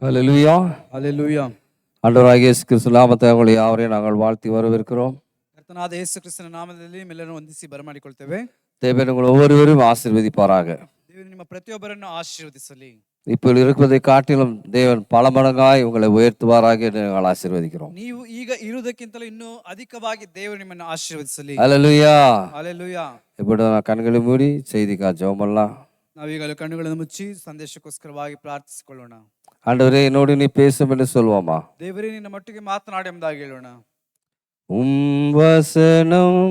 ஹல்லேலூயா. ஹalleluya. ஆண்டவராகிய இயேசு கிறிஸ்து நாமத்தை உங்களை யாவரையும் நாங்கள் வாழ்த்தி வரவேற்கிறோம். ಕರ್ತನಾದ ಯೇಸು ಕ್ರಿಸ್ತನ ನಾಮದಲ್ಲಿ ನಿಮ್ಮೆಲ್ಲರನ್ನು ವಂದಿಸಿ ಬರಮಾಡಿಕೊಳ್ತೇವೆ. தேவன் உங்கள் ஒவ்வொருவரும் ஆசீர்வதிப்பாராக. ದೇವರು ನಿಮ್ಮ ಪ್ರತಿಯೊಬ್ಬರನ್ನು ಆಶೀರ್ವದಿಸಲಿ. இப்போ இருப்பதை காட்டிலும் தேவன் பல மடங்காய் உங்களை உயர்த்துவாராக என்று நாங்கள் ஆசீர்வதிக்கிறோம். ನೀವು ಈಗ ಇರುವುದಕ್ಕಿಂತಲೂ ಇನ್ನೂ ಅಧಿಕವಾಗಿ ದೇವರು ನಿಮ್ಮನ್ನು ಆಶೀರ್ವದಿಸಲಿ. ஹல்லேலூயா. ಹalleluya. இப்படி நான் கண்களை மூடி செய்திக்காக ஜெபம் பண்ணலாம். ನಾವೀಗಲೂ ಕಣ್ಣುಗಳನ್ನು ಮುಚ್ಚಿ ಸಂದೇಶಕ್ಕೋಸ್ಕರವಾಗಿ ಪ್ರಾರ್ಥಿಸಿಕೊಳ್ಳೋಣ. ஆண்டவரே என்னோடு நீ பேசும் என்று சொல்வோமா? ದೇವರೇ ನಿನ್ನ ಮಟ್ಟಿಗೆ ಮಾತನಾಡಿ ಎಂಬುದಾಗಿ ಹೇಳೋಣ. வசனம்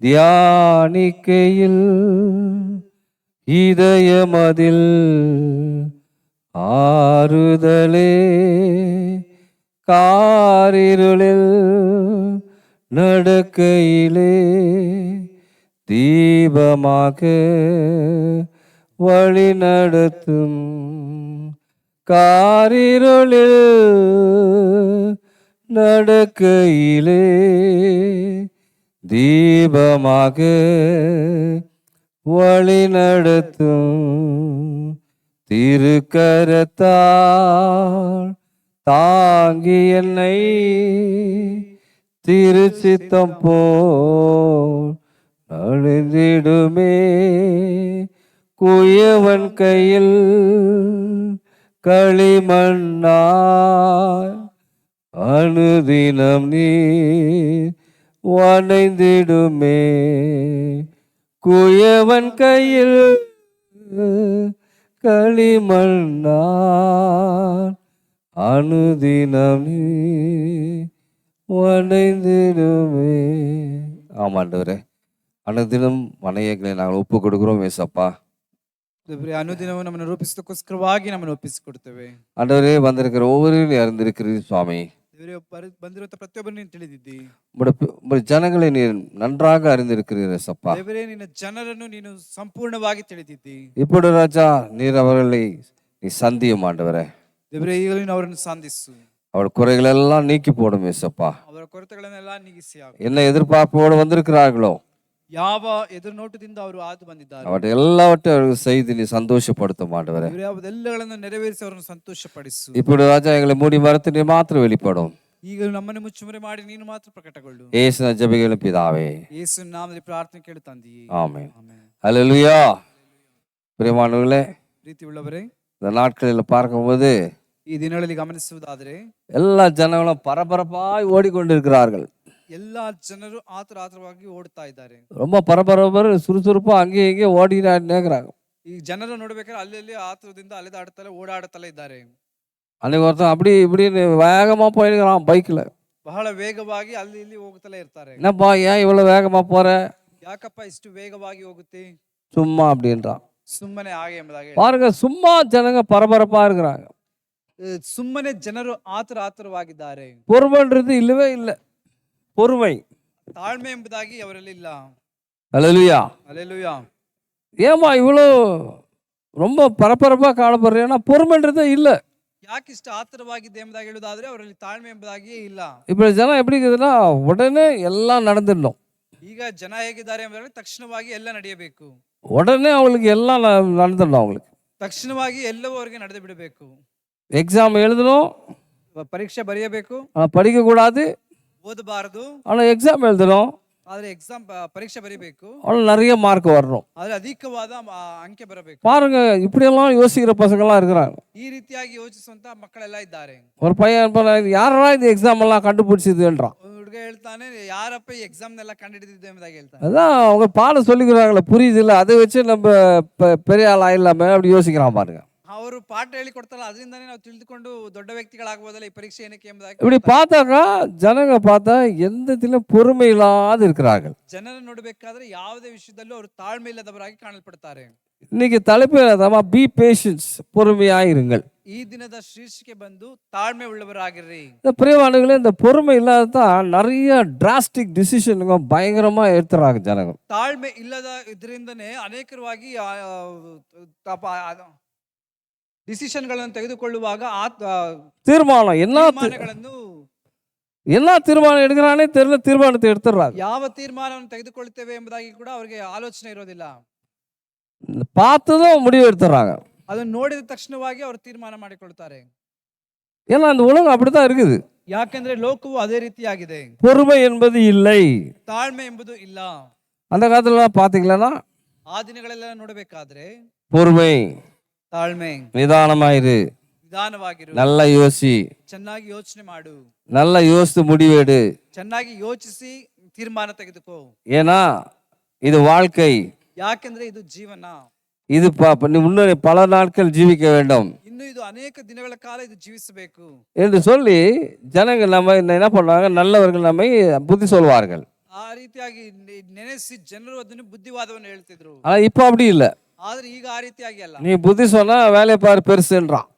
தியானிக்கையில் இதயமதில் ஆறுதலே காரிருளில் நடக்கையிலே தீபமாக வழி நடத்தும் காரிருளில் நடக்கையிலே தீபமாக வழி நடத்தும் திருக்கரத்தால் தாங்கி என்னை திருச்சித்தம் போல் அழிந்திடுமே குயவன் கையில் களிமண்ணாய் அனுதினம் நீ வணைந்திடுமே குயவன் கையில் களிமண்ணாய் அனுதினம் நீ வணைந்திடுமே. ஆமாண்டவரே, அனுதினம் வணையங்களை நாங்கள் ஒப்பு கொடுக்கிறோம் ஏசப்பா. ದೇವರೇ, ಅನುದಿನವೂ ನಮ್ಮನ್ನು ರೂಪಿಸೋದಕ್ಕೋಸ್ಕರವಾಗಿ ನಮ್ಮನ್ನು ಒಪ್ಪಿಸಿಕೊಡ್ತೇವೆ. ஆண்டவரே, வந்திருக்கிற ஒவ்வொருவரையும் அறிந்திருக்கிறீர் சுவாமி. ದೇವರೇ, ಬಂದಿರುವ ಪ್ರತಿಯೊಬ್ಬರನ್ನು ನೀನು ತಿಳಿದಿದ್ದಿ. உம்முடைய ஜனங்களை நீர் நன்றாக அறிந்திருக்கிறீர் ஏசப்பா. ದೇವರೇ, ನಿನ್ನ ಜನರನ್ನು ನೀನು ಸಂಪೂರ್ಣವಾಗಿ ತಿಳಿದಿದ್ದಿ. இப்படி ராஜா நீர் அவர்களை நீ சந்தியும் ஆண்டவரே. ದೇವರೇ, ಈಗಲೂ ನೀನು ಅವರನ್ನು ಸಂಧಿಸು. அவள் குறைகளெல்லாம் நீக்கி போடும் ஏசப்பா. ಅವರ ಕೊರತೆಗಳನ್ನೆಲ್ಲ ನೀಗಿಸಿ ಹಾಕು. என்ன எதிர்பார்ப்போடு வந்திருக்கிறார்களோ ಯಾವ ಎದುರು ನೋಟದಿಂದ ಅವರು ಆದು ಬಂದಿದ್ದಾರೆ அவற்றை எல்லாவற்றையும் அவர்கள் செய்து நீ சந்தோஷப்படுத்தும் ஆண்டவரே. ದೇವರೇ, ಅವೆಲ್ಲಗಳನ್ನು ನೆರವೇರಿಸಿ ಅವರನ್ನು ಸಂತೋಷಪಡಿಸು. இப்படி ராஜா எங்களை மூடி மறைத்து நீ மாத்திரம் வெளிப்படும். ಈಗ ನಮ್ಮನ್ನು ಮುಚ್ಚುಮರೆ ಮಾಡಿ ನೀನು ಮಾತ್ರ ಪ್ರಕಟಗೊಳ್ಳು. ஏசுவின் ஜெபங்களும் பிதாவே, ಯೇಸುವಿನ ನಾಮದಲ್ಲಿ ಪ್ರಾರ್ಥನೆ ಕೇಳು ತಂದೆಯೇ. ஆமென். ஹல்லேலூயா. பிரியமானவர்களே, ಪ್ರೀತಿ ಉಳ್ಳವರೇ, இந்த நாட்களில் பார்க்கும்போது ಈ ದಿನಗಳಲ್ಲಿ ಗಮನಿಸುವುದಾದರೆ எல்லா ஜனங்களும் பரபரப்பாய் ஓடிக்கொண்டிருக்கிறார்கள். ಎಲ್ಲಾ ಜನರು ಆತುರವಾಗಿ ಓಡ್ತಾ ಇದ್ದಾರೆ. ரொம்ப பரபரப்பு சுறுசுறுப்பா அங்கேயும் இங்கேயும் ஓடினாங்க. ಈ ಜನರು ನೋಡ್ಬೇಕಾದ್ರೆ ಅಲ್ಲಿ ಆತುರದಿಂದ ಅಲೆದಾಡ್ತಲೇ ಓಡಾಡ್ತಲೇ ಇದ್ದಾರೆ. அன்னைக்கு ஒருத்தன் அப்படி இப்படின்னு வேகமா போயிருக்கிறான் பைக்ல. ಬಹಳ ವೇಗವಾಗಿ ಅಲ್ಲಿ ಇಲ್ಲಿ ಹೋಗ್ತಲೇ ಇರ್ತಾರೆ. என்னப்பா ஏன் இவ்வளவு வேகமா போற? ಯಾಕಪ್ಪ ಇಷ್ಟು ವೇಗವಾಗಿ ಹೋಗುತ್ತೆ? சும்மா அப்படின்றான். ಸುಮ್ಮನೆ ಹಾಗೆ ಎಂಬುದಾಗಿ பாருங்க, சும்மா ஜனங்க பரபரப்பா இருக்கிறாங்க. ಸುಮ್ಮನೆ ಜನರು ಆತುರವಾಗಿದ್ದಾರೆ. பொறுமைன்றது இல்லவே இல்லை. பொறுமை, ತಾಳ್ಮೆ ಎಂಬುದಾಗಿ ಅವರಲ್ಲಿ ಇಲ್ಲ. ஹல்லேலூயா. ಹಲ್ಲೆಲೂಯಾ. ஏமா இவ்வளோ ரொம்ப பரபரப்பா காணப்படுறேன்னா பொறுமைன்றதே இல்லை. ಯಾಕಿಷ್ಟು ಆತುರವಾಗಿದೆ ಎಂಬುದಾಗಿ ಹೇಳುವುದಾದ್ರೆ ಅವರಲ್ಲಿ ತಾಳ್ಮೆ ಎಂಬುದಾಗಿಯೇ ಇಲ್ಲ. இப்படி ஜனம் எப்படி இருக்குதுன்னா உடனே எல்லாம் நடந்துடணும். ಈಗ ಜನ ಹೇಗಿದ್ದಾರೆ ಎಂಬುದಾದ್ರೆ ತಕ್ಷಣವಾಗಿ ಎಲ್ಲ ನಡೆಯಬೇಕು. உடனே அவங்களுக்கு எல்லாம் நடந்துடணும். அவங்களுக்கு ತಕ್ಷಣವಾಗಿ ಎಲ್ಲವೂ ಅವರಿಗೆ ನಡೆದು ಬಿಡಬೇಕು. எக்ஸாம் எழுதணும், ಪರೀಕ್ಷೆ ಬರೆಯಬೇಕು, படிக்கக்கூடாது. ಓದಬಾರದು, ஆனால் எக்ஸாம் எழுதணும், ಆದ್ರೆ ಎಕ್ಸಾಮ್ ಪರೀಕ್ಷೆ ಬರೀಬೇಕು, ஆனால் நிறைய மார்க் வரணும். ಆದ್ರೆ ಅಧಿಕವಾದ ಅಂಕೆ ಬರಬೇಕು. பாருங்க, இப்படியெல்லாம் யோசிக்கிற பசங்கள்லாம் இருக்கிறாங்க. ಈ ರೀತಿಯಾಗಿ ಯೋಚಿಸುವಂತ ಮಕ್ಕಳೆಲ್ಲ ಇದ್ದಾರೆ. ஒரு பையன் யாரா இந்த எக்ஸாம் எல்லாம் கண்டுபிடிச்சதுன்றான். ಹುಡುಗ ಹೇಳ್ತಾನೆ, ಯಾರಪ್ಪ ಈ ಎಕ್ಸಾಮ್ ಎಲ್ಲ ಕಂಡುಹಿಡಿದಿದ್ದು ಎಂಬುದಾಗಿ ಹೇಳ್ತಾನೆ. அதான் அவங்க பாடம் சொல்லிக்கிறாங்களே, புரியுது இல்லை, அதை வச்சு நம்ம பெரிய ஆள் ஆயிடலாமே அப்படி யோசிக்கிறான் பாருங்க. ಅವರು ಪಾಠ ಹೇಳಿ ಕೊಡ್ತಾರಲ್ಲ, ಅದರಿಂದಾನೇ ನಾವು ತಿಳಿದುಕೊಂಡು ದೊಡ್ಡ ವ್ಯಕ್ತಿಗಳಾಗಬಹುದಲ್ಲ. ಈ ಪರೀಕ್ಷೆ ಏನಕ್ಕೆ ಎಂಬುದಾಗಿ இப்படி பார்த்தாக்கா ஜனங்க பார்த்தா எந்த இதிலும் பொறுமை இல்லாது இருக்கிறார்கள். ಜನರನ್ನು ನೋಡಬೇಕಾದ್ರೆ ಯಾವುದೇ ವಿಷಯದಲ್ಲೂ ಅವರು ತಾಳ್ಮೆ ಇಲ್ಲದವರಾಗಿ ಕಾಣಲ್ಪಡ್ತಾರೆ. இன்னைக்கு தலைப்பு பி பேஷன்ஸ், பொறுமையாயிருங்கள். ಈ ದಿನದ ಶೀರ್ಷಿಕೆ ಬಂದು ತಾಳ್ಮೆ ಉಳ್ಳವರಾಗಿರ್ರಿ. இந்த பிரியவான்களே, இந்த பொறுமை இல்லாததான் நிறைய டிராஸ்டிக் டிசிஷனுங்க பயங்கரமா எடுத்துறாங்க ஜனங்க. ತಾಳ್ಮೆ ಇಲ್ಲದ ಇದರಿಂದನೇ ಅನೇಕರವಾಗಿ ಡಿಸಿಷನ್ಗಳನ್ನು ತೆಗೆದುಕೊಳ್ಳುವಾಗ தீர்மானம் என்ன தீர்மானம் எடுக்கிறானே தெரியல, தீர்மானத்தை எடுத்துறாங்க. ಯಾವ ತೀರ್ಮಾನವನ್ನು ತೆಗೆದುಕೊಳ್ಳುತ್ತೇವೆ ಎಂಬುದಾಗಿ ಕೂಡ ಅವರಿಗೆ ಆಲೋಚನೆ ಇರೋದಿಲ್ಲ. பார்த்ததும் முடிவு எடுத்துறாங்க. ಅದನ್ನು ನೋಡಿದ ತಕ್ಷಣವಾಗಿ ಅವರು ತೀರ್ಮಾನ ಮಾಡಿಕೊಳ್ತಾರೆ. ஏன்னா அந்த உலகம் அப்படித்தான் இருக்குது. ಯಾಕೆಂದ್ರೆ ಲೋಕವು ಅದೇ ರೀತಿಯಾಗಿದೆ. பொறுமை என்பது இல்லை. ತಾಳ್ಮೆ ಎಂಬುದು ಇಲ್ಲ. அந்த காலத்துல பாத்தீங்களா, ಆ ದಿನಗಳೆಲ್ಲ ನೋಡಬೇಕಾದ್ರೆ பொறுமை, ತಾಳ್ಮೆ, நிதானமாயிரு, ನಿಧಾನವಾಗಿರು, நல்லா யோசி, ಚೆನ್ನಾಗಿ ಯೋಚನೆ ಮಾಡು, நல்லா யோசித்து முடிவெடு. ಚೆನ್ನಾಗಿ ಯೋಚಿಸಿ ತೀರ್ಮಾನ ತೆಗೆದುಕೋ. ஏன்னா இது வாழ்க்கை, ಯಾಕೆಂದ್ರೆ ಇದು ಜೀವನ. இது இன்னும் பல நாட்கள் ஜீவிக்க வேண்டும் ಇನ್ನು ಇದು ಅನೇಕ ದಿನಗಳ ಕಾಲ ಇದು ಜೀವಿಸಬೇಕು என்று சொல்லி ஜனங்கள் நம்ம என்ன பண்ணுவாங்க, நல்லவர்கள் நம்மை புத்தி சொல்வார்கள். ಆ ರೀತಿಯಾಗಿ ನೆನೆಸಿ ಜನರು ಅದನ್ನು ಬುದ್ಧಿವಾದವನ್ನು ಹೇಳ್ತಿದ್ರು. ஆனா இப்ப அப்படி இல்லை. ಆದ್ರೆ ಈಗ ಆ ರೀತಿಯಾಗಿ ಅಲ್ಲ. நீ புத்தி சொன்னா வேலையை பாரு பெருசுன்றான்.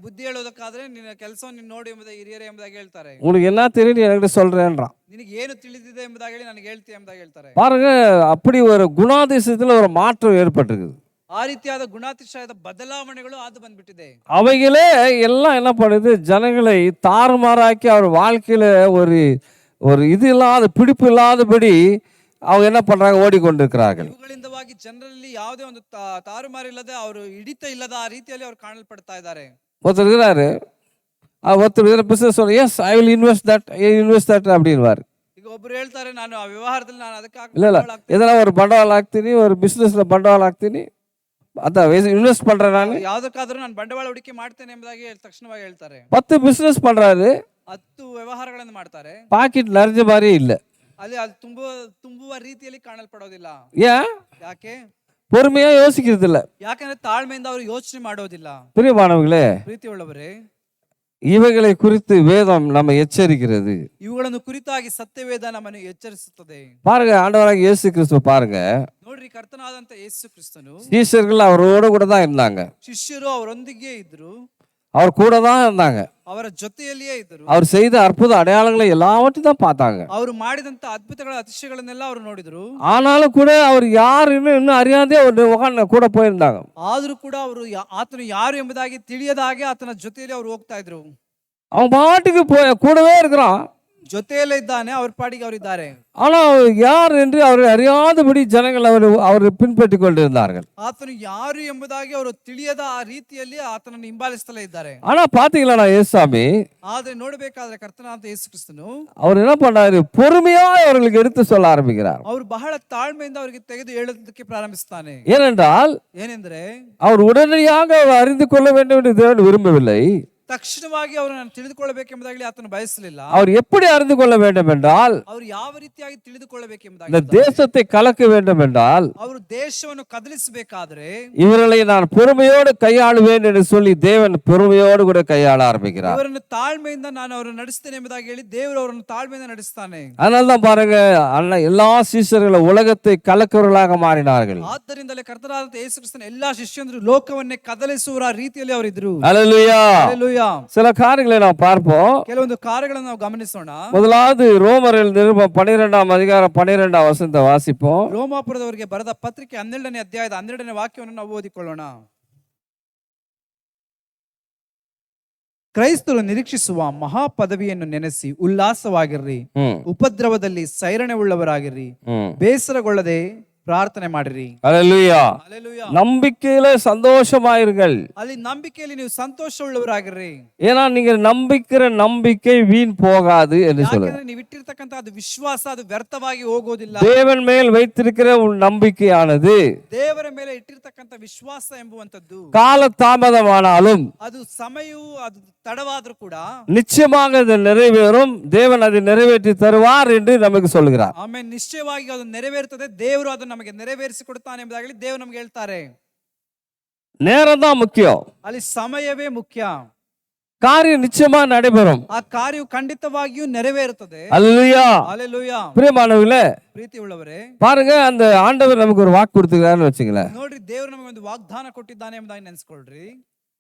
ಬುದ್ಧಿ ಹೇಳೋದಕ್ಕಾದ್ರೆ ನಿನ್ನ ಕೆಲಸವನ್ನು ನೋಡಿ ಎಂಬುದಾಗಿ ಹಿರಿಯರೇ ಎಂಬುದಾಗಿ ಹೇಳ್ತಾರೆ. உனக்கு என்ன தெரியும் நீ என்கிட்ட சொல்றேன்றான். ನಿನಗೆ ಏನು ತಿಳಿದಿದೆ ಎಂಬುದಾಗಿ ಹೇಳಿ ನನಗೆ ಹೇಳ್ತೀಯ ಎಂಬುದಾಗಿ ಹೇಳ್ತಾರೆ. பாருங்க, அப்படி ஒரு குணாதிசயத்துல ஒரு மாற்றம் ஏற்பட்டிருக்குது. ಆ ರೀತಿಯಾದ ಗುಣಾತಿಶಯದ ಬದಲಾವಣೆಗಳು ಆದು ಬಂದ್ಬಿಟ್ಟಿದೆ. அவைகளே எல்லாம் என்ன பண்ணுது, ஜனங்களை தாறுமாறாக்கி அவர் வாழ்க்கையில ஒரு ஒரு இது இல்லாத பிடிப்பு இல்லாதபடி அவங்க என்ன பண்றாங்க, ஓடிக்கொண்டிருக்கிறார்கள். ಇವುಗಳಿಂದವಾಗಿ ಜನರಲ್ಲಿ ಯಾವುದೇ ಒಂದು ತಾರುಮಾರಿಲ್ಲದೆ ಅವರು ಹಿಡಿತ ಇಲ್ಲದ ಆ ರೀತಿಯಲ್ಲಿ ಅವರು ಕಾಣಲ್ಪಡ್ತಾ ಇದ್ದಾರೆ. ஒருத்தர் இருக்கிறாரு, ஒருத்தர் பிசினஸ் சொல்ல, yes I will invest that அப்படின்வாரு. ಈಗ ಒಬ್ರು ಹೇಳ್ತಾರೆ, ನಾನು ಆ ವ್ಯವಹಾರದಲ್ಲಿ ನಾನು ಅದಕ್ಕೆ இல்ல எதனா ஒரு ಬಂಡವಾಳ ಹಾಕ್ತೀನಿ, ஒரு பிசினஸ்ல ಬಂಡವಾಳ ಹಾಕ್ತೀನಿ, அதான் இன்வெஸ்ட் பண்றேன் ನಾನು, ಯಾವ್ದಕ್ಕಾದ್ರೂ ನಾನು ಬಂಡವಾಳ ಹೂಡಿಕೆ ಮಾಡ್ತೇನೆ ಎಂಬುದಾಗಿ ತಕ್ಷಣವಾಗಿ ಹೇಳ್ತಾರೆ. 10 பிசினஸ் பண்றாரு, 10 ವ್ಯವಹಾರಗಳನ್ನು ಮಾಡ್ತಾರೆ, பாக்கெட் நிறைஞ்ச மாதிரி இல்ல. ಅಲ್ಲಿ ಅದು ತುಂಬುವ ರೀತಿಯಲ್ಲಿ ಕಾಣಲ್ಪಡೋದಿಲ್ಲ. ஏன்? ಯಾಕೆ? பொறுமையா யோசிக்கிறது இல்ல. ಯಾಕಂದ್ರೆ ತಾಳ್ಮೆಯಿಂದ ಅವರು ಯೋಚನೆ ಮಾಡೋದಿಲ್ಲ. பிரியமானவர்களே, ಪ್ರೀತಿ ಉಳ್ಳವರೇ, இவைகளை குறித்து வேதம் நம்ம எச்சரிக்கிறது. ಇವುಗಳನ್ನು ಕುರಿತಾಗಿ ಸತ್ಯವೇದ ನಮ್ಮನ್ನು ಎಚ್ಚರಿಸುತ್ತದೆ. பாருங்க, ஆண்டவராகிய இயேசு கிறிஸ்து பாருங்க, ನೋಡ್ರಿ, ಕರ್ತನಾದಂತ ಯೇಸು ಕ್ರಿಸ್ತನು சீஷர்கள் அவரோட கூட தான் இருந்தாங்க. ಶಿಷ್ಯರು ಅವರೊಂದಿಗೆ ಇದ್ರು, அவர் கூட தான் இருந்தாங்க. ಅವರ ಜೊತೆಯಲ್ಲಿಯೇ ಇದ್ದರು. அவர் செய்த அற்புத அடையாளங்களை எல்லாவற்றையும் தான் பார்த்தாங்க. ಅವರು ಮಾಡಿದಂತ ಅದ್ಭುತಗಳ ಅತಿಶಯಗಳನ್ನೆಲ್ಲ ಅವರು ನೋಡಿದ್ರು. ஆனாலும் கூட அவர் யாருன்னு இன்னும் அறியாதே ஒரு உட்கார்ந்து கூட போயிருந்தாங்க. ಆದರೂ ಕೂಡ ಅವರು ಆತನು ಯಾರು ಎಂಬುದಾಗಿ ತಿಳಿಯದ ಹಾಗೆ ಆತನ ಜೊತೆಯಲ್ಲಿ ಅವರು ಹೋಗ್ತಾ ಇದ್ರು. அவன் பாட்டுக்கு கூடவே இருக்கிறான், ಜೊತೆಯಲ್ಲೇ ಇದ್ದಾನೆ, ಅವ್ರ ಪಾಡಿಗೆ ಅವರಿದ್ದಾರೆ. ஆனா அவர் யார் என்று அவர் அறியாதபடி ஜனங்கள் அவர் பின்பற்றி கொண்டிருந்தார்கள். ಆತನು ಯಾರು ಎಂಬುದಾಗಿ ಅವರು ತಿಳಿಯದ ಆ ರೀತಿಯಲ್ಲಿ ಆತನನ್ನು ಹಿಂಬಾಲಿಸ್ತಲೇ ಇದ್ದಾರೆ. ஆனா பாத்தீங்களா ஏசாமி, ಆದ್ರೆ ನೋಡಬೇಕಾದ್ರೆ ಕರ್ತನಾದ ಯೇಸು ಕ್ರಿಸ್ತನು அவர் என்ன பண்ணாரு, பொறுமையா அவர்களுக்கு எடுத்து சொல்ல ஆரம்பிக்கிறார். ಅವರು ಬಹಳ ತಾಳ್ಮೆಯಿಂದ ಅವರಿಗೆ ತೆಗೆದು ಹೇಳೋದಕ್ಕೆ ಪ್ರಾರಂಭಿಸ್ತಾನೆ. ஏனென்றால் ಏನೆಂದ್ರೆ அவர் உடனடியாக அறிந்து கொள்ள வேண்டும் என்று தேவன் விரும்பவில்லை. ತಕ್ಷಣವಾಗಿ ಅವರನ್ನು ತಿಳಿದುಕೊಳ್ಳಬೇಕೆಂಬುದಾಗಲಿ ಆತನು ಬಯಸಲಿಲ್ಲ. அவர் எப்படி அறிந்து கொள்ள வேண்டும் என்றால், ಅವರು ಯಾವ ರೀತಿಯಾಗಿ ತಿಳಿದುಕೊಳ್ಳಬೇಕೆಂಬುದಾಗಿ, இந்த தேசத்தை கலக்க வேண்டும் என்றால், ಅವರು ದೇಶವನ್ನು ಕದಲಿಸಬೇಕಾದ್ರೆ இவர்களை நான் பொறுமையோடு கையாளுவேன் என்று சொல்லி தேவன் பொறுமையோடு கூட கையாள ஆரம்பிக்கிறார். ಅವರನ್ನು ತಾಳ್ಮೆಯಿಂದ ನಾನು ಅವರನ್ನು ನಡೆಸ್ತೇನೆ ಎಂಬುದಾಗಿ ಹೇಳಿ ದೇವರು ಅವರನ್ನು ತಾಳ್ಮೆಯಿಂದ ನಡೆಸ್ತಾನೆ. அதனால்தான் பாருங்க, எல்லா சீஷர்களும் உலகத்தை கலக்கிறவர்களாக மாறினார்கள். ಆದ್ದರಿಂದಲೇ ಕರ್ತನಾದ ಯೇಸು ಕ್ರಿಸ್ತನ ಎಲ್ಲಾ ಶಿಷ್ಯರು ಲೋಕವನ್ನೇ ಕದಲಿಸುವ ರೀತಿಯಲ್ಲಿ ಅವರಿದ್ರು. அல்லேலூயா. ಹಲ್ಲೆಲೂಯಾ. சில காரியங்களை நாம் பார்ப்போம். ಕೆಲವೊಂದು ಕಾರ್ಯಗಳನ್ನು ನಾವು ಗಮನಿಸೋಣ. முதலாவது ரோமரில் நிருபம் 12ஆம் அதிகாரம் 12ஆம் வசனத்தை வாசிப்போம். ರೋಮಾಪುರದವರಿಗೆ ಬರೆದ ಪತ್ರಿಕೆ 12ನೇ ಅಧ್ಯಾಯದ 12ನೇ ವಾಕ್ಯವನ್ನು ನಾವು ಓದಿಕೊಳ್ಳೋಣ. ಕ್ರೈಸ್ತರು ನಿರೀಕ್ಷಿಸುವ ಮಹಾ ಪದವಿಯನ್ನು ನೆನೆಸಿ ಉಲ್ಲಾಸವಾಗಿರ್ರಿ, ಉಪದ್ರವದಲ್ಲಿ ಸೈರಣೆ ಉಳ್ಳವರಾಗಿರ್ರಿ, ಬೇಸರಗೊಳ್ಳದೆ ಪ್ರಾರ್ಥನೆ ಮಾಡಿರಿ. அல்லேலூயா. ಹಲ್ಲೆಲೂಯಾ. நம்பிக்கையில சந்தோஷமாயிருங்கள். ಅಲ್ಲಿ ನಂಬಿಕೆಯಲ್ಲಿ ನೀವು ಸಂತೋಷ ಉಳ್ಳವರಾಗಿರ್ರಿ. ஏன்னா நீங்க நம்பிக்கிற நம்பிக்கை வீண் போகாது என்று சொல்லுங்க. ಯಾಕಂದ್ರೆ ನೀವು ಇಟ್ಟಿರ್ತಕ್ಕಂತ ಅದು ವಿಶ್ವಾಸ ಅದು ವ್ಯರ್ಥವಾಗಿ ಹೋಗೋದಿಲ್ಲ. தேவன் மேல் வைத்திருக்கிற உன் நம்பிக்கையானது ದೇವರ ಮೇಲೆ ಇಟ್ಟಿರ್ತಕ್ಕಂತ ವಿಶ್ವಾಸ ಎಂಬುವಂತದ್ದು கால தாமதமானாலும் ಅದು ಸಮಯವು ಅದು ತಡವಾದ್ರೂ ಕೂಡ நிச்சயமாக அது நிறைவேறும். தேவன் அதை நிறைவேற்றி தருவார் என்று நமக்கு சொல்கிறார். ಆಮೇಲೆ ನಿಶ್ಚಯವಾಗಿ ಅದು ನೆರವೇರುತ್ತದೆ, ದೇವರು ಅದನ್ನು ನಮಗೆ ನೆರವೇರಿಸಿ ಕೊಡುತ್ತಾನೆ ಎಂಬುದಾಗಲಿ ದೇವರು ನಮಗೆ ಹೇಳ್ತಾರೆ. நேரம் தான் முக்கியம், ಅಲ್ಲಿ ಸಮಯವೇ ಮುಖ್ಯ. காரியம் நிச்சயமா நடைபெறும். ಆ ಕಾರ್ಯವು ಖಂಡಿತವಾಗಿಯೂ ನೆರವೇರುತ್ತದೆ. அல்லேலூயா. ಹಲ್ಲೆಲೂಯಾ. பிரியமானவர்களே, ಪ್ರೀತಿ ಉಳ್ಳವರೇ, பாருங்க, அந்த ஆண்டவர் நமக்கு ஒரு வாக்கு கொடுத்துக்கிறாருன்னு வச்சுங்களேன். ನೋಡ್ರಿ, ದೇವರು ನಮಗೆ ಒಂದು ವಾಗ್ದಾನ ಕೊಟ್ಟಿದ್ದಾನೆ ಎಂಬುದಾಗಿ ನೆನೆಸ್ಕೊಳ್ರಿ.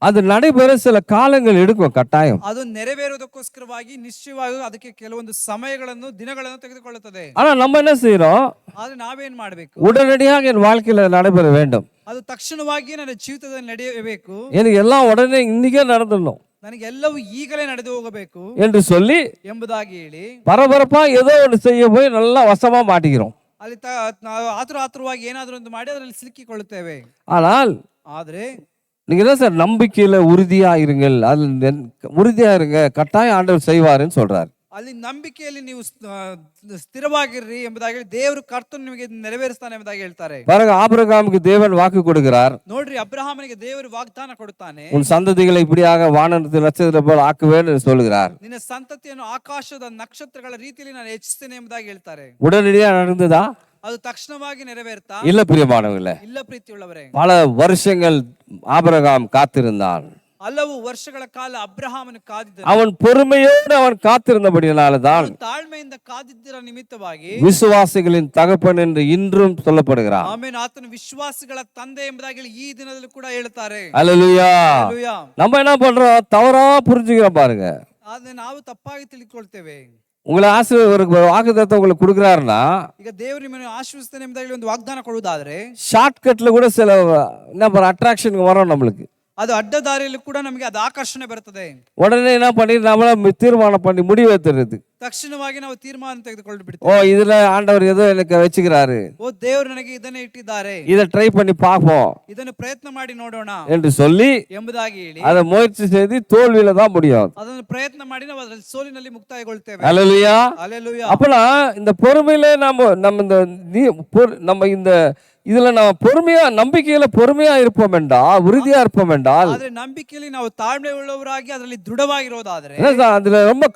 அது நடைபெற சில காலங்கள் எடுக்கும், கட்டாயம். ಅದು ನೆರವೇರೋದಕ್ಕೋಸ್ಕರವಾಗಿ ನಿಶ್ಚಯವಾಗಿ ಅದಕ್ಕೆ ಕೆಲವೊಂದು ಸಮಯಗಳನ್ನು ದಿನಗಳನ್ನು ತೆಗೆದುಕೊಳ್ಳುತ್ತದೆ. ஆனா நம்ம என்ன செய்யறோம், ಆದ್ರೆ ನಾವೇನ್ ಮಾಡ್ಬೇಕು, உடனடியாக என் வாழ்க்கையில நடைபெற வேண்டும், ಅದು ತಕ್ಷಣವಾಗಿ ನನ್ನ ಜೀವಿತದಲ್ಲಿ ನಡೆಯಬೇಕು, எனக்கு எல்லாம் உடனே இன்னைக்கே நடந்துடணும் ನನಗೆಲ್ಲವೂ ಈಗಲೇ ನಡೆದು ಹೋಗಬೇಕು என்று சொல்லி ಎಂಬುದಾಗಿ ಹೇಳಿ பரபரப்பா ஏதோ ஒன்று செய்ய போய் நல்லா வசமா மாட்டிக்கிறோம். ಅಲ್ಲಿ ಆತುರವಾಗಿ ಏನಾದ್ರೂ ಒಂದು ಮಾಡಿ ಅದರಲ್ಲಿ ಸಿಲುಕಿಕೊಳ್ಳುತ್ತೇವೆ. ஆனால் ಆದ್ರೆ நீங்க தான் சார் நம்பிக்கையில உறுதியா இருங்கள், அதுல உறுதியா இருங்க, கட்டாயம் ஆண்டவர் செய்வாருன்னு சொல்றாரு. ಅಲ್ಲಿ ನಂಬಿಕೆಯಲ್ಲಿ ನೀವು ಸ್ಥಿರವಾಗಿರ್ರಿ ಎಂಬುದಾಗಿ ದೇವರು ಕರ್ತನು ನಿಮಗೆ ನೆರವೇರಿಸ್ತಾನೆ ಎಂಬುದಾಗಿ ಹೇಳ್ತಾರೆ. பாருங்க, ஆபிரகாமுக்கு தேவன் வாக்கு கொடுக்கிறார். ನೋಡ್ರಿ, ಅಬ್ರಹಾಮನಿಗೆ ದೇವರು ವಾಗ್ದಾನ ಕೊಡುತ್ತಾನೆ. உன் சந்ததிகளை இப்படியாக வானத்து நட்சத்திரம் போல ஆக்குவேன் என்று சொல்கிறார். ನಿನ್ನ ಸಂತತಿಯನ್ನು ಆಕಾಶದ ನಕ್ಷತ್ರಗಳ ರೀತಿಯಲ್ಲಿ ನಾನು ಹೆಚ್ಚಿಸ್ತೇನೆ ಎಂಬುದಾಗಿ ಹೇಳ್ತಾರೆ. உடனடியா நடந்ததா? ಅದು ತಕ್ಷಣವಾಗಿ ನೆರವೇರ್ತಾ? இல்ல பிரியமானவர்களே, ಇಲ್ಲ ಪ್ರೀತಿಯುಳ್ಳವರೇ. பல வருஷங்கள் ஆபிரகாம் காத்திருந்தான். ಹಲವು ವರ್ಷಗಳ ಕಾಲ ಅಬ್ರಹಾಮನು ಕಾದಿದ್ದನು. அவன் பொறுமையோடு அவன் காத்திருந்தபடியினால்தான் ತಾಳ್ಮೆಯಿಂದ ಕಾದಿದ್ದರ ನಿಮಿತ್ತವಾಗಿ விசுவாசிகளின் தகப்பன் என்று இன்றும் சொல்லப்படுகிறார். ಆಮೇಲೆ ಆತನು ವಿಶ್ವಾಸಿಗಳ ತಂದೆ ಎಂಬುದಾಗಿ ಈ ದಿನದಲ್ಲೂ ಕೂಡ ಹೇಳ್ತಾರೆ. அல்லேலூயா. ಹಲ್ಲೆಲೂಯಾ. நம்ம என்ன பண்றோம்? தவறா புரிஞ்சுக்கிறோம் பாருங்க. ಆದ್ರೆ ನಾವು ತಪ್ಪಾಗಿ ತಿಳಿದುಕೊಳ್ತೇವೆ. உங்களை ஒரு வாக்குத்தத்தம் உங்களுக்கு கொடுக்குறாருன்னா, ಈಗ ದೇವರು ನಿಮ್ಮನ್ನು ಆಶೀರ್ವದಿಸ್ತಾನೆ ಎಂಬುದಾಗಿ ಒಂದು ವಾಗ್ದಾನ ಕೊಡುವುದಾದ್ರೆ ஷார்ட் கட்ல கூட சில என்ன அட்ராக்ஷன் வரும் நம்மளுக்கு. ಅದು ಅಡ್ಡ ದಾರಿಯಲ್ಲಿ ಕೂಡ ನಮಗೆ ಅದು ಆಕರ್ಷಣೆ ಬರುತ್ತದೆ. உடனே என்ன பண்ணி நம்மள தீர்மானம் பண்ணி முடிவு எடுத்துறது. ತಕ್ಷಣವಾಗಿ ನಾವು ತೀರ್ಮಾನ ತೆಗೆದುಕೊಂಡು ஓ, ಬಿಡ್ತೇವೆ. இதுல ஆண்டவர் ஏதோ எனக்கு வச்சுக்கிறாரு, ಓ, ದೇವರು ನನಗೆ ಇದನ್ನೇ ಇಟ್ಟಿದ್ದಾರೆ, இதை ட்ரை பண்ணி பார்ப்போம் ಇದನ್ನು ಪ್ರಯತ್ನ ಮಾಡಿ ನೋಡೋಣ என்று சொல்லி ಎಂಬುದಾಗಿ ಹೇಳಿ அதை முயற்சி செய்து தோல்வியில தான் முடியும். ಅದನ್ನು ಪ್ರಯತ್ನ ಮಾಡಿ ನಾವು ಅದರಲ್ಲಿ ಸೋಲಿನಲ್ಲಿ ಮುಕ್ತಾಯಗೊಳ್ತೇವೆ. அல்லேலூயா. ಹಲ್ಲೆಲೂಯಾ. அப்பனா இந்த பொறுமையில நம்ம இந்த இதுல நம்ம பொறுமையா, நம்பிக்கையில பொறுமையா இருப்போம் என்றால், உறுதியா இருப்போம் என்றால், ಆದ್ರೆ ನಂಬಿಕೆಯಲ್ಲಿ ನಾವು ತಾಳ್ಮೆ ಉಳ್ಳವರಾಗಿ ಅದರಲ್ಲಿ ದೃಢವಾಗಿರೋದಾದ್ರೆ, அதுல ரொம்ப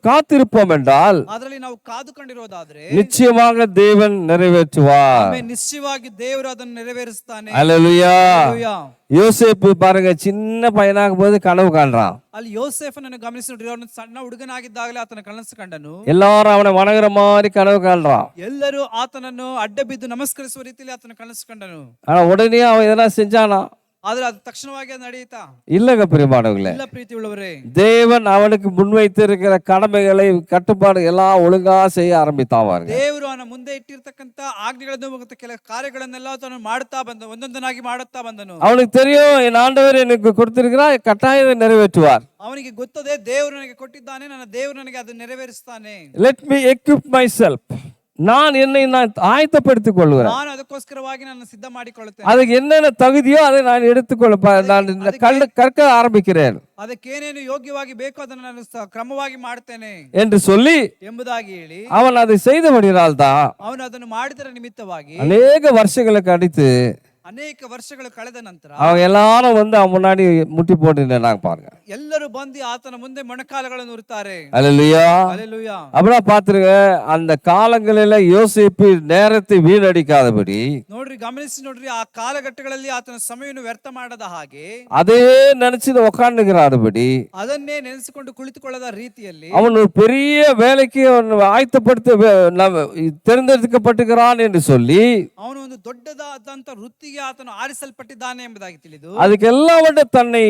காத்திருப்போம் என்றால், ಅದರಲ್ಲಿ ನಾವು ಕಾದುಕೊಂಡಿರೋದಾದ್ರೆ நிச்சயமாக தேவன் நிறைவேற்றுவார். ಆಮೇಲೆ ನಿಶ್ಚಯವಾಗಿ ದೇವರು ಅದನ್ನು ನೆರವೇರಿಸ್ತಾನೆ. அல்லேலூயா. ಹಲ್ಲೆಲೂಯಾ. யோசேப்பு பாருங்க, சின்ன பையனாக போது கனவு காண்றான். ಅಲ್ಲಿ ಯೋಸೇಫನನ್ನು ಗಮನಿಸಿ ನೋಡ್ರಿ, ಅವನು ಸಣ್ಣ ಹುಡುಗನಾಗಿದ್ದಾಗಲೇ ಆತನ ಕನಸು ಕಂಡನು. எல்லாரும் அவனை வணங்குற மாதிரி கனவு காண்றான். ಎಲ್ಲರೂ ಆತನನ್ನು ಅಡ್ಡ ಬಿದ್ದು ನಮಸ್ಕರಿಸುವ ರೀತಿಯಲ್ಲಿ ಆತನ ಕನಸು ಕಂಡನು. ஆனா உடனே அவன் எதனா செஞ்சானா? ಆದ್ರೆ ಅದು ತಕ್ಷಣವಾಗಿ ಅದು ನಡೆಯಿತಾ? இல்லங்க பிரியமானவர்களே. ಇಲ್ಲ ಪ್ರೀತಿ ಉಳ್ಳವರೇ. தேவன் அவனுக்கு முன்வைத்திருக்கிற கடமைகளை, கட்டுப்பாடு எல்லாம் ஒழுங்கா செய்ய ஆரம்பித்தான் பாருங்க. ದೇವರು ಅವನ ಮುಂದೆ ಇಟ್ಟಿರ್ತಕ್ಕಂತ ಆಜ್ಞೆಗಳನ್ನು ಮತ್ತು ಕೆಲ ಕಾರ್ಯಗಳನ್ನೆಲ್ಲ ತಾನು ಮಾಡುತ್ತಾ ಬಂದ, ಒಂದೊಂದನಾಗಿ ಮಾಡುತ್ತಾ ಬಂದನು. அவனுக்கு தெரியும், என் ஆண்டவர் எனக்கு கொடுத்திருக்கிறார், கட்டாயம் நிறைவேற்றுவார். ಅವನಿಗೆ ಗೊತ್ತದೆ, ದೇವರು ನನಗೆ ಕೊಟ್ಟಿದ್ದಾನೆ, ನನ್ನ ದೇವರು ನನಗೆ ಅದನ್ನು ನೆರವೇರಿಸ್ತಾನೆ. Let me equip myself. நான் என்னை ஆயத்தப்படுத்திக் கொள்கிறேன். ನಾನು ಅದಕ್ಕೋಸ್ಕರವಾಗಿ ನಾನು ಸಿದ್ಧ ಮಾಡಿಕೊಳ್ಳುತ್ತೇನೆ. அதுக்கு என்னென்ன தகுதியோ அதை நான் நான் கற்க ஆரம்பிக்கிறேன் ಅದಕ್ಕೇನೇನು ಯೋಗ್ಯವಾಗಿ ಬೇಕೋ ಅದನ್ನು ನಾನು ಕ್ರಮವಾಗಿ ಮಾಡ್ತೇನೆ என்று சொல்லி ಎಂಬುದಾಗಿ ಹೇಳಿ அவன் அதை செய்தபடியால் தான் ಅವನು ಅದನ್ನು ಮಾಡಿದರ ನಿಮಿತ್ತವಾಗಿ அநேக வருஷங்களுக்கு அடித்து ಅನೇಕ ವರ್ಷಗಳು ಕಳೆದ ನಂತರ அவங்க எல்லாரும் வந்து அவன் முன்னாடி முட்டி போட்டு நின்னாங்க பாருங்க. ಎಲ್ಲರೂ ಬಂದು ಆತನ ಮುಂದೆ ಮೊಣಕಾಲುಗಳನ್ನು ಉರುತ್ತಾರೆ. அல்லேலூயா. ಹಲ್ಲೆಲೂಯಾ. அப்படியே பாத்துருங்க, அந்த காலங்களில யோசேப்பு நேரத்தை வீணடிக்காதபடி, ನೋಡ್ರಿ, ಗಮನಿಸಿ ನೋಡ್ರಿ, ಆ ಕಾಲಘಟ್ಟಗಳಲ್ಲಿ ಆತನ ಸಮಯವನ್ನು ವ್ಯರ್ಥ ಮಾಡದ ಹಾಗೆ, அதே நினைச்சு உட்கார்ந்துகிறாதபடி, ಅದನ್ನೇ ನೆನೆಸಿಕೊಂಡು ಕುಳಿತುಕೊಳ್ಳದ ರೀತಿಯಲ್ಲಿ அவன் ஒரு பெரிய வேலைக்கு ஆயத்தப்படுத்த தேர்ந்தெடுக்கப்பட்டிருக்கிறான் என்று சொல்லி, ಅವನು ಒಂದು ದೊಡ್ಡದಾದಂತ ವೃತ್ತಿಗೆ ಆತನು ಆರಿಸಲ್ಪಟ್ಟಿದ್ದಾನೆ ಎಂಬುದಾಗಿ ತಿಳಿದು அதுக்கெல்லாம் தன்னை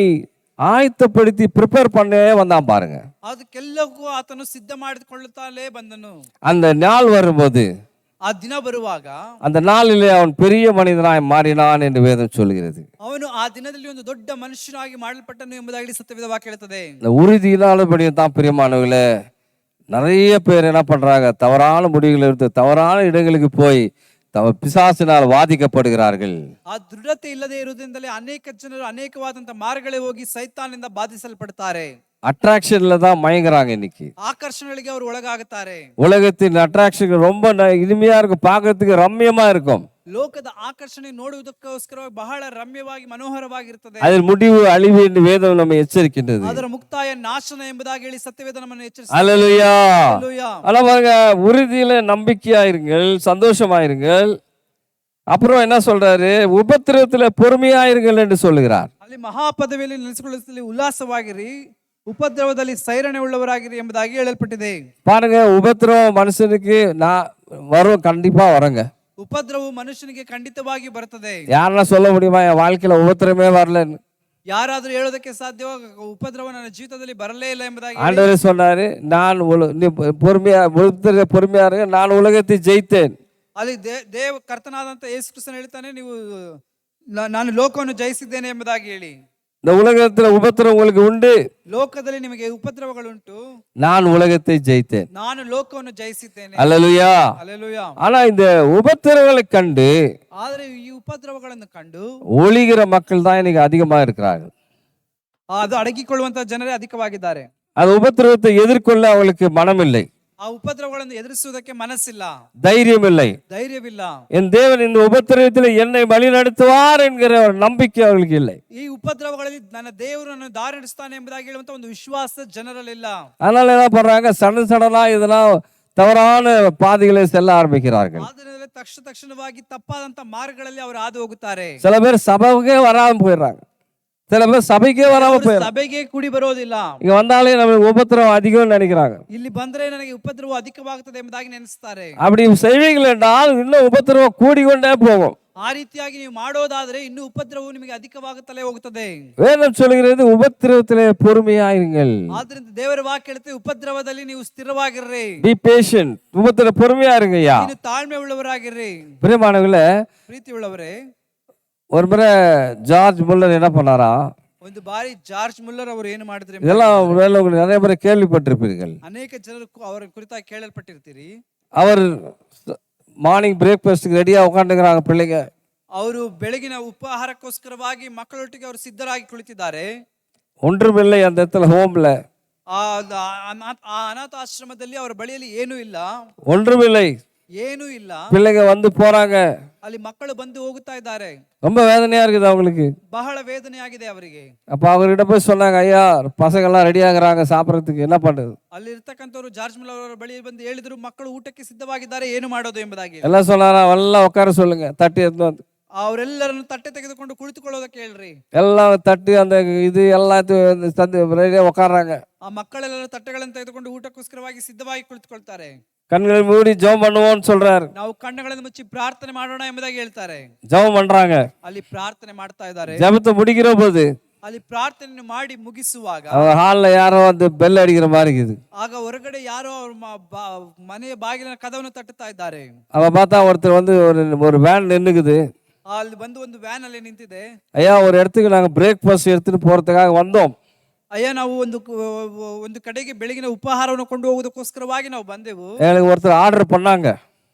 ஆயத்தப்படுத்தி ப்ரிப்பேர் பண்ணே வந்தான் பாருங்க. ಅದಕ್ಕೆಲ್ಲಕ್ಕೂ ಆತನು ಸಿದ್ಧ ಮಾಡಿಕೊಳ್ಳುತ್ತಾಲೇ ಬಂದನು. அந்த நாள் வரும்போது, ಆ ದಿನ ಬರುವಾಗ, அந்த நாளிலே அவன் பெரிய மனிதனாய் மாறினான் என்று வேதம் சொல்கிறது. ಅವನು ಆ ದಿನದಲ್ಲಿ ಒಂದು ದೊಡ್ಡ ಮನುಷ್ಯನಾಗಿ ಮಾಡಲ್ಪಟ್ಟನು ಎಂಬುದಾಗಿ ಸತ್ಯವೇದ ವಾಕ್ಯ ಹೇಳುತ್ತದೆ. இந்த உறுதியினாலபடி தான் பிரியமானவர்களே, நிறைய பேர் என்ன பண்றாங்க, தவறான முடிவுகள் எடுத்து தவறான இடங்களுக்கு போய் பிசாசினால் வாதிக்கப்படுகிறார்கள். ಆ ದೃಢತೆ ಇಲ್ಲದೆ ಇರುವುದರಿಂದಲೇ ಅನೇಕ ಜನರು ಅನೇಕವಾದಂತ ಮಾರ್ಗಗಳೇ ಹೋಗಿ ಸೈತಾನಿಂದ ಬಾಧಿಸಲ್ಪಡ್ತಾರೆ. அட்ராக்ஷன்ல தான் மயங்குறாங்க இன்னைக்கு. ಆಕರ್ಷಣೆಗಳಿಗೆ ಅವರು ಒಳಗಾಗುತ್ತಾರೆ. உலகத்தின் அட்ராக்ஷன் ரொம்ப இனிமையா இருக்கும், பார்க்கிறதுக்கு ரம்யமா இருக்கும். ಲೋಕದ ಆಕರ್ಷಣೆ ನೋಡುವುದಕ್ಕೋಸ್ಕರ ಬಹಳ ರಮ್ಯವಾಗಿ ಮನೋಹರವಾಗಿರುತ್ತದೆ. அதில் முடிவு அழிவு என்று வேதம் நம்மை எச்சரிக்கின்றது. ಅದರ ಮುಕ್ತಾಯ ನಾಶನ ಎಂಬುದಾಗಿ ಹೇಳಿ ಸತ್ಯವೇದ ನಮ್ಮನ್ನು ಎಚ್ಚರಿಸುತ್ತದೆ. அல்லேலூயா. ಹಲ್ಲೆಲೂಯಾ. ஆனா பாருங்க, உறுதியில நம்பிக்கையாயிருங்கள், சந்தோஷமாயிருங்கள். அப்புறம் என்ன சொல்றாரு? உபத்திரவத்துல பொறுமையாயிருங்கள் என்று சொல்லுகிறார். ಅಲ್ಲಿ ಮಹಾಪದವಿಯಲ್ಲಿ ನೆಲೆಸಿಕೊಳ್ಳುವಲ್ಲಿ ಉಲ್ಲಾಸವಾಗಿರಿ, ಉಪದ್ರವದಲ್ಲಿ ಸೈರಣೆ ಉಳ್ಳವರಾಗಿರಿ ಎಂಬುದಾಗಿ ಹೇಳಲ್ಪಟ್ಟಿದೆ. பாருங்க, உபத்திரவம் மனுஷனுக்கு வரும், கண்டிப்பா வரங்க. ಉಪದ್ರವವು ಮನುಷ್ಯನಿಗೆ ಖಂಡಿತವಾಗಿ ಬರುತ್ತದೆ. யாருன்னா சொல்ல முடியுமா என் வாழ்க்கையில உபத்திரமே வரலன்னு? ಯಾರಾದ್ರೂ ಹೇಳೋದಕ್ಕೆ ಸಾಧ್ಯ? ಉಪದ್ರವ ನನ್ನ ಜೀವಿತದಲ್ಲಿ ಬರಲೇ ಇಲ್ಲ ಎಂಬುದಾಗಿ ஆண்டவரே சொன்னாரு, நான் நீ பொறுமையா இருங்க, நான் உலகத்தை ஜெயித்தேன். ಅಲ್ಲಿ ಕರ್ತನಾದಂತ ಯೇಸು ಕ್ರಿಸ್ತನು ಹೇಳ್ತಾನೆ, ನೀವು ನಾನು ಲೋಕವನ್ನು ಜಯಿಸಿದ್ದೇನೆ ಎಂಬುದಾಗಿ ಹೇಳಿ. இந்த உலகத்துல உபத்திரம் உங்களுக்கு உண்டு, ಲೋಕದಲ್ಲಿ ನಿಮಗೆ ಉಪದ್ರವಗಳುಂಟು, நான் உலகத்தை ஜெயித்தேன். ನಾನು ಲೋಕವನ್ನು ಜಯಿಸಿದ್ದೇನೆ. அல்லேலூயா. ಹಲ್ಲೆಲೂಯಾ. ஆனா இந்த உபத்திரவங்களை கண்டு ಆದರೆ ಈ ಉಪದ್ರವಗಳನ್ನು ಕಂಡು ஒளிகிற மக்கள் தான் இன்னைக்கு அதிகமா இருக்கிறார்கள். ಅದು ಅಡಗಿಕೊಳ್ಳುವಂತ ಜನರೇ ಅಧಿಕವಾಗಿದ್ದಾರೆ. அது உபத்திரவத்தை எதிர்கொள்ள அவளுக்கு மனம் இல்லை, ಆ ಉಪದ್ರವಗಳನ್ನು ಎದುರಿಸುವುದಕ್ಕೆ ಮನಸ್ಸಿಲ್ಲ, தைரியம் இல்லை. ಧೈರ್ಯವಿಲ್ಲ. என் தேவன் இந்த உபத்திரவத்தில் என்னை வழி நடத்துவார் என்கிற ஒரு நம்பிக்கை அவளுக்கு இல்லை. ಈ ಉಪದ್ರವಗಳಲ್ಲಿ ನನ್ನ ದೇವರನ್ನು ದಾರಿ ನಡೆಸ್ತಾನೆ ಎಂಬುದಾಗಿ ಹೇಳುವಂತ ಒಂದು ವಿಶ್ವಾಸ ಜನರಲ್ಲಿಲ್ಲ. அதனால என்ன பண்றாங்க, சடனா இதெல்லாம் தவறான பாதைகளை செல்ல ஆரம்பிக்கிறார்கள். ಆದ್ದರಿಂದ ತಕ್ಷಣವಾಗಿ ತಪ್ಪಾದಂತ ಮಾರ್ಗಗಳಲ್ಲಿ ಅವರು ಹಾದು ಹೋಗುತ್ತಾರೆ. சில பேர் சபைக்கே வராம போயிடுறாங்க, சில பேர் சபைக்கே வராம போயிடுறாங்க. ಸಭೆಗೆ ಕೂಡಿ ಬರೋದಿಲ್ಲ. இங்க வந்தாலே நமக்கு உபத்திரவம் அதிகம்னு நினைக்கிறாங்க. ಇಲ್ಲಿ ಬಂದ್ರೆ ನನಗೆ ಉಪದ್ರವ ಅಧಿಕವಾಗುತ್ತದೆ ಎಂಬುದಾಗಿ ನೆನೆಸ್ತಾರೆ. அப்படி செய்வீங்கள் என்றால் இன்னும் உபத்திரவம் கூடிக்கொண்டே போகும். ಆ ರೀತಿಯಾಗಿ ನೀವು ಮಾಡೋದಾದ್ರೆ ಇನ್ನು ಉಪದ್ರವವು ನಿಮಗೆ ಅಧಿಕವಾಗುತ್ತಲೇ ಹೋಗುತ್ತದೆ. வேதம் சொல்கிறது உபத்திரவத்திலே பொறுமையாயிருங்கள். ಆದ್ರಿಂದ ದೇವರ ವಾಕ್ಯ ಹೇಳುತ್ತೆ ಉಪದ್ರವದಲ್ಲಿ ನೀವು ಸ್ಥಿರವಾಗಿರ್ರಿ. B patient. உபத்திர பொறுமையா இருங்கய்யா. ನೀನು ತಾಳ್ಮೆ ಉಳ್ಳವರಾಗಿರ್ರಿ. பிரியமானவர்களே, ಪ್ರೀತಿ ಉಳ್ಳವರೇ, ஒரு முறை ஜார்ஜ் முல்லர் என்ன பண்ணாரா, ಒಂದು ಬಾರಿ ಜಾರ್ಜ್ ಮುಲ್ಲರ್ ಅವರು ಏನು ಮಾಡಿದ್ರೆ, இதெல்லாம் நிறைய பேர் கேள்விப்பட்டிருப்பீர்கள். ಅನೇಕ ಜನರು ಅವರ ಕುರಿತಾಗಿ ಕೇಳಲ್ಪಟ್ಟಿರ್ತೀರಿ. அவர் மார்னிங் பிரேக்ஃபாஸ்ட்க்கு ரெடியா உட்காந்துக்கிறாங்க பிள்ளைங்க. ಅವರು ಬೆಳಗಿನ ಉಪಹಾರಕ್ಕೋಸ್ಕರವಾಗಿ ಮಕ್ಕಳೊಟ್ಟಿಗೆ ಅವರು ಸಿದ್ಧರಾಗಿ ಕುಳಿತಿದ್ದಾರೆ. ஒன்றுமில்லை அந்த இடத்துல, ஹோம்ல ಆ ಅನಾಥಾಶ್ರಮದಲ್ಲಿ ಅವರ ಬಳಿಯಲ್ಲಿ ಏನೂ ಇಲ್ಲ, ஒன்றுமில்லை, ಏನೂ ಇಲ್ಲ. பிள்ளைங்க வந்து போறாங்க, ಅಲ್ಲಿ ಮಕ್ಕಳು ಬಂದು ಹೋಗುತ್ತಾ ಇದ್ದಾರೆ. ரொம்ப வேதனையா இருக்குது அவங்களுக்கு. ಬಹಳ ವೇದನೆ ಆಗಿದೆ ಅವರಿಗೆ. அப்ப அவர்கிட்ட போய் சொன்னாங்க, ஐயா பசங்க எல்லாம் ரெடி ஆகுறாங்க சாப்பிடறதுக்கு, என்ன பண்றது? ಅಲ್ಲಿ ಇರ್ತಕ್ಕಂಥವ್ರು ಜಾರ್ಜ್ ಮುಲ್ಲರ್ ಅವರ ಬಳಿ ಬಂದು ಹೇಳಿದ್ರು, ಮಕ್ಕಳು ಊಟಕ್ಕೆ ಸಿದ್ಧವಾಗಿದ್ದಾರೆ, ಏನು ಮಾಡೋದು ಎಂಬುದಾಗಿ. எல்லாம் சொன்னாரா, எல்லாம் உட்கார சொல்லுங்க, தட்டி எடுத்து வந்து ಅವರೆಲ್ಲರನ್ನು ತಟ್ಟೆ ತೆಗೆದುಕೊಂಡು ಕುಳಿತುಕೊಳ್ಳೋದಕ್ಕೆ ಹೇಳ್ರಿ. எல்லாம் தட்டி அந்த இது எல்லாத்தையும் ரெடியா உட்கார்றாங்க. ಆ ಮಕ್ಕಳೆಲ್ಲರೂ ತಟ್ಟೆಗಳನ್ನು ತೆಗೆದುಕೊಂಡು ಊಟಕ್ಕೋಸ್ಕರವಾಗಿ ಸಿದ್ಧವಾಗಿ ಕುಳಿತುಕೊಳ್ತಾರೆ. கண்களை மூடி ஜெபம் பண்ணுவோம்னு சொல்றாரு. ನಾವು ಕಣ್ಣುಗಳನ್ನು ಮುಚ್ಚಿ ಪ್ರಾರ್ಥನೆ ಮಾಡೋಣ ಎಂಬುದಾಗಿ ಹೇಳ್ತಾರೆ. ஜெபம் பண்றாங்க. ಅಲ್ಲಿ ಪ್ರಾರ್ಥನೆ ಮಾಡ್ತಾ ಇದ್ದಾರೆ. ஜெபத்தை முடிக்கிற போது ಅಲ್ಲಿ ಪ್ರಾರ್ಥನೆ ಮಾಡಿ ಮುಗಿಸುವಾಗ ஹால்ல யாரோ அந்த பெல் அடிக்கிற மாதிரி இருக்குது. ಆಗ ಹೊರಗಡೆ ಯಾರೋ ಅವ್ರ ಮನೆಯ ಬಾಗಿಲಿನ ಕದವನ್ನು ತಟ್ಟುತ್ತಾ ಇದ್ದಾರೆ. அவ பார்த்தா ஒருத்தர் வந்து ஒரு வேன் நின்னுக்குது. ಅಲ್ಲಿ ಬಂದು ಒಂದು ವ್ಯಾನ್ ಅಲ್ಲಿ ನಿಂತಿದೆ. ஐயா ஒரு இடத்துக்கு நாங்க பிரேக்ஃபாஸ்ட் எடுத்துட்டு போறதுக்காக வந்தோம். ಅಯ್ಯ ನಾವು ಒಂದು ಕಡೆಗೆ ಬೆಳಗಿನ ಉಪಹಾರವನ್ನು ಕೊಂಡು ಹೋಗೋದಕ್ಕೋಸ್ಕರವಾಗಿ ನಾವು ಬಂದೆವು. எனக்கு ஒருத்தர் ஆர்டர் பண்ணாங்க.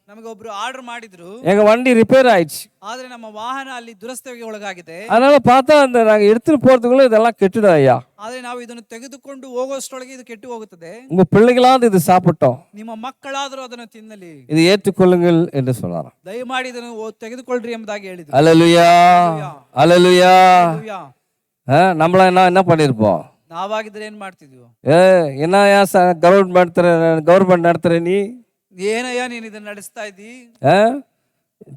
ನಮಗೆ ಒಬ್ರು ಆರ್ಡರ್ ಮಾಡಿದ್ರು. எங்க வண்டி ரிப்பேர் ஆயிடுச்சு. ಆದ್ರೆ ನಮ್ಮ ವಾಹನ ಅಲ್ಲಿ ದುರಸ್ತಿಗೆ ಒಳಗಾಗಿದೆ. அதனால பார்த்தா அந்த நாங்க எடுத்துட்டு போறதுக்குள்ள இதெல்லாம் கெட்டுடும் ஐயா. ಆದ್ರೆ ನಾವು ಇದನ್ನು ತೆಗೆದುಕೊಂಡು ಹೋಗೋಷ್ಟೊಳಗೆ ಇದು ಕೆಟ್ಟು ಹೋಗುತ್ತದೆ. உங்க பிள்ளைகளாவது இது சாப்பிட்டோம், ನಿಮ್ಮ ಮಕ್ಕಳಾದರೂ ಅದನ್ನು ತಿನ್ನಲಿ, இது ஏற்றுக்கொள்ளுங்கள் என்று சொன்னாராம். ದಯಮಾಡಿ ಇದನ್ನು ತೆಗೆದುಕೊಳ್ಳ್ರಿ ಎಂಬುದಾಗಿ ಹೇಳಿದ್ರು. அல்லேலூயா, அல்லேலூயா. ಹಲ್ಲೆಲೂಯಾ. நம்மள என்ன பண்ணிருப்போம்? ನಾವಾಗಿದ್ರೆ ಏನ್ ಮಾಡ್ತಿದ್ವು? என்னையா கவர்மெண்ட் நடத்துற நீ? ಏನಯ್ಯ ನೀನ್ ಇದನ್ನ ನಡೆಸ್ತಾ ಇದ್ದಿ?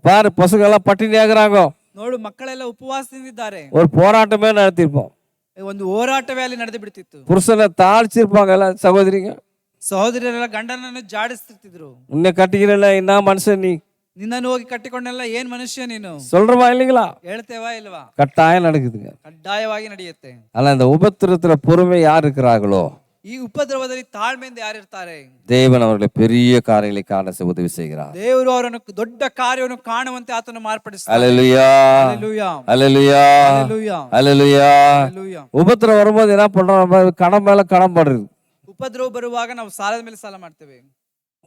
பாரு பசங்க எல்லாம் பட்டினி ஆகுறாங்க. ನೋಡು ಮಕ್ಕಳೆಲ್ಲ ಉಪವಾಸದಿಂದಿದ್ದಾರೆ. ஒரு போராட்டமே நடத்திருப்போம். ಒಂದು ಹೋರಾಟವೇ ಅಲ್ಲಿ ನಡೆದು ಬಿಡ್ತಿತ್ತು. புருஷனை தாழ்ச்சிருப்பாங்க எல்லாம் சகோதரிங்க. ಸಹೋದರರೆಲ್ಲ ಗಂಡನನ್ನು ಜಾಡಿಸ್ತಿದ್ರು. உன்னை கட்டிக்கிறல என்ன மனுஷன் நீ? ನಿನ್ನನ್ನು ಹೋಗಿ ಕಟ್ಟಿಕೊಂಡೆಲ್ಲ ಏನ್ ಮನುಷ್ಯ ನೀನು? சொல்றமா இல்லைங்களா? ಹೇಳ್ತೇವಾ ಇಲ್ವಾ? கட்டாயம் நடக்குதுங்க. ಕಡ್ಡಾಯವಾಗಿ ನಡೆಯುತ್ತೆ. ஆனா இந்த உபத்திரத்துல பொறுமை யார் இருக்கிறார்களோ, ಈ ಉಪದ್ರವದಲ್ಲಿ ತಾಳ್ಮೆಯಿಂದ ಯಾರಿರ್ತಾರೆ, தேவன் அவர்களை பெரிய காரியங்களை காண உதவி செய்கிறார். ದೇವರು ಅವರನ್ನು ದೊಡ್ಡ ಕಾರ್ಯವನ್ನು ಕಾಣುವಂತೆ ಆತನು ಮಾರ್ಪಡಿಸ್ತಾನೆ. அல்லேலூயா, ಹಲ್ಲೆಲೂಯಾ, அல்லேலூயா, ಹಲ್ಲೆಲೂಯಾ, அல்லேலூயா. ಹಲ್ಲೆಲೂಯಾ. உபத்திரம் வரும்போது என்ன பண்றோம்? கடன் மேல கடன் படுறது. ಉಪದ್ರವ ಬರುವಾಗ ನಾವು ಸಾಲದ ಮೇಲೆ ಸಾಲ ಮಾಡ್ತೇವೆ.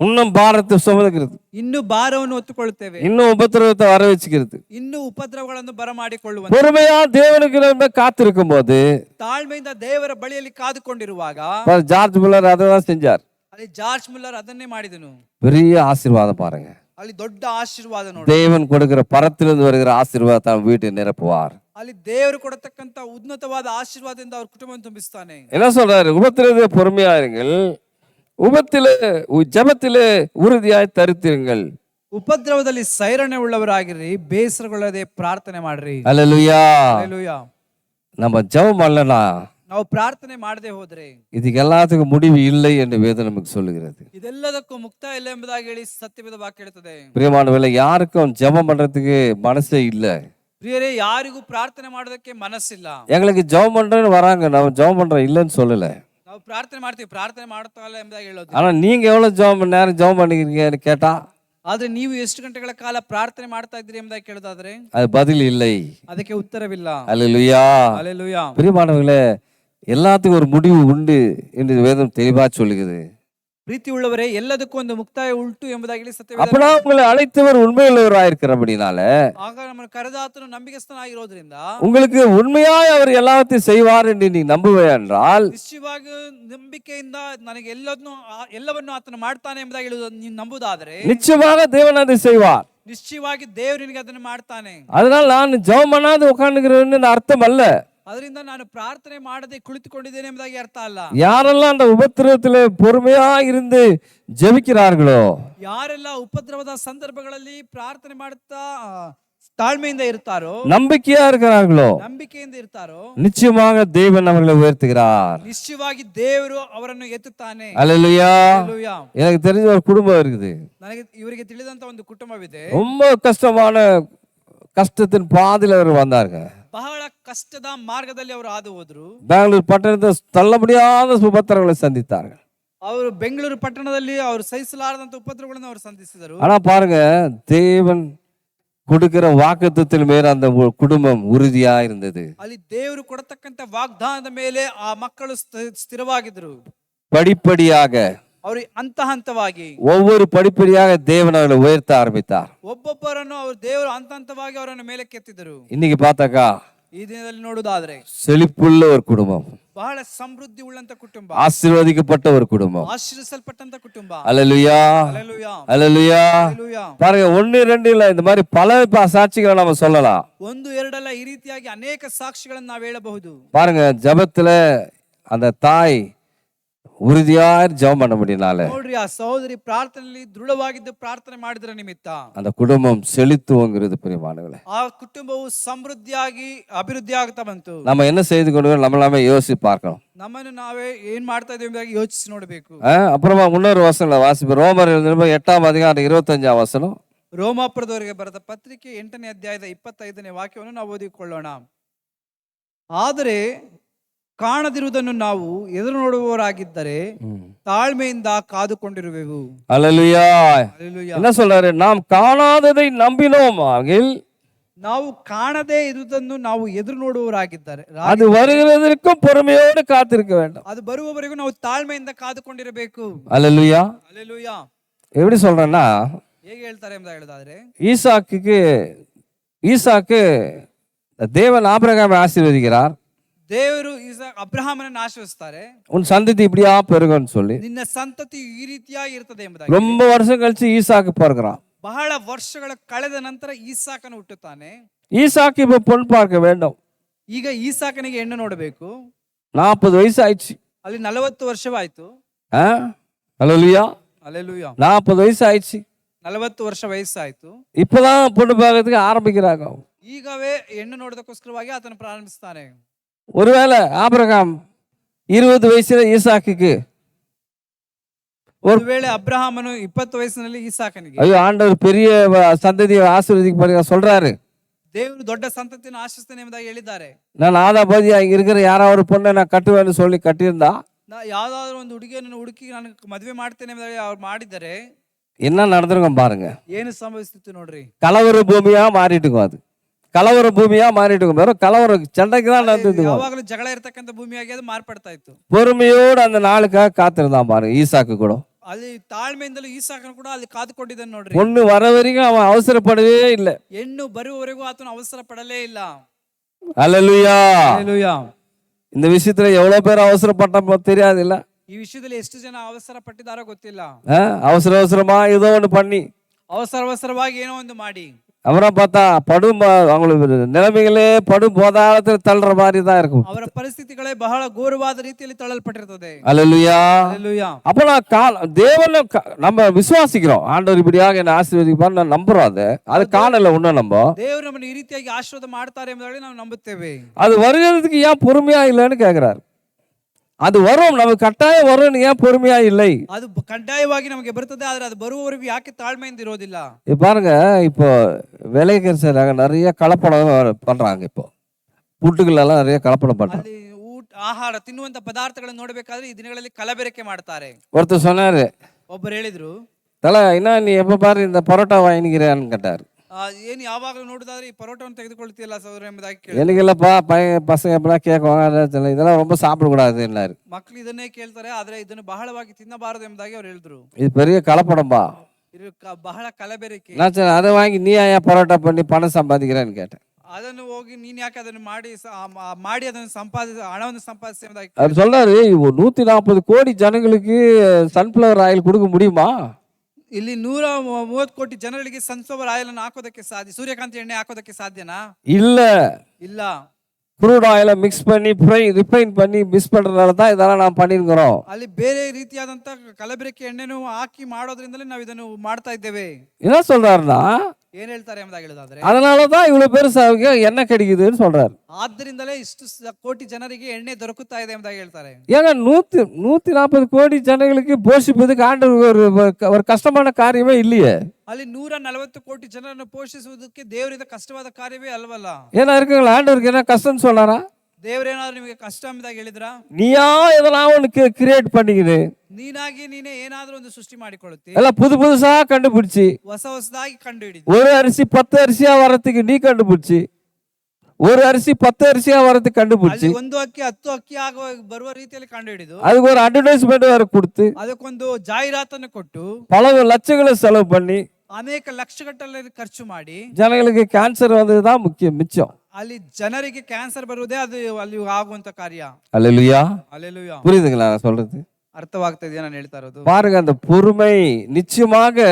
இன்னும் பாரத்தை சுமந்துக்கிறது, ಇನ್ನು ಭಾರವನ್ನು ಹೊತ್ತುಕೊಳ್ಳುತ್ತೇವೆ, இன்னும் உபத்திரவத்தை வர வச்சுக்கிறது. ಇನ್ನು ಉಪದ್ರವಗಳನ್ನು ಬರಮಾಡಿಕೊಳ್ಳುವ பொறுமையா தேவனுக்கு காத்திருக்கும் போது, ತಾಳ್ಮೆಯಿಂದ ದೇವರ ಬಳಿಯಲ್ಲಿ ಕಾದುಕೊಂಡಿರುವಾಗ ஜார்ஜ் முல்லர் அதான் செஞ்சார். ಅಲ್ಲಿ ಜಾರ್ಜ್ ಮುಲ್ಲರ್ ಅದನ್ನೇ ಮಾಡಿದನು. பெரிய ஆசீர்வாதம் பாருங்க. ಅಲ್ಲಿ ದೊಡ್ಡ ಆಶೀರ್ವಾದ ನೋಡಿ. தேவன் கொடுக்கிற பரத்திலிருந்து வருகிற ஆசீர்வாதத்தை அவன் வீட்டை நிரப்புவார். ಅಲ್ಲಿ ದೇವರು ಕೊಡತಕ್ಕಂತ ಉನ್ನತವಾದ ಆಶೀರ್ವಾದದಿಂದ ಅವ್ರ ಕುಟುಂಬವನ್ನು ತುಂಬಿಸ್ತಾನೆ. என்ன சொல்றாரு? உபத்திரவத்திலே பொறுமையா இருங்கள், உபத்திலே ஜெபத்திலே உறுதியாய் தரித்திருங்கள். ಉಪದ್ರವದಲ್ಲಿ ಸೈರಣೆ ಉಳ್ಳವರಾಗಿರಿ, ಬೇಸರಗೊಳ್ಳದೆ ಪ್ರಾರ್ಥನೆ ಮಾಡ್ರಿ. அல்லேலூயா. ಹಲ್ಲೆಲೂಯಾ. நம்ம ஜெபம் பண்ணலனா, ನಾವು ಪ್ರಾರ್ಥನೆ ಮಾಡದೆ ಹೋದ್ರೆ இதுக்கு எல்லாத்துக்கும் முடிவு இல்லை என்று வேதம் நமக்கு சொல்லுகிறது. ಇದೆಲ್ಲದಕ್ಕೂ ಮುಕ್ತಾಯ ಇಲ್ಲ ಎಂಬುದಾಗಿ ಹೇಳಿ ಸತ್ಯವೇದ ವಾಕ್ಯ ಹೇಳುತ್ತದೆ. பிரியமானவர்களே, யாருக்கும் ஜெபம் பண்றதுக்கு மனசே இல்லை. ಪ್ರಿಯರೇ, ಯಾರಿಗೂ ಪ್ರಾರ್ಥನೆ ಮಾಡೋದಕ್ಕೆ ಮನಸ್ಸಿಲ್ಲ. எங்களுக்கு ஜெபம் பண்றேன்னு வராங்க, நம்ம ஜெபம் பண்றோம் இல்லைன்னு சொல்லல. ನಾವು ಪ್ರಾರ್ಥನೆ ಮಾಡ್ತೀವಿ, ಪ್ರಾರ್ಥನೆ ಮಾಡ್ತಾವಲ್ಲ ಎಂಬುದಾಗಿ ಹೇಳೋದು. ஆனா நீங்க எவ்வளவு நேரம் ஜெபம் பண்ணிக்கிறீங்கன்னு கேட்டா, ಆದ್ರೆ ನೀವು ಎಷ್ಟು ಗಂಟೆಗಳ ಕಾಲ ಪ್ರಾರ್ಥನೆ ಮಾಡ್ತಾ ಇದ್ದೀರಿ ಎಂಬುದಾಗಿ ಕೇಳೋದಾದ್ರೆ அது பதில் இல்லை. ಅದಕ್ಕೆ ಉತ್ತರವಿಲ್ಲ. அல்லேலூயா. ஹalleluya. பிரியமானவர்களே, எல்லாத்துக்கும் ஒரு முடிவு உண்டு என்று வேதம் தெளிவா சொல்லுகிறது. ಪ್ರೀತಿ ಉಳ್ಳವರೇ, ಎಲ್ಲದಕ್ಕೂ ಒಂದು ಮುಕ್ತಾಯ ಉಂಟು ಎಂಬುದಾಗಿ ಸತ್ಯವೇದ. அப்பனா உங்களை அழைத்தவர் உண்மையுள்ளவராயிருக்கிறபடினால, ಆಗ ನಮ್ಮನ್ನು ಕರೆದಾತನು ನಂಬಿಗಸ್ತನಾಗಿರೋದ್ರಿಂದ, உங்களுக்கு உண்மையாய் அவர் எல்லாத்தையும் செய்வார் என்று நீ நம்புவே என்றால், ನಿಶ್ಚಯವಾಗಿ ನಂಬಿಕೆಯಿಂದ ನನಗೆ ಎಲ್ಲವನ್ನು ಆತನು ಮಾಡ್ತಾನೆ ಎಂಬುದಾಗಿ ನೀನು ನಂಬುದಾದರೆ நிச்சயமாக தேவன் அதை செய்வார். ನಿಶ್ಚಯವಾಗಿ ದೇವರು ನಿನಗೆ ಅದನ್ನು ಮಾಡ್ತಾನೆ. அதனால் நான் ஜெபம் பண்ணாது உட்கார்ந்துக்கிறேன்னு அர்த்தம் அல்ல. ಅದರಿಂದ ನಾನು ಪ್ರಾರ್ಥನೆ ಮಾಡದೆ ಕುಳಿತುಕೊಂಡಿದ್ದೇನೆ ಎಂಬುದಾಗಿ ಅರ್ಥ ಅಲ್ಲ. யாரெல்லாம் அந்த உபத்திரவத்திலே பொறுமையா இருந்து ஜெபிக்கிறார்களோ, ಯಾರೆಲ್ಲ ಉಪದ್ರವದ ಸಂದರ್ಭಗಳಲ್ಲಿ ಪ್ರಾರ್ಥನೆ ಮಾಡುತ್ತಾ ತಾಳ್ಮೆಯಿಂದ ಇರ್ತಾರೋ, நம்பிக்கையா இருக்கிறார்களோ, ನಂಬಿಕೆಯಿಂದ ಇರ್ತಾರೋ, நிச்சயமாக தேவன் அவர்களை உயர்த்துகிறார். ನಿಶ್ಚಯವಾಗಿ ದೇವರು ಅವರನ್ನು ಎತ್ತುತ್ತಾನೆ. அல்லேலூயா. ಹalleluya. எனக்கு தெரிஞ்ச ஒரு குடும்பம் இருக்குது. ನನಗೆ ಇವರಿಗೆ ತಿಳಿದಂತ ಒಂದು ಕುಟುಂಬವಿದೆ. ரொம்ப கஷ்டத்தின் பாதையில் அவர் வந்தாருங்க. ಬಹಳ ಕಷ್ಟದ ಮಾರ್ಗದಲ್ಲಿ ಅವರು ಹಾದು ಹೋದ್ರು. பெங்களூர் பட்டணத்தை தள்ள முடியாத உபத்திரங்களை சந்தித்தார்கள். ಅವರು ಬೆಂಗಳೂರು ಪಟ್ಟಣದಲ್ಲಿ ಅವರು ಸಹಿಸಲಾರದಂತ ಉಪದ್ರವಗಳನ್ನು ಅವರು ಸಂಧಿಸಿದರು. ஆனா பாருங்க, தேவன் கொடுக்கிற வாக்குத்தத்தின் மேல அந்த குடும்பம் உறுதியா இருந்தது. ಅಲ್ಲಿ ದೇವರು ಕೊಡತಕ್ಕಂತ ವಾಗ್ದಾನದ ಮೇಲೆ ಆ ಮಕ್ಕಳು ಸ್ಥಿರವಾಗಿದ್ರು. படிப்படியாக ಅವರು ಹಂತ ಹಂತವಾಗಿ ஒவ்வொரு படிப்படியாக தேவன் அவர்களை உயர்த்த ஆரம்பித்தார். ಒಬ್ಬೊಬ್ಬರನ್ನು ಅವರು ದೇವರು ಹಂತ ಹಂತವಾಗಿ ಅವರನ್ನು ಮೇಲೆ ಕೆತ್ತಿದರು. இன்னைக்கு பார்த்தாக்கா ಈ ದಿನದಲ್ಲಿ ನೋಡುವುದಾದ್ರೆ செழிப்புள்ள ஒரு குடும்பம், ಬಹಳ ಸಮೃದ್ಧಿ ಉಳ್ಳಂತ ಕುಟುಂಬ, ஆசீர்வதிக்கப்பட்ட ஒரு குடும்பம். ಆಶೀರ್ವದಿಸಲ್ಪಟ್ಟಂತ ಕುಟುಂಬ. அல்லேலூயா. ಹalleluya. அல்லேலூயா. ಹalleluya. பாருங்க, 1 2 இல்ல, இந்த மாதிரி பல சாட்சிகளை நம்ம சொல்லலாம். ಒಂದು ಎರಡಲ್ಲ, ಈ ರೀತಿಯಾಗಿ ಅನೇಕ ಸಾಕ್ಷಿಗಳನ್ನು ನಾವು ಹೇಳಬಹುದು. பாருங்க, ஜெபத்துல அந்த தாய் உறுதியா ஜெபம் பண்ண முடியனால ನೋಡ್ರಿ, ಆ ಸಹೋದರಿ ಪ್ರಾರ್ಥನೆಯಲ್ಲಿ ದೃಢವಾಗಿದ್ದು ಪ್ರಾರ್ಥನೆ ಮಾಡಿದ್ರ ನಿಮಿತ್ತ அந்த குடும்பம் செழித்துவங்கிறது பிரியமானவர்களே. ಆ ಕುಟುಂಬವು ಸಮೃದ್ಧಿಯಾಗಿ ಅಭಿವೃದ್ಧಿ ಆಗ್ತಾ ಬಂತು. நம்ம என்ன செய்து கொண்டு நம்மளாமே யோசிச்சு பார்க்கணும். ನಮ್ಮನ್ನು ನಾವೇ ಏನ್ ಮಾಡ್ತಾ ಇದ್ದೇವೆ ಎಂಬುದಾಗಿ ಯೋಚಿಸಿ ನೋಡಬೇಕು. அப்புறமா இன்னொரு வசனங்களை வாசிப்போம். ரோமர் 8ஆம் அதிகாரம் 25ஆம் வசனம். ರೋಮಾಪುರದವರಿಗೆ ಬರೆದ ಪತ್ರಿಕೆ 8ನೇ ಅಧ್ಯಾಯದ 25ನೇ ವಾಕ್ಯವನ್ನು ನಾವು ಓದಿಕೊಳ್ಳೋಣ. ಆದರೆ ಕಾಣದಿರುವುದನ್ನು ನಾವು ಎದುರು ನೋಡುವವರಾಗಿದ್ದರೆ ತಾಳ್ಮೆಯಿಂದ ಕಾದುಕೊಂಡಿರುವೆವು. அல்லேலூயா. ಹalleluya. என்ன சொல்றாரு? நாம் காணாததை நம்பினோமாகில், ನಾವು ಕಾಣದೇ ಇರುವುದನ್ನು ನಾವು ಎದುರು ನೋಡುವವರಾಗಿದ್ದಾರೆ, அது வருகிறதற்கும் பொறுமையோடு காத்திருக்க வேண்டும். ಅದು ಬರುವವರೆಗೂ ನಾವು ತಾಳ್ಮೆಯಿಂದ ಕಾದುಕೊಂಡಿರಬೇಕು. அல்லேலூயா. ಹalleluya. எப்படி சொல்றேன்னா, ಹೇಗೆ ಹೇಳ್ತಾರೆ ಎಂಬ ಹೇಳೋದಾದ್ರೆ, ஈசாக்கு தேவன் ஆபிரகாமை ஆசீர்வதிக்கிறார். ದೇವರು ಅಬ್ರಹಾಮನನ್ನು ಆಶೀರ್ವದಿಸ್ತಾರೆ. உன் சந்ததி இப்படியா பெருகும்னு சொல்லி. ನಿನ್ನ ಸಂತತಿ ಈ ರೀತಿಯಾಗಿ ಇರ್ತದೆ ಎಂಬುದಾಗಿ. ரொம்ப வருஷம் கழிச்சு ஈசாக்கு பிறகுறான். ಬಹಳ ವರ್ಷಗಳ ಕಳೆದ ನಂತರ ಈಸಾಕನು ಹುಟ್ಟುತ್ತಾನೆ. ஈசாக்கு இப்ப பொன் பார்க்க வேண்டும். ಈಗ ಈಸಾಕನಿಗೆ ಹೆಣ್ಣು ನೋಡಬೇಕು. 40 வயசு ஆயிடுச்சு. ಅಲ್ಲಿ 40 ವರ್ಷವಾಯ್ತು. அல்லேலூயா. ಹalleluya. 40 வயசு ஆயிடுச்சு. 40 ವರ್ಷ ವಯಸ್ಸಾಯ್ತು. இப்பதான் பொண்ணு பார்க்கறதுக்கு ஆரம்பிக்கிறாங்க. ಈಗವೇ ಹೆಣ್ಣು ನೋಡೋದಕ್ಕೋಸ್ಕರವಾಗಿ ಆತನು ಪ್ರಾರಂಭಿಸ್ತಾನೆ. ஒருவேளை ஆபிரகாம் 20 வயசுல ஈசாக்குக்கு ಒಂದು ವೇಳೆ ಅಬ್ರಹಾಮನು 20 ವಯಸ್ಸಿನಲ್ಲಿ ಈಸಾಕನಿಗೆ, ஐயோ ஆண்டவர் பெரிய சந்ததியை ஆசீர்வதிக்க பாருங்க சொல்றாரு. ದೇವರು ದೊಡ್ಡ ಸಂತತಿಯನ್ನು ಆಶಿಸ್ತೇನೆ ಎಂಬುದಾಗಿ ಹೇಳಿದ್ದಾರೆ. நான் ஆதாபாதியா இங்க இருக்கிற யாராவது ஒரு பொண்ணை நான் கட்டுவேன்னு சொல்லி கட்டியிருந்தா, ಯಾವ್ದಾದ್ರು ಒಂದು ಹುಡುಗಿಯನ್ನು ಹುಡುಕಿ ನಾನು ಮದುವೆ ಮಾಡ್ತೇನೆ ಎಂಬುದಾಗಿ ಅವ್ರು ಮಾಡಿದರೆ என்ன நடந்திருக்கும் பாருங்க. ಏನು ಸಂಭವಿಸ್ತಿತ್ತು ನೋಡ್ರಿ. கலவர பூமியா மாறிட்டுக்கும். அது கலவர பூமியா மாறிட்டுக்கும். வெறும் கலவர சண்டைக்கு தான் நடந்தது. ಯಾವಾಗಲೂ ಜಗಳ ಇರತಕ್ಕಂತ ಭೂಮಿಯಾಗಿ ಅದು ಮಾರ್ಪಡ್ತಾ ಇತ್ತು. பொறுமையோடு அந்த நாளுக்காக காத்திருந்தான் பாருங்க ஈசாக்கு கூட. ಅಲ್ಲಿ ತಾಳ್ಮೆಯಿಂದಲೂ ಈಸಾಕನು ಕೂಡ ಅಲ್ಲಿ ಕಾದುಕೊಂಡಿದ್ದಾನೆ ನೋಡ್ರಿ. பொண்ணு வர வரைக்கும் அவன் அவசரப்படவே இல்லை. ಹೆಣ್ಣು ಬರುವವರೆಗೂ ಆತನು ಅವಸರ ಪಡಲೇ ಇಲ್ಲ. அல்லேலூயா. ಹalleluya. இந்த விஷயத்துல எவ்வளவு பேர் அவசரப்பட்ட தெரியாது இல்ல. ಈ ವಿಷಯದಲ್ಲಿ ಎಷ್ಟು ಜನ ಅವಸರ ಪಟ್ಟಿದಾರೋ ಗೊತ್ತಿಲ್ಲ. அவசரமா ஏதோ ஒண்ணு பண்ணி ಅವಸರವಾಗಿ ಏನೋ ಒಂದು ಮಾಡಿ அப்புறம் பார்த்தா அவங்களுக்கு நிலைமைகளே படும் போதாளத்தில் தள்ளுற மாதிரி தான் இருக்கும். ಅವರ ಪರಿಸ್ಥಿತಿಗಳೇ ಬಹಳ ಘೋರವಾದ ರೀತಿಯಲ್ಲಿ ತಳ್ಳಲ್ಪಟ್ಟಿರುತ್ತದೆ. அல்லேலூயா. ಹalleluya. அப்ப நான் தேவனை நம்ம விசுவாசிக்கிறோம். ஆண்டவர் இப்படியாக என்ன ஆசீர்வதிப்பார் நான் நம்புறோம். அது காணல ஒண்ணும் நம்ம ದೇವರು ನಮ್ಮನ್ನು ಈ ರೀತಿಯಾಗಿ ಆಶೀರ್ವಾದ ಮಾಡ್ತಾರೆ ಎಂಬುದಾಗಿ ನಾವು ನಂಬುತ್ತೇವೆ. அது வருகிறதுக்கு ஏன் பொறுமையா இல்லைன்னு கேக்குறாரு. அது வரும், நமக்கு கட்டாயம் வரும், ஏன் பொறுமையா இல்லை? ಅದು ಕಡ್ಡಾಯವಾಗಿ ನಮಗೆ ಬರುತ್ತದೆ, ಆದ್ರೆ ಅದು ಬರುವವರೆಗೂ ಯಾಕೆ ತಾಳ್ಮೆಯಿಂದ ಇರೋದಿಲ್ಲ? பாருங்க, இப்போ விலைக்கு நிறைய கலப்படம் பண்றாங்க. இப்போ புட்டுகள் எல்லாம் நிறைய கலப்படம் பண்றாங்க. ಅಲ್ಲಿ ಆಹಾರ ತಿನ್ನುವಂತ ಪದಾರ್ಥಗಳನ್ನು ನೋಡಬೇಕಾದ್ರೆ ಈ ದಿನಗಳಲ್ಲಿ ಕಲಬೆರಕೆ ಮಾಡ್ತಾರೆ. ஒருத்தர் சொன்னாரு, ಒಬ್ಬರು ಹೇಳಿದ್ರು, தல என்ன நீ எப்போ பாரு இந்த பரோட்டா வாங்கிக்கிறேன்னு கேட்டார். ಏನ್ ಯಾವಾಗಲೂ ನೋಡಿದಾದ್ರೆ ಈ ಪರೋಟವನ್ನು ತೆಗೆದುಕೊಳ್ತೀಯಲ್ಲ ಸಹೋದರ ಎಂಬುದಾಗಿ ಕೇಳಿದ್ರು. எனக்கு இல்லைப்பா, பசங்க எப்படிலாம் கேட்குவாங்க, இதெல்லாம் ரொம்ப சாப்பிடக்கூடாதுன்னாரு. ಮಕ್ಕಳು ಇದನ್ನೇ ಕೇಳ್ತಾರೆ, ಆದ್ರೆ ಇದನ್ನು ಬಹಳವಾಗಿ ತಿನ್ನಬಾರದು ಎಂಬುದಾಗಿ ಅವ್ರು ಹೇಳಿದ್ರು. இது பெரிய கலப்படம்பா. ಇದು ಬಹಳ ಕಲಬೆರಕೆ. நான் சரி அதை வாங்கி நீ ஏன் பரோட்டா பண்ணி பணம் சம்பாதிக்கிறேன்னு கேட்டேன். ಅದನ್ನು ಹೋಗಿ ನೀನ್ ಯಾಕೆ ಅದನ್ನು ಮಾಡಿ ಅದನ್ನು ಹಣವನ್ನು ಸಂಪಾದಿಸಿ ಎಂಬುದಾಗಿ அவர் சொல்றாரு, 140 கோடி ஜனங்களுக்கு சன்ஃப்ளவர் ஆயில் கொடுக்க முடியுமா? ಇಲ್ಲಿ 130 ಕೋಟಿ ಜನರಿಗೆ ಸನ್ಫ್ಲವರ್ ಆಯಿಲ್ ಅನ್ನು ಹಾಕೋದಕ್ಕೆ ಸಾಧ್ಯ, ಸೂರ್ಯಕಾಂತಿ ಎಣ್ಣೆ ಹಾಕೋದಕ್ಕೆ ಸಾಧ್ಯನಾ? இல்ல. ಇಲ್ಲ. ಕ್ರೂಡ್ ಆಯಿಲ್ ಮಿಕ್ಸ್ பண்ணி ரிஃபைன் பண்ணி மிக்ஸ் பண்றதுனால தான் இதெல்லாம் நாம் பண்ணிருக்கிறோம். ಅಲ್ಲಿ ಬೇರೆ ರೀತಿಯಾದಂತ ಕಲಬೆರಕೆ ಎಣ್ಣೆನು ಹಾಕಿ ಮಾಡೋದ್ರಿಂದಲೇ ನಾವು ಇದನ್ನು ಮಾಡ್ತಾ ಇದ್ದೇವೆ. என்ன சொல்றாருன்னா, ಏನ್ ಹೇಳ್ತಾರೆ ಎಂಬುದಾಗಿ ಹೇಳೋದಾದ್ರೆ, அதனாலதான் இவ்வளவு பேர் எண்ணெய் கிடைக்குதுன்னு சொல்றாரு. ಆದ್ರಿಂದಲೇ ಇಷ್ಟು ಕೋಟಿ ಜನರಿಗೆ ಎಣ್ಣೆ ದೊರಕುತ್ತಾ ಇದೆ ಎಂಬುದಾಗಿ ಹೇಳ್ತಾರೆ. ஏங்க 140 கோடி ஜனங்களுக்கு போஷிப்பதுக்கு ஆண்டவர் ஒரு கஷ்டமான காரியமே இல்லையே. ಅಲ್ಲಿ 140 ಕೋಟಿ ಜನರನ್ನು ಪೋಷಿಸುವುದಕ್ಕೆ ದೇವರಿಂದ ಕಷ್ಟವಾದ ಕಾರ್ಯವೇ ಅಲ್ವಲ್ಲ. ஏன்னா இருக்குங்களா, ஆண்டவருக்கு என்ன கஷ்டம்னு சொன்னாரா? ದೇವರೇನಾದ್ರೂ ನಿಮಗೆ ಕಷ್ಟ ಎಂಬುದಾಗಿ ಹೇಳಿದ್ರಾ? நீயா எதெல்லாம் ஒன்று கிரியேட் பண்ணிக்கிது, ನೀನಾಗಿ ನೀನೇ ಏನಾದ್ರೂ ಒಂದು ಸೃಷ್ಟಿ ಮಾಡಿಕೊಳ್ಳುತ್ತಿ, எல்லாம் புதுசா கண்டுபிடிச்சி ಹೊಸದಾಗಿ ಕಂಡು ಹಿಡಿದು, ஒரு அரிசி 10 அரிசியா வரதுக்கு நீ கண்டுபிடிச்சி, ஒரு அரிசி 10 அரிசியா வரதுக்கு கண்டுபிடிச்சி, ಒಂದು ಅಕ್ಕಿ 10 ಅಕ್ಕಿ ಬರುವ ರೀತಿಯಲ್ಲಿ ಕಂಡು ಹಿಡಿದು, அதுக்கு ஒரு அட்வர்டைஸ்மெண்ட் வேற கொடுத்து, ಅದಕ್ಕೊಂದು ಜಾಹೀರಾತನ್ನು ಕೊಟ್ಟು, பல லட்சங்களை செலவு பண்ணி, ಅನೇಕ ಲಕ್ಷಗಟ್ಟಲೆ ಖರ್ಚು ಮಾಡಿ, ஜனங்களுக்கு கேன்சர் வந்ததுதான் மிச்சம். ಅಲ್ಲಿ ಜನರಿಗೆ ಕ್ಯಾನ್ಸರ್ ಬರುವುದೇ ಅದು ಅಲ್ಲಿ ಆಗುವಂತ ಕಾರ್ಯ. அல்லேலூயா. அல்லேலூயா. புரியுதுங்களா நான் சொல்றது? ಅರ್ಥವಾಗ್ತಾ ಇದೆಯಾ ನಾನು ಹೇಳ್ತಾ ಇರೋದು? பாருங்க, அந்த பொறுமை நிச்சயமாக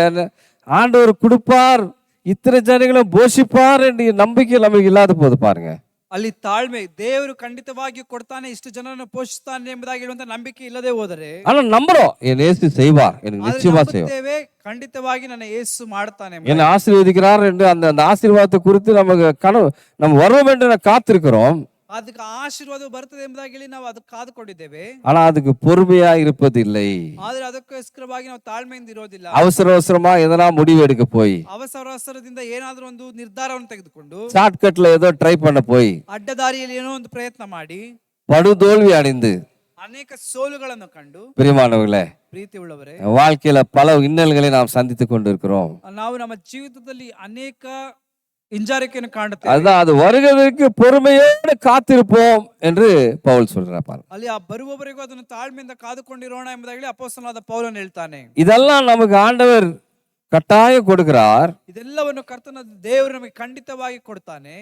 ஆண்டவர் கொடுப்பார், இத்தனை ஜனங்களும் போஷிப்பார் என்ற நம்பிக்கை நமக்கு இல்லாத போது பாருங்க. ಅಲ್ಲಿ ತಾಳ್ಮೆ, ದೇವರು ಖಂಡಿತವಾಗಿ ಕೊಡ್ತಾನೆ, ಇಷ್ಟು ಜನರನ್ನು ಪೋಷಿಸ್ತಾನೆ ಎಂಬುದಾಗಿ ಹೇಳುವಂತ ನಂಬಿಕೆ ಇಲ್ಲದೆ ಹೋದರೆ, ஆனா நம்புறோம் என் இயேசு செய்வார், எனக்கு நிச்சயமா செய்வார், ಖಂಡಿತವಾಗಿ ನನ್ನ ಯೇಸು ಮಾಡ್ತಾನೆ, என்னை ஆசீர்வதிக்கிறார் என்று அந்த ஆசீர்வாதத்தை குறித்து நமக்கு நம்ம வரும் என்று காத்திருக்கிறோம். ಅದಕ್ಕೆ ಆಶೀರ್ವಾದ ಬರ್ತದೆ ಎಂಬುದಾಗಿ ಹೇಳಿ ನಾವು ಅದಕ್ಕೆ ಕಾದುಕೊಂಡಿದ್ದೇವೆ. ஆனா அதுக்கு பொறுமையா இருப்பதில்லை. ಆದ್ರೆ ಅದಕ್ಕೋಸ್ಕರವಾಗಿ ನಾವು ತಾಳ್ಮೆಯಿಂದ ಇರೋದಿಲ್ಲ. அவசரமா எதனா முடிவு எடுக்க போய், ಅವಸರದಿಂದ ಏನಾದ್ರೂ ಒಂದು ನಿರ್ಧಾರವನ್ನು ತೆಗೆದುಕೊಂಡು, ஷார்ட் கட்ல ஏதோ ட்ரை பண்ண போய், ಅಡ್ಡದಾರಿಯಲ್ಲಿ ಏನೋ ಒಂದು ಪ್ರಯತ್ನ ಮಾಡಿ படுதோல்வி அடைந்து, ಅನೇಕ ಸೋಲುಗಳನ್ನು ಕಂಡು, பிரியமானவர்களே, ಪ್ರೀತಿ ಉಳ್ಳವರೇ, வாழ்க்கையில பல இன்னல்களை நாம் சந்தித்துக் கொண்டிருக்கிறோம். ನಾವು ನಮ್ಮ ಜೀವಿತದಲ್ಲಿ ಅನೇಕ ಹಿಂಜಾರಿಕೆಯನ್ನು ಕಾಣುತ್ತೇವೆ. அதான் அது வருகிறதுக்கு பொறுமையோடு காத்திருப்போம் என்று பவுல் சொல்றார். ಅಲ್ಲಿ ಆ ಬರುವವರೆಗೂ ಅದನ್ನು ತಾಳ್ಮೆಯಿಂದ ಕಾದುಕೊಂಡಿರೋಣ ಎಂಬುದಾಗಿ ಅಪೊಸ್ತಲನಾದ ಪೌಲನು ಹೇಳ್ತಾನೆ. இதெல்லாம் நமக்கு ஆண்டவர் கட்டாயம் கொடுக்கிறார். ಇದೆಲ್ಲವನ್ನು ಕರ್ತನ ದೇವರು ನಮಗೆ ಖಂಡಿತವಾಗಿ ಕೊಡ್ತಾನೆ.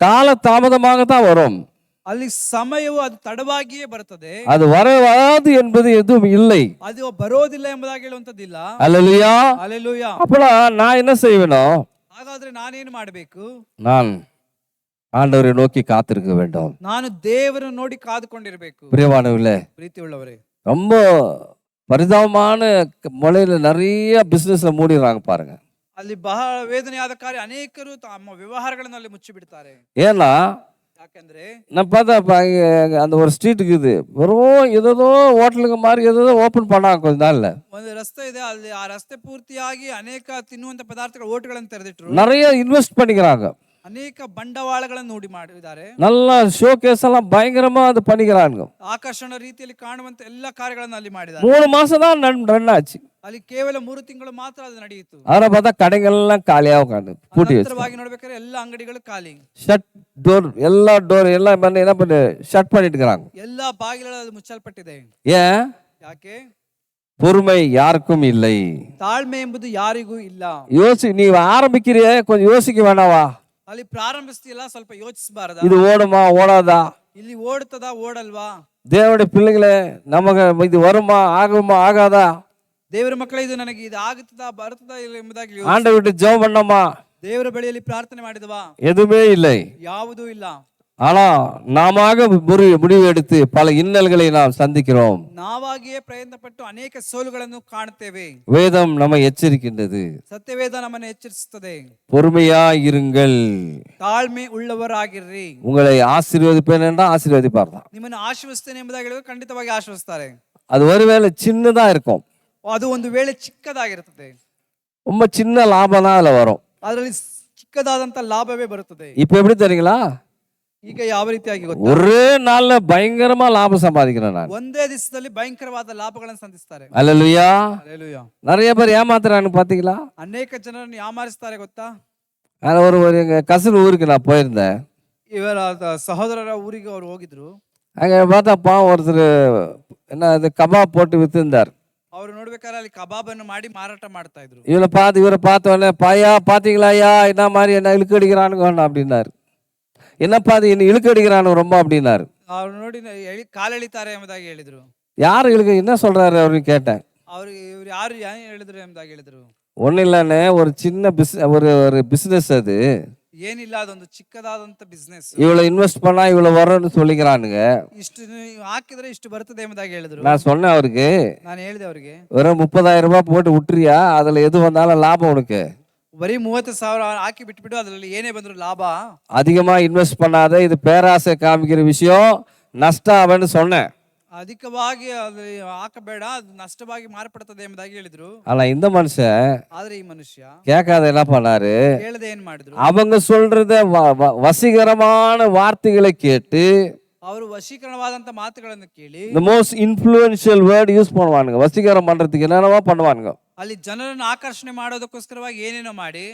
கால தாமதமாக தான் வரும். ಅಲ್ಲಿ ಸಮಯವು ಅದು ತಡವಾಗಿಯೇ ಬರುತ್ತದೆ. அது வராது என்பது எதுவும் இல்லை. ಅದು ಬರೋದಿಲ್ಲ ಎಂಬುದಾಗಿ ಹೇಳುವಂತದ್ದಿಲ್ಲ. அல்லேலூயா. அல்லேலூயா. அப்பலாம் நான் என்ன செய்வேனோ, ಹಾಗಾದ್ರೆ ನಾನೇನು ಮಾಡಬೇಕು? நான் ஆண்டவரை நோக்கி காத்திருக்க வேண்டும். ನಾನು ದೇವರನ್ನು ನೋಡಿ ಕಾದುಕೊಂಡಿರಬೇಕು. பிரியமானவர்களே, ಪ್ರೀತಿ ಉಳ್ಳವರೇ, ரொம்ப பரிதாபமான முறையில நிறைய பிசினஸ்ல மூடிடுறாங்க பாருங்க. ಅಲ್ಲಿ ಬಹಳ ವೇದನೆಯಾದ ಕಾರ್ಯ, ಅನೇಕರು ತಮ್ಮ ವ್ಯವಹಾರಗಳನ್ನು ಅಲ್ಲಿ ಮುಚ್ಚಿ ಬಿಡ್ತಾರೆ. ஏன்னா ಯಾಕಂದ್ರೆ நான் பார்த்தா அந்த ஒரு ஸ்ட்ரீட் இருக்குது, வெறும் ஏதோ ஹோட்டலுக்கு மாதிரி ஏதோ ஓபன் பண்ணாங்க கொஞ்ச நாள்ல. ಒಂದು ರಸ್ತೆ ಇದೆ, ಅಲ್ಲಿ ಆ ರಸ್ತೆ ಪೂರ್ತಿಯಾಗಿ ಅನೇಕ ತಿನ್ನುವಂತ ಪದಾರ್ಥಗಳ ಹೋಟೆಲ್ಗಳನ್ನು ತೆರೆದಿಟ್ಟರು. நிறைய இன்வெஸ்ட் பண்ணிக்கிறாங்க, ಅನೇಕ ಬಂಡವಾಳಗಳನ್ನು ನೋಡಿ ಮಾಡಿದ್ದಾರೆ. நல்லா ஷோ கேஸ் எல்லாம் பயங்கரமா அது பண்ணிக்கிறாங்க. ಆಕರ್ಷಣ ರೀತಿಯಲ್ಲಿ ಕಾಣುವಂತ ಎಲ್ಲಾ ಕಾರ್ಯಗಳನ್ನು ಅಲ್ಲಿ ಮಾಡಿದ್ದಾರೆ. 3 மாசம் தான் ரன் ஆச்சு. ಅಲ್ಲಿ ಕೇವಲ 3 ತಿಂಗಳು ಮಾತ್ರ ಅದು ನಡೆಯಿತು. அதை பார்த்தா கடைகள்லாம் காலியா உட்காந்து பூட்டி வச்சு, ನೋಡ್ಬೇಕಾದ್ರೆ ಎಲ್ಲ ಅಂಗಡಿಗಳು ಖಾಲಿ, ஷட் டோர் எல்லாம் பண்ணி என்ன பண்ணி ஷட் பண்ணிட்டு இருக்காங்க. ಎಲ್ಲಾ ಬಾಗಿಲುಗಳು ಮುಚ್ಚಲ್ಪಟ್ಟಿದೆ. ஏன்? ಯಾಕೆ? பொறுமை யாருக்கும் இல்லை. ತಾಳ್ಮೆ ಎಂಬುದು ಯಾರಿಗೂ ಇಲ್ಲ. நீ ஆரம்பிக்கிறிய, கொஞ்சம் யோசிக்க வேணாவா? ಅಲ್ಲಿ ಪ್ರಾರಂಭಿಸ್ತಿಲ್ಲ, ಸ್ವಲ್ಪ ಯೋಚಿಸಬಾರದಾ? இது ஓடுமா ஓடாதா? ಇಲ್ಲಿ ಓಡ್ತದಾ ಓಡಲ್ವಾ? தேவனுடைய பிள்ளைகளே, நமக்கு இது வருமா ஆகுமா ஆகாதா? ದೇವರ ಮಕ್ಕಳೇ, ಇದು ನನಗೆ ಇದು ಆಗುತ್ತದಾ ಬರ್ತದಾ ಇಲ್ಲ ಎಂಬುದಾಗಿ ஆண்டவர்கிட்ட ஜெபம் பண்ணோமா? ದೇವರ ಬಳಿಯಲ್ಲಿ ಪ್ರಾರ್ಥನೆ ಮಾಡಿದವಾ? எதுவுமே இல்லை. ಯಾವುದೂ ಇಲ್ಲ. ஆனா நாம முடிவு எடுத்து பல இன்னல்களை நாம் சந்திக்கிறோம். ನಾವಾಗಿಯೇ ಪ್ರಯತ್ನ ಪಟ್ಟು ಅನೇಕ ಸೋಲುಗಳನ್ನು ಕಾಣುತ್ತೇವೆ. வேதம் நம்மை எச்சரிக்கின்றது, ಸತ್ಯವೇದ ನಮ್ಮನ್ನು ಎಚ್ಚರಿಸುತ್ತದೆ. பொறுமையா இருங்கள், ತಾಳ್ಮೆ ಉಳ್ಳವರಾಗಿರ್ರಿ. உங்களை ஆசீர்வதிப்பேன் என்றா ஆசீர்வதிப்பார் தான். ನಿಮ್ಮನ್ನು ಆಶೀರ್ವದಿಸ್ತೇನೆ ಎಂಬುದಾಗಿ ಹೇಳಿದ್ರೆ ಖಂಡಿತವಾಗಿ ಆಶೀರ್ವದಿಸ್ತಾರೆ. அது ஒருவேளை சின்னதா இருக்கும், ಅದು ಒಂದು ವೇಳೆ ಚಿಕ್ಕದಾಗಿರುತ್ತದೆ, ரொம்ப சின்ன லாபம் தான் அதுல வரும். ಅದರಲ್ಲಿ ಚಿಕ್ಕದಾದಂತ ಲಾಭವೇ ಬರುತ್ತದೆ. இப்ப எப்படி தெரியுங்களா? ಈಗ ಯಾವ ರೀತಿಯಾಗಿ ಗೊತ್ತಾ, ஒரே நாள்ல பயங்கரமா லாபம் சம்பாதிக்கிறேன் நான். ಒಂದೇ ದಿವಸದಲ್ಲಿ ಭಯಂಕರವಾದ ಲಾಭಗಳನ್ನು ಸಂಧಿಸ್ತಾರೆ. அல்லேலூயா. ಹಲ್ಲೆಲೂಯಾ. நிறைய பேர் ஏமாத்துறான்னு பாத்தீங்களா? ಅನೇಕ ಜನರನ್ನು ಯಾಮಾರಿಸ್ತಾರೆ ಗೊತ್ತಾ. ஒரு ஒரு எங்க கசின் ஊருக்கு நான் போயிருந்தேன். ಇವರ ಸಹೋದರರ ಊರಿಗೆ ಅವರು ಹೋಗಿದ್ರು. அங்க பார்த்தா பாவம் ஒருத்தர் என்ன இது கபாப் போட்டு வித்துருந்தார். ಅವರು ನೋಡ್ಬೇಕಾದ್ರೆ ಅಲ್ಲಿ ಕಬಾಬ್ ಅನ್ನು ಮಾಡಿ ಮಾರಾಟ ಮಾಡ್ತಾ ಇದ್ರು. இவரை பார்த்த உடனே பாயா பாத்தீங்களா ஐயா என்ன மாதிரி என்ன இழுக்கு அடிக்கிறானுங்க அப்படின்னாரு. என்னப்பா அது என்ன இழுக்கு அடிக்கிறானு ரொம்ப அப்படின்னாரு. ಅವ್ರು ನೋಡಿ ಕಾಲೆಳಿತಾರೆ ಎಂಬುದಾಗಿ ಹೇಳಿದ್ರು. யாரு இழுக்கு என்ன சொல்றாரு அப்படின்னு கேட்டேன். ಅವ್ರಿಗೆ ಇವ್ರು ಯಾರು ಹೇಳಿದ್ರು ಎಂಬುದಾಗಿ ಹೇಳಿದ್ರು. ஒன்னும் இல்லைன்னு ஒரு சின்ன ஒரு பிசினஸ் அது. ಏನಿಲ್ಲ, ಅದೊಂದು ಚಿಕ್ಕದಾದಂತ ಬಿಸ್ನೆಸ್. இவ்வளவு இன்வெஸ்ட் பண்ணா இவ்வளவு வரும்னு சொல்லிக்கிறானுங்க. ಇಷ್ಟು ಹಾಕಿದ್ರೆ ಇಷ್ಟು ಬರ್ತದೆ ಎಂಬುದಾಗಿ ಹೇಳಿದ್ರು. நான் சொன்னேன் அவருக்கு, ನಾನು ಹೇಳಿದೆ ಅವರಿಗೆ, வெறும் 30,000 ரூபாய் போட்டு விட்டுறியா, அதுல எது வந்தாலும் லாபம் உனக்கு. ಬರೀ 30,000 ಹಾಕಿ ಬಿಟ್ಬಿಟ್ಟು ಅದರಲ್ಲಿ ಏನೇ ಬಂದ್ರು ಲಾಭ. அதிகமா இன்வெஸ்ட் பண்ணாத, இது பேராசை காமிக்கிற விஷயம், நஷ்டம் ஆவன்னு சொன்னேன். ಅಧಿಕವಾಗಿ ಅದು ಹಾಕಬೇಡ, ಅದು ನಷ್ಟವಾಗಿ ಮಾರ್ಪಡ್ತದೆ ಎಂಬುದಾಗಿ ಹೇಳಿದ್ರು. ஆனா இந்த மனுஷன் ಆದ್ರೆ ಈ ಮನುಷ್ಯ கேட்காத என்ன பண்ணாரு, ಕೇಳದೆ ಏನ್ ಮಾಡಿದ್ರು, அவங்க சொல்றத வசீகரமான வார்த்தைகளை கேட்டு, ಅವರು ವಶೀಕರಣವಾದಂತ ಮಾತುಗಳನ್ನು ಕೇಳಿ, the most influential word use பண்ணுவானுங்க. வசீகரம் பண்றதுக்கு என்னென்னவோ பண்ணுவானுங்க. ಅಲ್ಲಿ ಜನರನ್ನು ಆಕರ್ಷಣೆ ಮಾಡೋದಕ್ಕೋಸ್ಕರವಾಗಿ ಏನೇನೋ ಮಾಡಿ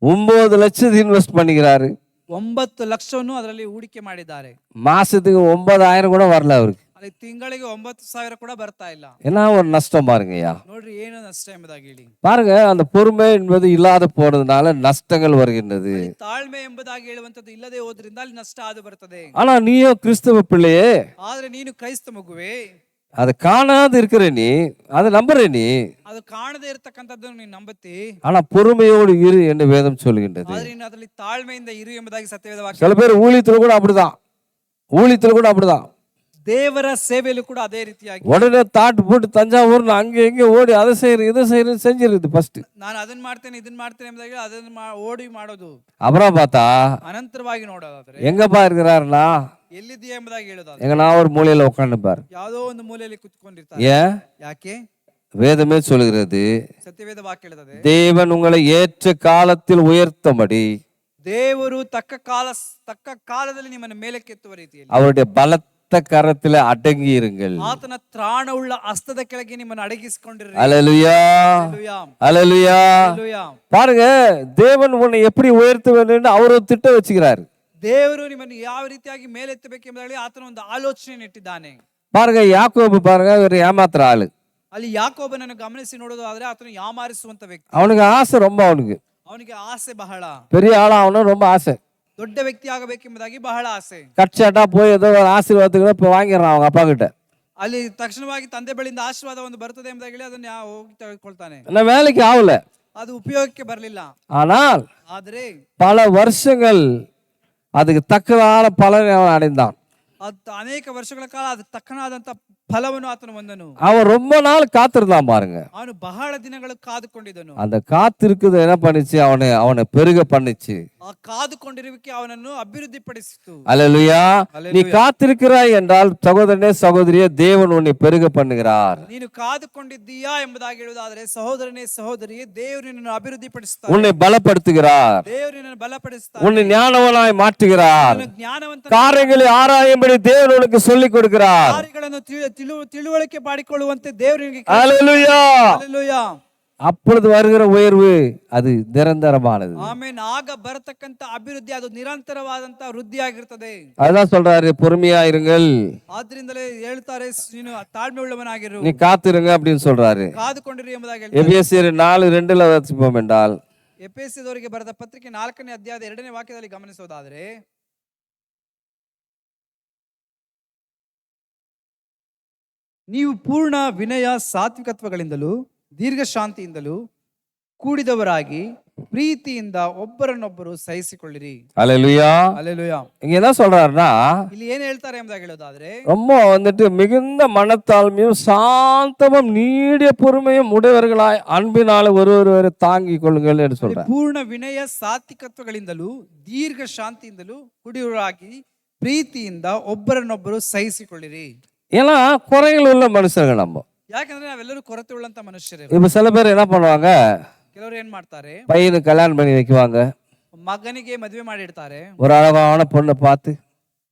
9 லட்சம் இன்வெஸ்ட் பண்ணிக்கிறாரு. 9 ಲಕ್ಷವನ್ನು ಅದರಲ್ಲಿ ಹೂಡಿಕೆ ಮಾಡಿದ್ದಾರೆ. மாசத்துக்கு 9,000 கூட வரல அவருக்கு. ಅಲ್ಲಿ ತಿಂಗಳಿಗೆ 9,000 ಕೂಡ ಬರ್ತಾ ಇಲ್ಲ. என்ன ஒரு நஷ்டம் பாருங்கய்யா. ನೋಡ್ರಿ ಏನು ನಷ್ಟ ಎಂಬುದಾಗಿ ಹೇಳಿ. பாருங்க, அந்த பொறுமை என்பது இல்லாத போறதுனால நஷ்டங்கள் வருகின்றது. ತಾಳ್ಮೆ ಎಂಬುದಾಗಿ ಹೇಳುವಂತದ್ದು ಇಲ್ಲದೆ ಹೋದ್ರಿಂದ ಅಲ್ಲಿ ನಷ್ಟ ಆದು ಬರ್ತದೆ. ஆனா நீயோ கிறிஸ்தவ பிள்ளையே, ಆದ್ರೆ ನೀನು ಕ್ರೈಸ್ತ ಮಗುವೆ, அதை காணாது இருக்கிற நீ, அதை நம்புற நீ, ಅದು ಕಾಣದೇ ಇರತಕ್ಕಂತದ್ದನ್ನು ನೀನು ನಂಬುತ್ತಿ. ஆனா பொறுமையோடு இரு என்று வேதம் சொல்கின்றது. ಆದ್ರೆ ನೀನು ಅದರಲ್ಲಿ ತಾಳ್ಮೆಯಿಂದ ಇರು ಎಂಬುದಾಗಿ ಸತ್ಯವೇದ ವಾಕ್ಯ. சில பேர் ஊழியத்துல கூட அப்படிதான். ದೇವರ ಸೇವೆಯಲ್ಲೂ ಕೂಡ ಅದೇ ರೀತಿಯಾಗಿ உடனே தாட்டு போட்டு தஞ்சாவூர் அங்க எங்க ஓடி அதை செய்யறது இதை செய்யறது செஞ்சிருது ஃபர்ஸ்ட். ನಾನು ಅದನ್ನ ಮಾಡ್ತೇನೆ ಇದನ್ನ ಮಾಡ್ತೇನೆ ಎಂಬುದಾಗಿ ಅದನ್ನ ಓಡಿ ಮಾಡೋದು. அப்புறம் பார்த்தா ಅನಂತರವಾಗಿ ನೋಡೋದಾದ್ರೆ எங்கப்பா இருக்கிறாருன்னா, ಎಲ್ಲಿದೆಯಾ ಎಂಬುದಾಗಿ ಹೇಳೋದಾದ್ರೆ எங்க நான் ஒரு மூலையில உட்காந்துப்பாரு. ಯಾವುದೋ ಒಂದು ಮೂಲೆಯಲ್ಲಿ ಕುತ್ಕೊಂಡಿರ್ತಾರೆ. ஏன்? ಯಾಕೆ? வேதமே சொல்கிறது, ಸತ್ಯವೇದ ವಾಕ್ಯ ಹೇಳುತ್ತದೆ, தேவன் உங்களை ஏற்ற காலத்தில் உயர்த்தபடி, ದೇವರು ತಕ್ಕ ಕಾಲದಲ್ಲಿ ನಿಮ್ಮನ್ನು ಮೇಲಕ್ಕೆತ್ತುವ ರೀತಿಯಲ್ಲಿ அவருடைய பலத்த கரத்துல அடங்கி இருங்கள். ಆತನ ತ್ರಾಣವುಳ್ಳ ಹಸ್ತದ ಕೆಳಗೆ ನಿಮ್ಮನ್ನು ಅಡಗಿಸಿಕೊಂಡಿರಿ. அல்லேலூயா, அல்லேலூயா. பாருங்க, தேவன் உன்னை எப்படி உயர்த்த வேண்டும் அவர் ஒரு திட்டம் வச்சுக்கிறாரு. ದೇವರು ನಿಮ್ಮನ್ನು ಯಾವ ರೀತಿಯಾಗಿ ಮೇಲೆತ್ತಬೇಕು ಎಂಬುದಾಗಿ ಆತನ ಒಂದು ಆಲೋಚನೆ ಇಟ್ಟಿದ್ದಾನೆ. பாருங்க, யாக்கோபு பாருங்க, ஒரு ஏமாத்துற ஆளு. ಅಲ್ಲಿ ಯಾಕೋಬನನ್ನು ಗಮನಿಸಿ ನೋಡೋದಾದ್ರೆ ಆತನು ಯಾಮಾರಿಸುವಂತ ವ್ಯಕ್ತಿ. அவனுக்கு ஆசை ரொம்ப, ಅವನಿಗೆ ಆಸೆ ಬಹಳ. பெரிய ஆளா அவனும் ரொம்ப ஆசை, ದೊಡ್ಡ ವ್ಯಕ್ತಿ ಆಗಬೇಕೆಂಬುದಾಗಿ ಬಹಳ ಆಸೆ. கட்சாட்டா போய் ஏதோ ஒரு ஆசீர்வாதத்துக்கு இப்ப வாங்கிடுறான் அவங்க அப்பா கிட்ட. ಅಲ್ಲಿ ತಕ್ಷಣವಾಗಿ ತಂದೆ ಬಳಿಯಿಂದ ಆಶೀರ್ವಾದ ಒಂದು ಬರ್ತದೆ ಎಂಬುದಾಗಿ ಹೇಳಿ ಅದನ್ನ ಹೋಗಿ ತೆಗೆದುಕೊಳ್ತಾನೆ. என்ன வேலைக்கு ஆகல, ಅದು ಉಪಯೋಗಕ್ಕೆ ಬರಲಿಲ್ಲ. ஆனால் ಆದ್ರೆ பல வருஷங்கள் அதுக்கு தக்கதான பலனை அவன் அடைந்தான். ಅನೇಕ ವರ್ಷಗಳ ಕಾಲ ಅದಕ್ಕೆ ತಕ್ಕನಾದಂತ ಫಲವನ್ನು ಆತನು ಹೊಂದನು. அவன் ரொம்ப நாள் காத்திருந்தான் பாருங்க. ಅವನು ಬಹಳ ದಿನಗಳು ಕಾದುಕೊಂಡಿದ್ದನು. அந்த காத்திருக்குது என்ன பண்ணிச்சு, அவனை பெருக பண்ணிச்சு. ಆ ಕಾದುಕೊಂಡಿರುವಿಕೆ ಅವನನ್ನು ಅಭಿವೃದ್ಧಿ ಪಡಿಸಿತು. அல்லேலூயா. நீ காத்திருக்கிறாய் என்றால் சகோதரனே சகோதரியே, தேவன் உன்னை பெருக பண்ணுகிறார். ನೀನು ಕಾದುಕೊಂಡಿದ್ದೀಯಾ ಎಂಬುದಾಗಿ ಹೇಳುವುದಾದರೆ ಸಹೋದರನೇ ಸಹೋದರಿಯೇ, ದೇವರು ನಿನ್ನನ್ನು ಅಭಿವೃದ್ಧಿ ಪಡಿಸುತ್ತಾನೆ. உன்னை பலப்படுத்துகிறார். ದೇವರು ನಿನ್ನನ್ನು ಬಲಪಡಿಸುತ್ತಾನೆ. உன்னை ஞானவனாய் மாற்றுகிறார். ಜ್ಞಾನವಂತ காரியங்களை ஆராயும்படி தேவன் உனக்கு சொல்லிக் கொடுக்கிறார். ಕಾರ್ಯಗಳನ್ನು ತಿಳುವಳಿಕೆ ಮಾಡಿಕೊಳ್ಳುವಂತೆ ದೇವರು ನಿನಗೆ. அல்லேலூயா. ಹಲ್ಲೆಲೂಯಾ. அப்பொழுது வருகிற உயர்வு அது நிரந்தரமானது. ಆಮೆನ್. ಆಗ ಬರತಕ್ಕಂತ ಅಭಿವೃದ್ಧಿ ಅದು ನಿರಂತರವಾದಂತ ವೃದ್ಧಿ ಆಗಿರ್ತದೆ. அதான் சொல்றாரு, பொறுமையா இருங்கள். ಆದ್ರಿಂದಲೇ ಹೇಳ್ತಾರೆ, ನೀನು ತಾಳ್ಮೆ ಉಳ್ಳವನಾಗಿರು, நீ காத்திருங்க அப்படின்னு சொல்றாரு. ಕಾದುಕೊಂಡಿರು ಎಂಬುದಾಗಿ ಹೇಳ್ತಾರೆ. எபேசியர் 4:2 வாசிப்போம் என்றால், ಎಫೆಸದವರಿಗೆ ಬರೆದ ಪತ್ರಿಕೆ 4ನೇ ಅಧ್ಯಾಯದ 2ನೇ ವಾಕ್ಯದಲ್ಲಿ ಗಮನಿಸೋದಾದ್ರೆ, ನೀವು ಪೂರ್ಣ ವಿನಯ ಸಾತ್ವಿಕತ್ವಗಳಿಂದಲೂ ದೀರ್ಘ ಶಾಂತಿಯಿಂದಲೂ ಕೂಡಿದವರಾಗಿ ಪ್ರೀತಿಯಿಂದ ಒಬ್ಬರನ್ನೊಬ್ಬರು ಸಹಿಸಿಕೊಳ್ಳಿರಿ. அல்லேலூயா. ಹಲ್ಲೆಲೂಯಾ. இங்க என்ன சொல்றாருன்னா, ಇಲ್ಲಿ ಏನ್ ಹೇಳ್ತಾರೆ ಎಂಬುದಾಗಿ ಹೇಳೋದಾದ್ರೆ, ரொம்ப மிகுந்த மனத்தாழ்மையும் சாந்தமும் நீடிய பொறுமையும் உடையவர்களாய் அன்பினால ஒருவரை தாங்கிக் கொள்ளுங்கள் என்று சொல்றார். ಪೂರ್ಣ ವಿನಯ ಸಾತ್ವಿಕತ್ವಗಳಿಂದಲೂ ದೀರ್ಘ ಶಾಂತಿಯಿಂದಲೂ ಕೂಡಿದವರಾಗಿ ಪ್ರೀತಿಯಿಂದ ಒಬ್ಬರನ್ನೊಬ್ಬರು ಸಹಿಸಿಕೊಳ್ಳಿರಿ. ஏன்னா குறைகள் உள்ள மனுஷர்கள் நம்ம. ಯಾಕಂದ್ರೆ ನಾವೆಲ್ಲರೂ ಕೊರತೆ ಉಳ್ಳಂತ ಮನುಷ್ಯರು. இப்ப சில பேர் என்ன பண்ணுவாங்க, ಕೆಲವರು ಏನ್ ಮಾಡ್ತಾರೆ, பையனுக்கு கல்யாணம் பண்ணி வைக்குவாங்க, ಮಗನಿಗೆ ಮದುವೆ ಮಾಡಿಡ್ತಾರೆ. ஒரு அழகான பொண்ணை பார்த்து,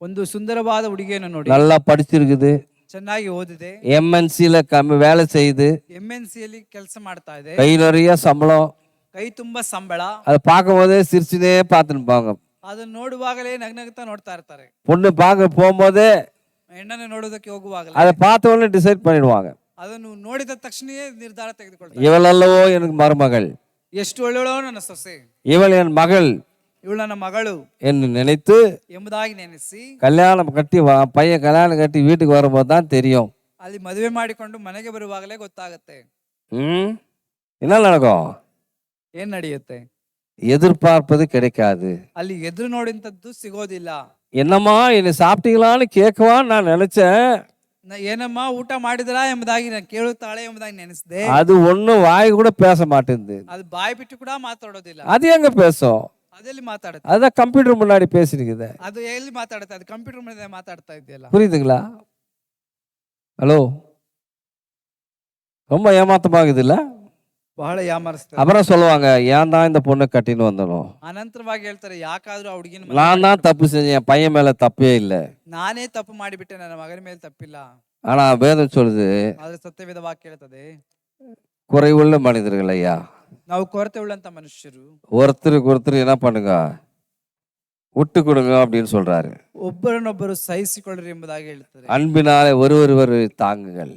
ಒಂದು ಸುಂದರವಾದ ಹುಡುಗಿಯನ್ನು ನೋಡಿ, நல்லா படிச்சிருக்குது, ಚೆನ್ನಾಗಿ ಓದಿದೆ, MNCல வேலை செய்யுது, MNC ಯಲ್ಲಿ ಕೆಲಸ ಮಾಡ್ತಾ ಇದೆ, கை நிறைய சம்பளம். ಕೈ ತುಂಬಾ ಸಂಬಳ. அதை பார்க்கும் போதே சிரிச்சுனே பார்த்துருப்பாங்க. ಅದನ್ನ ನೋಡುವಾಗಲೇ ನಗ್ನಗ್ತಾ ನೋಡ್ತಾ ಇರ್ತಾರೆ. பொண்ணு பார்க்க போகும்போதே ಹೆಣ್ಣನ್ನು ನೋಡೋದಕ್ಕೆ ಹೋಗುವಾಗಲೇ அதை பார்த்த உடனே டிசைட் பண்ணிடுவாங்க, ಅದನ್ನು ನೋಡಿದ ತಕ್ಷಣವೇ ನಿರ್ಧಾರ ತೆಗೆದುಕೊಳ್ತಾರೆ. இவளல்லவோ எனக்கு மருமகள், ಎಷ್ಟು ಒಳ್ಳೆಯಳೋ ನನ್ನ ಸೊಸೆ, இவள் என் மகள் ಇವಳು ನನ್ನ ಮಗಳು என்று நினைத்து ಎಂಬುದಾಗಿ ನೆನೆಸಿ கல்யாணம் கட்டி பையன் கல்யாணம் கட்டி வீட்டுக்கு வரும்போது தான் தெரியும். ಅಲ್ಲಿ ಮದುವೆ ಮಾಡಿಕೊಂಡು ಮನೆಗೆ ಬರುವಾಗಲೇ ಗೊತ್ತಾಗತ್ತೆ என்ன நடக்கும். ಏನ್ ನಡೆಯುತ್ತೆ. எதிர்பார்ப்பது கிடைக்காது. ಅಲ್ಲಿ ಎದುರು ನೋಡಿಂತದ್ದು ಸಿಗೋದಿಲ್ಲ. என்னம்மா என்னை சாப்பிட்டீங்களான்னு கேட்கவான்னு நான் நினைச்சேன். ಏನಮ್ಮ ಊಟ ಮಾಡಿದ್ರಾ ಎಂಬುದಾಗಿ ನಾನು ಕೇಳುತ್ತಾಳೆ ಎಂಬುದಾಗಿ ನೆನೆಸಿದೆ. அது ஒண்ணும் வாய் கூட பேச மாட்டேங்குது. ಅದು ಬಾಯಿ ಬಿಟ್ಟು ಕೂಡ ಮಾತಾಡೋದಿಲ್ಲ. அது எங்க பேசும். ಅದೆಲ್ಲಿ ಮಾತಾಡುತ್ತೆ. அதான் கம்ப்யூட்டர் முன்னாடி பேசிருக்குது. ಅದು ಎಲ್ಲಿ ಮಾತಾಡುತ್ತೆ. ಅದು ಕಂಪ್ಯೂಟರ್ ಮುಂದೆ ಮಾತಾಡ್ತಾ ಇದೆಯಲ್ಲ. புரியுதுங்களா? ஹலோ, ரொம்ப ஏமாத்தமாகுது இல்ல? ಬಹಳ ಯಾಮರಿಸ್ತಾರೆ. அப்புறம் சொல்லுவாங்க, ஏன் தான் இந்த பொண்ணை கட்டின்னு வந்தனும். ಅನಂತರವಾಗಿ ಹೇಳ್ತಾರೆ, ಯಾಕಾದ್ರೂ ಆ ಹುಡುಗಿನ நான் தான் தப்பு செஞ்சேன், என் பையன் மேல தப்பே இல்லை. ನಾನೇ ತಪ್ಪು ಮಾಡಿಬಿಟ್ಟೆ, ನನ್ನ ಮಗನ ಮೇಲೆ ತಪ್ಪಿಲ್ಲ. ஆனா வேதம் சொல்லுது, ಆದ್ರೆ ಸತ್ಯವೇದ ವಾಕ್ಯ ಹೇಳ್ತದೆ, குறைவுள்ள மனிதர்கள் ஐயா, ನಾವು ಕೊರತೆ ಉಳ್ಳಂತ ಮನುಷ್ಯರು, ஒருத்தருக்கு ஒருத்தர் என்ன பண்ணுங்க, விட்டு கொடுங்க அப்படின்னு சொல்றாரு. ಒಬ್ಬರನ್ನೊಬ್ಬರು ಸಹಿಸಿಕೊಳ್ಳ್ರಿ ಎಂಬುದಾಗಿ ಹೇಳ್ತಾರೆ. அன்பினாலே ஒருவர் தாங்குங்கள்.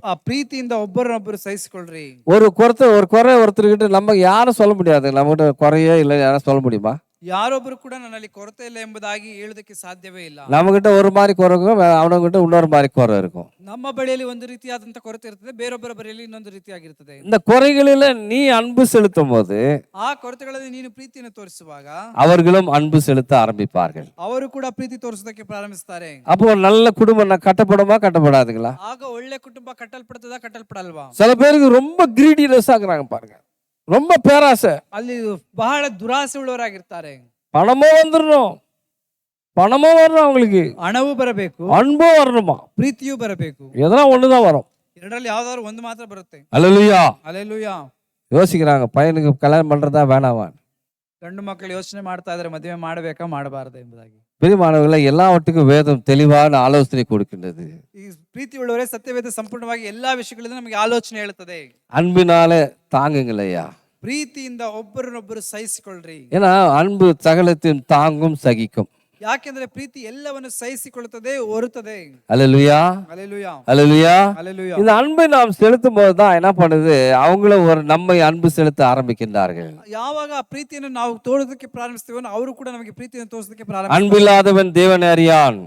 ಆ ಪ್ರೀತಿಯಿಂದ ಒಬ್ಬರನ್ನೊಬ್ಬರು ಸಹಿಸಿಕೊಳ್ಳ್ರಿ. ஒரு குறை ஒருத்தர்கிட்ட நம்ம யாரும் சொல்ல முடியாது. நம்ம கிட்ட குறையே இல்லை யாரும் சொல்ல முடியுமா? ಯಾರೊಬ್ಬರು ಕೂಡ ನನ್ನಲ್ಲಿ ಕೊರತೆ ಇಲ್ಲ ಎಂಬುದಾಗಿ ಹೇಳುವುದಕ್ಕೆ ಸಾಧ್ಯವೇ ಇಲ್ಲ. நம்ம கிட்ட ஒரு மாதிரி குறை இருக்கும், அவனங்கிட்ட இன்னொரு மாதிரி குறை இருக்கும். ನಮ್ಮ ಬಳಿಯಲ್ಲಿ ಒಂದು ರೀತಿಯಾದಂತ ಕೊರತೆ ಇರ್ತದೆ, ಬೇರೊಬ್ಬರ ಬಳಿಯಲ್ಲಿ ಇನ್ನೊಂದು ರೀತಿಯಾಗಿರ್ತದೆ. இந்த குறைகளில நீ அன்பு செலுத்தும் போது ಆ ಕೊರತೆಗಳಲ್ಲಿ ನೀನು ಪ್ರೀತಿಯನ್ನು ತೋರಿಸುವಾಗ அவர்களும் அன்பு செலுத்த ஆரம்பிப்பார்கள். ಅವರು ಕೂಡ ಪ್ರೀತಿ ತೋರಿಸೋದಕ್ಕೆ ಪ್ರಾರಂಭಿಸ್ತಾರೆ. அப்போ ஒரு நல்ல குடும்பம் கட்டப்படுமா கட்டப்படாதுங்களா? ಆಗ ಒಳ್ಳೆ ಕುಟುಂಬ ಕಟ್ಟಲ್ಪಡ್ತದ ಕಟ್ಟಲ್ಪಡಲ್ವಾ? சில பேருக்கு ரொம்ப கிரீடினஸ் ஆகுறாங்க பாருங்க, ரொம்ப பேராசை. ಅಲ್ಲಿ ಬಹಳ ದುರಾಸೆ ಉಳ್ಳವರಾಗಿರ್ತಾರೆ. பணமோ வந்துடணும், பணமோ வரணும், அவங்களுக்கு ಹಣವೂ ಬರಬೇಕು, அன்பும் வரணுமா, ಪ್ರೀತಿಯೂ ಬರಬೇಕು. எதனா ஒண்ணுதான் வரும். ಎರಡರಲ್ಲಿ ಯಾವ್ದಾದ್ರು ಒಂದು ಮಾತ್ರ ಬರುತ್ತೆ. அல்லேலூயா. ಅಲ್ಲೇಲೂಯಾ. யோசிக்கிறாங்க, பையனுக்கு கல்யாணம் பண்றதா வேணாமா. ಗಂಡು ಮಕ್ಕಳು ಯೋಚನೆ ಮಾಡ್ತಾ ಇದ್ರೆ ಮದುವೆ ಮಾಡಬೇಕಾ ಮಾಡಬಾರದು ಎಂಬುದಾಗಿ. பிரியமானவர்களே, எல்லாவற்றுக்கும் வேதம் தெளிவான ஆலோசனை கொடுக்கின்றது. ಈ ಪ್ರೀತಿ ಉಳ್ಳವರೇ ಸತ್ಯವೇದ ಸಂಪೂರ್ಣವಾಗಿ ಎಲ್ಲಾ ವಿಷಯಗಳಿಂದ ನಮಗೆ ಆಲೋಚನೆ ಹೇಳುತ್ತದೆ. அன்பினாலே தாங்குங்களையா, ಪ್ರೀತಿಯಿಂದ ಒಬ್ಬರನ್ನೊಬ್ಬರು ಸಹಿಸಿಕೊಳ್ಳ್ರಿ. ஏன்னா அன்பு சகலத்தையும் தாங்கும் சகிக்கும். ಯಾಕೆಂದ್ರೆ ಪ್ರೀತಿ ಎಲ್ಲವನ್ನು ಸಹಿಸಿಕೊಳ್ಳುತ್ತದೆ, ಹೊರುತ್ತದೆ. அல்லேலூயா, அல்லேலೂಯಾ, அல்லேலூயா. அல்லேலೂಯಾ. இந்த அன்பை நாம் செலுத்தும் போதுதான் என்ன பண்ணுது, அவங்களும் ஒரு நம்மை அன்பு செலுத்த ஆரம்பிக்கின்றார்கள். ಯಾವಾಗ ಆ ಪ್ರೀತಿಯನ್ನು ನಾವು ತೋರೋದಕ್ಕೆ ಪ್ರಾರಂಭಿಸ್ತೀವೋ ಅವರು ಕೂಡ ನಮಗೆ ಪ್ರೀತಿಯನ್ನು ತೋರಿಸೋದಕ್ಕೆ ಪ್ರಾರಂಭಿಸ್ತಾರೆ. அன்பில்லாதவன் தேவனை அறியான்,